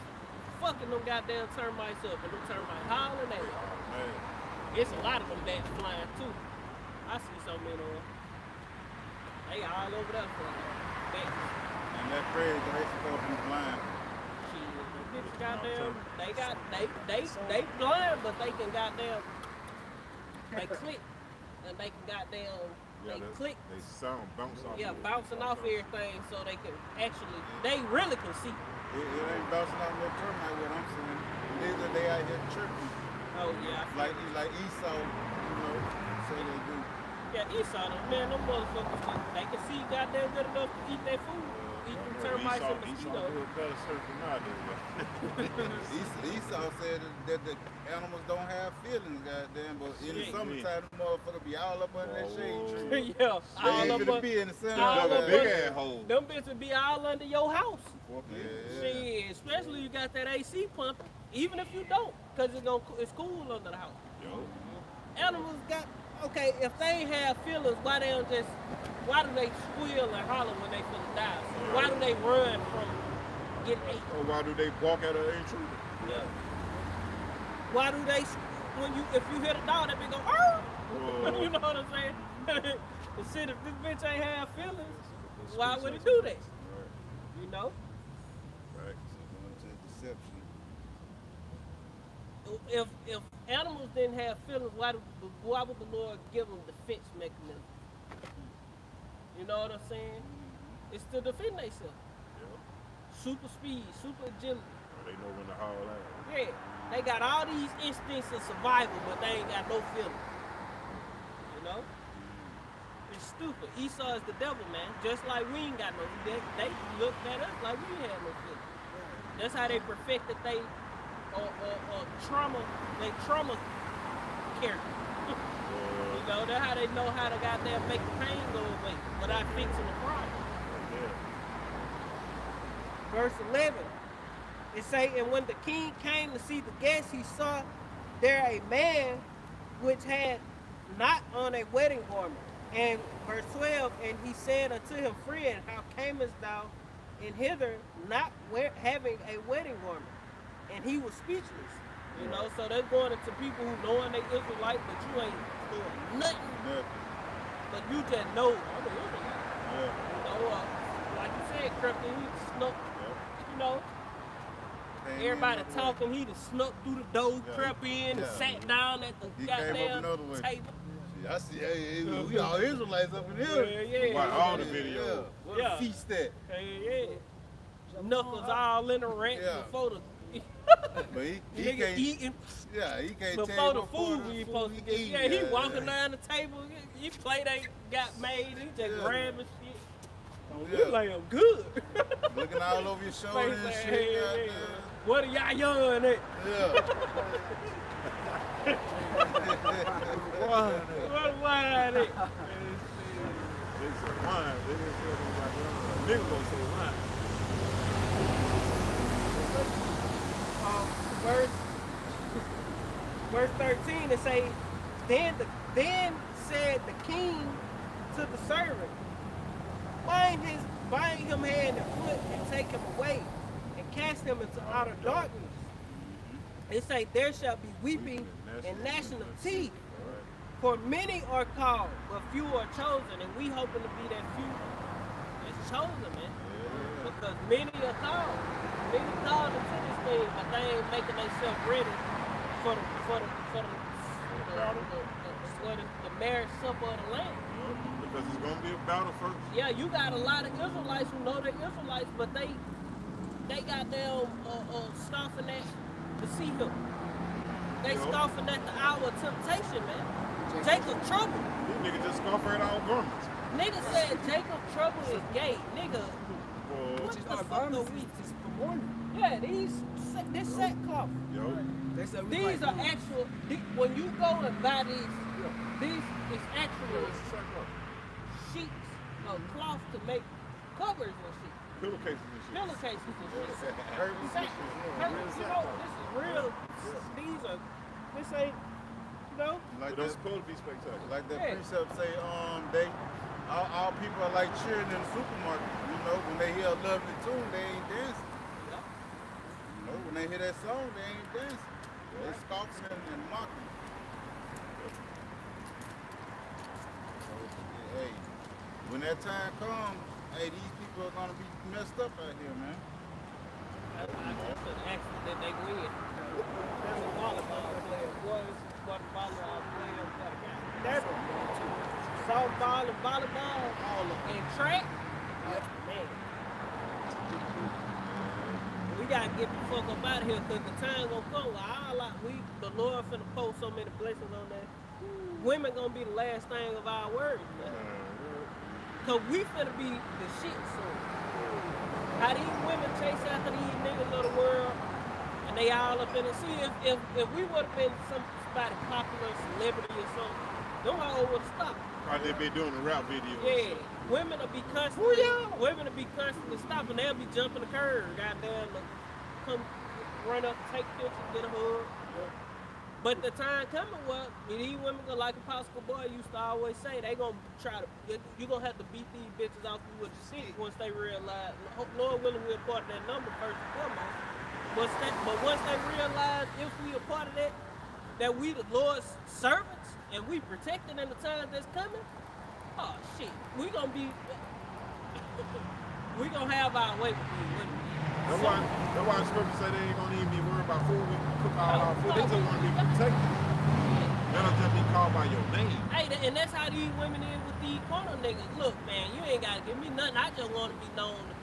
fucking them goddamn termites up and them termites howling at them. It's a lot of them bats flying too. I see so many of them. They all over there flying. Bats. And that crazy, they supposed to be blind. Shit, them bitches goddamn, they blind, but they can goddamn, they click. And they can goddamn, click. They sound bounce off. Yeah, bouncing off everything so they can actually, they really can see. It ain't bouncing off no termite, what I'm saying. These are they out here chirping. Oh yeah. Like Esau, you know, say they do. Yeah, Esau, man, them motherfuckers, they can see goddamn good enough to eat their food. Eat them termites and mosquitoes. Esau said that the animals don't have feelings, goddamn, but in the summertime, the motherfucker be all up under that shade tree. Yeah, all up under be in the center. Big ass hole. Them bitches be all under your house. Yeah. Shit, especially you got that AC pumping, even if you don't, because it's cool under the house. Animals got, okay, if they ain't have feelings, why do they squeal and holler when they feel die? So why do they run from getting ate? Or why do they bark at an intruder? Yeah. Why do they, if you hit a dog, they be go, oh! You know what I'm saying? Shit, if this bitch ain't have feelings, why would it do that? You know? Right. Deception. If animals didn't have feelings, why would the Lord give them defense mechanism? You know what I'm saying? It's to defend themselves. Super speed, super agility. They know when to howl at. Yeah, they got all these instincts of survival, but they ain't got no feelings. You know? It's stupid. Esau is the devil, man. Just like we ain't got no. They looked at us like we had no feelings. That's how they perfected they trauma character. You know, that's how they know how to goddamn make the pain go away without fixing the problem. Verse 11, it say, and when the king came to see the guests, he saw there a man which had not on a wedding garment. And verse 12, and he said unto him, Friend, how camest thou in hither not having a wedding garment? And he was speechless. You know, so they're going into people who knowing they Israelite, but you ain't doing nothing. But you just know I'm an Israelite. You know, like you said, crept in, he snuck, you know. Came in Everybody another way. talking, he just snuck through the door, crept in, and sat down at the He came up goddamn another way. table. I see, hey, we all Israelites up in here. Yeah. Watch all the videos. Where the feast at? Yeah. Knuckles all in the ranch Yeah. before the But he nigga can't. eating Yeah, he can't before tell the what food part we of the supposed to food get. he Yeah, eating. he walking down the table. He plate ain't got made. He just grabbing shit. Oh, Yeah. we lamb good. Looking all over your shoulder and Face shit. like, goddamn. What are y'all young at? Yeah. What wine at? They say wine. They didn't say anything like that. Nigga gonna say wine. Verse 13 it say, then said the king to the servant, bind him hand and foot and take him away and cast him into outer darkness. It say there shall be weeping and gnashing of teeth. For many are called, but few are chosen, and we hoping to be that few that's chosen, man. Because many are called. Many called into this thing, but they ain't making themselves ready for the marriage supper of the Lamb. Because it's gonna be a battle first. Yeah, you got a lot of Israelites who know they're Israelites, but they got them scoffing at the see him. They scoffing at the hour of temptation, man. Jacob trouble. These niggas just scoff right our garments. Nigga said Jacob trouble is gay. Nigga, Well, what Which the our fuck are garments we? is for mourning. Yeah, this sackcloth. yo, They said we These like are actual. When you go and buy these is actual sheets of cloth to make covers and shit. pillowcases and shit. Pillowcases and shit. Herbs and shit. You know, this is real. This ain't, you know. Like But that, that's supposed to be spectacular. like that Yeah. precept say, all people are like cheering in the supermarket. You know, when they hear a lovely tune, they ain't dancing. You know, when they hear that song, they ain't dancing. They scoffing and mocking. Hey, when that time comes, hey, these people are gonna be messed up out here, man. That's an accident that they win. There's a volleyball player. What volleyball player got a guy? That's softball and volleyball and track. Man. We gotta get the fuck up out of here because the time gonna come where the Lord finna post so many blessings on that. Women gonna be the last thing of our words, man. Cause we finna be the shit soon. How these women chase after these niggas of the world and they all up in it. See, if we would have been somebody popular, celebrity or something, them hoes would have stopped. Probably they be doing a rap video. Yeah, women will be constantly stopping. They'll be jumping the curve, goddamn, come run up, take pictures, get a hug. But the time coming, well, these women gonna like Apostle Boy used to always say, they gonna try to, you gonna have to beat these bitches off you with the city once they realize, Lord willing, we're part of that number first and foremost. But once they realize if we a part of that we the Lord's servants and we protected in the times that's coming, oh shit, we gonna be, we gonna have our way with these women. That's why the scripture say they ain't gonna even be worried about food. We can cook all our food. They just want to be protected. They don't just be called by your name. Hey, and that's how these women is with these corner niggas. Look, man, you ain't gotta give me nothing. I just want to be known to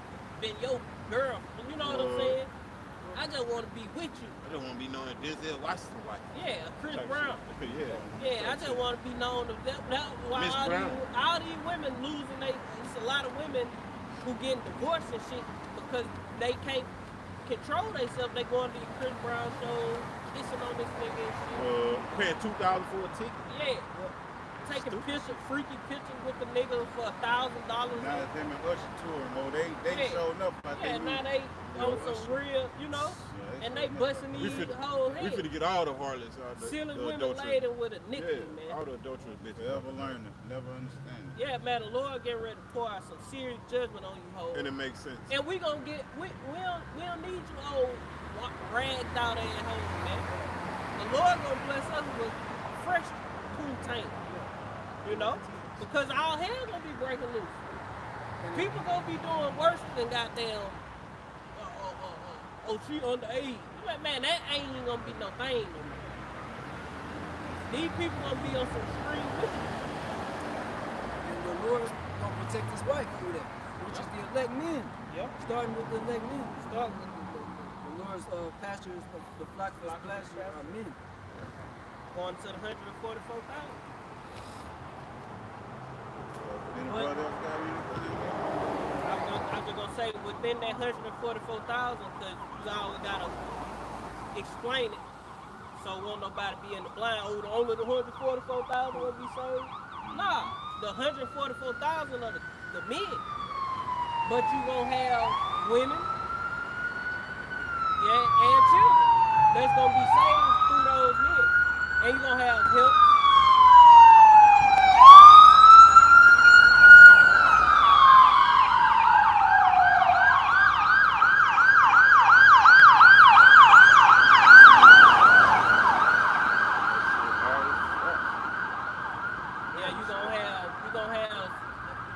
be your girl. You know what I'm saying? I just want to be with you. I just want to be known as Denzel Washington, like. Yeah, Chris Type Brown. shit. Yeah. Yeah, I just want to be known to that why Miss all Brown. these women losing it's a lot of women who getting divorced and shit because they can't control themselves. They going to the Chris Brown show, kissing on this nigga and shit. Paying $2,000 for a ticket. Yeah. Taking freaky pictures with the nigga for $1,000. Now it's them and Usher touring mode. They showing up. I Yeah, think now they on some real, you know, Yeah, and they busting We these finna, whole we heads. finna get all the harlots out the Silly women adulterers. laden with a nickel, Yeah, man. all the adulterous bitches. forever learning, never understanding. Yeah, man, the Lord getting ready to pour out some serious judgment on you hoes. And it makes sense. And we gonna get, we don't need you old ragged out ass hoes, man. The Lord gonna bless us with fresh pool tank, you know? Because all hell gonna be breaking loose. People gonna be doing worse than goddamn. Oh, she underage. I'm like, man, that ain't even gonna be no thing no more. These people gonna be on some street with you. And the Lord gonna protect his wife through that, which is the elect men. Yep. Starting with the elect men. Start with the Lord's pastures, the flock of his pasture are men. Going to the 144,000. Any brother else got anything? I'm just gonna say within that 144,000, because you always gotta explain it. So won't nobody be in the blind. Oh, only the 144,000 will be saved. Nah, the 144,000 are the men. But you gonna have women, yeah, and children that's gonna be saved through those men. And you gonna have help.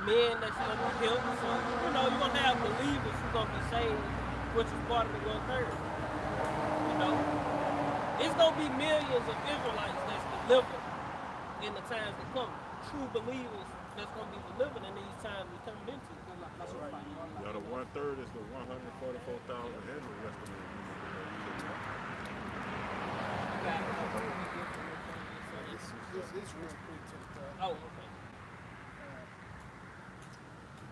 Men that's gonna be helped. So, you know, you're gonna have believers who's gonna be saved, which is part of the 1/3. You know? It's gonna be millions of Israelites that's delivered in the times to come. True believers that's gonna be delivered in these times we're coming into. That's right. Yeah, the 1/3 is the 144,000 and the rest of it. It's real quick to the top. Oh, okay.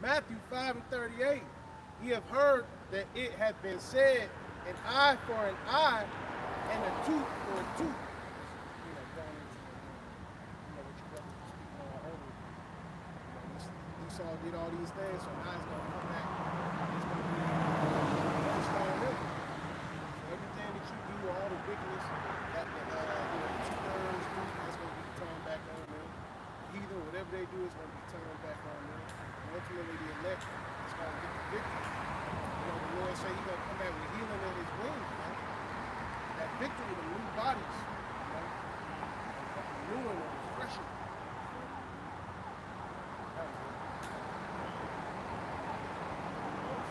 Matthew 5:38. Ye have heard that it hath been said, an eye for an eye, and a tooth for a tooth. You know, going into what your brother was speaking on earlier. Esau did all these things, so now it's gonna come back. It's gonna be punished on him. So everything that you do, all the wickedness, that the 2/3, that's gonna be turned back on them. Heathen, whatever they do, is gonna be turned back on them. Ultimately, the elect is going to get the victory. You know, the Lord said He's going to come back with healing in His wings, man. That victory, the new bodies, you know, renewing and refreshing.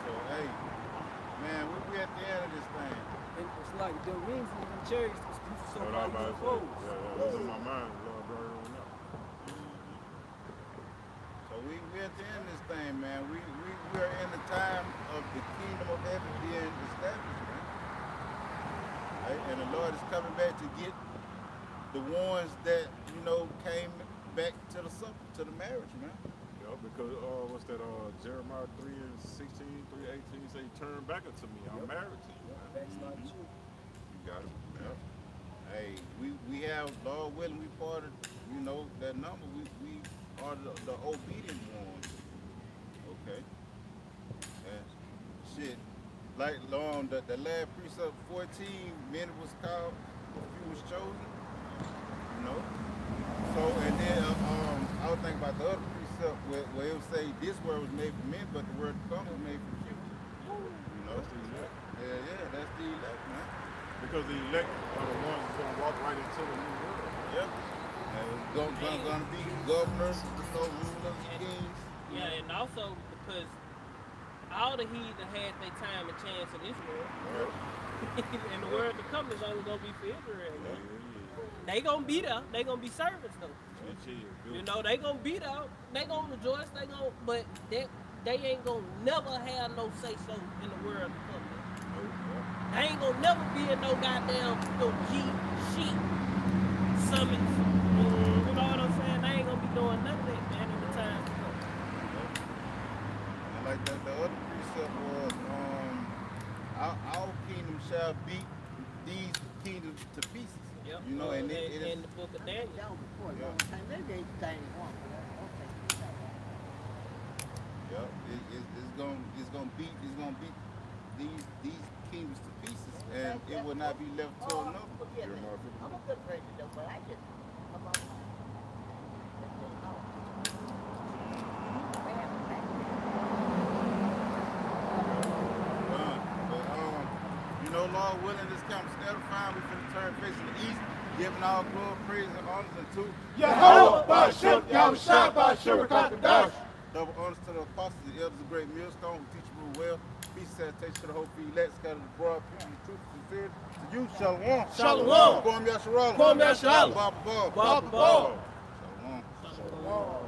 So, hey, man, we at the end of this thing. And it's like the rings and the cherries is so What far I'm about to say. close. Yeah, that's on my mind. Lord, burn it on up. So we at the end of this thing, man. We are in the time of the kingdom of heaven being established, man. Right? And the Lord is coming back to get the ones that, you know, came back to the supper, to the marriage, man. Yeah, because what's that? Jeremiah 3:16, 3:18 say, "Turn back unto me. I'm married to you." Man. That's not true. You got it. Yeah. Hey, we have, Lord willing, we part of, you know, that number. We are the obedient ones. Okay. And shit, like on the last precept 14, many was called, a few was chosen. You know. So and then I was thinking about the other precept where it would say this word was made for men, but the word to come was made for few. You know. That's the elect. Yeah, that's the elect, man. Because the elect are the ones who's gonna walk right into the new world. Yep. And it's gonna be governors, you know, rulers, kings. Yeah, and also because all the heathen had their time and chance in this world. Right. And the world to come is only gonna be for Israel. Yeah, Man. yeah, They gonna be there. They gonna be servants though. yeah. You know, they gonna be there. They gonna rejoice. They gonna, but they ain't gonna never have no say so in the world to come. They ain't gonna never be in no goddamn no sheep summits. You know what I'm saying? They ain't gonna be doing none of that, man, in the time to come. And like that, the other precept was, our kingdom shall beat these kingdoms to pieces. Yep. You know, and it in is, the book of Daniel. Down before a Yeah. long time. Maybe they thing wrong, but I don't think it's that wrong. it's gonna beat these kingdoms to pieces, and it will not be left to another. Forget it. I'm a good president, though, but I just come on. But you know, Lord willing, this camp is edifying. We finna turn facing the east, giving all glory, praise, and honors unto Yahweh, Ba'Shem, Yahushua, Ba'Shem, Rakatadash. Double honors to the apostles, the elders of great millstone who teach you well. Peace and salutation to the whole field, elect, scattered abroad, people, the truth, sincerity. To you, Shalom. Shalom. Kwam Yasharala. Kwam Yasharala. Baba Baba. Baba Baba. Shalom. Shalom.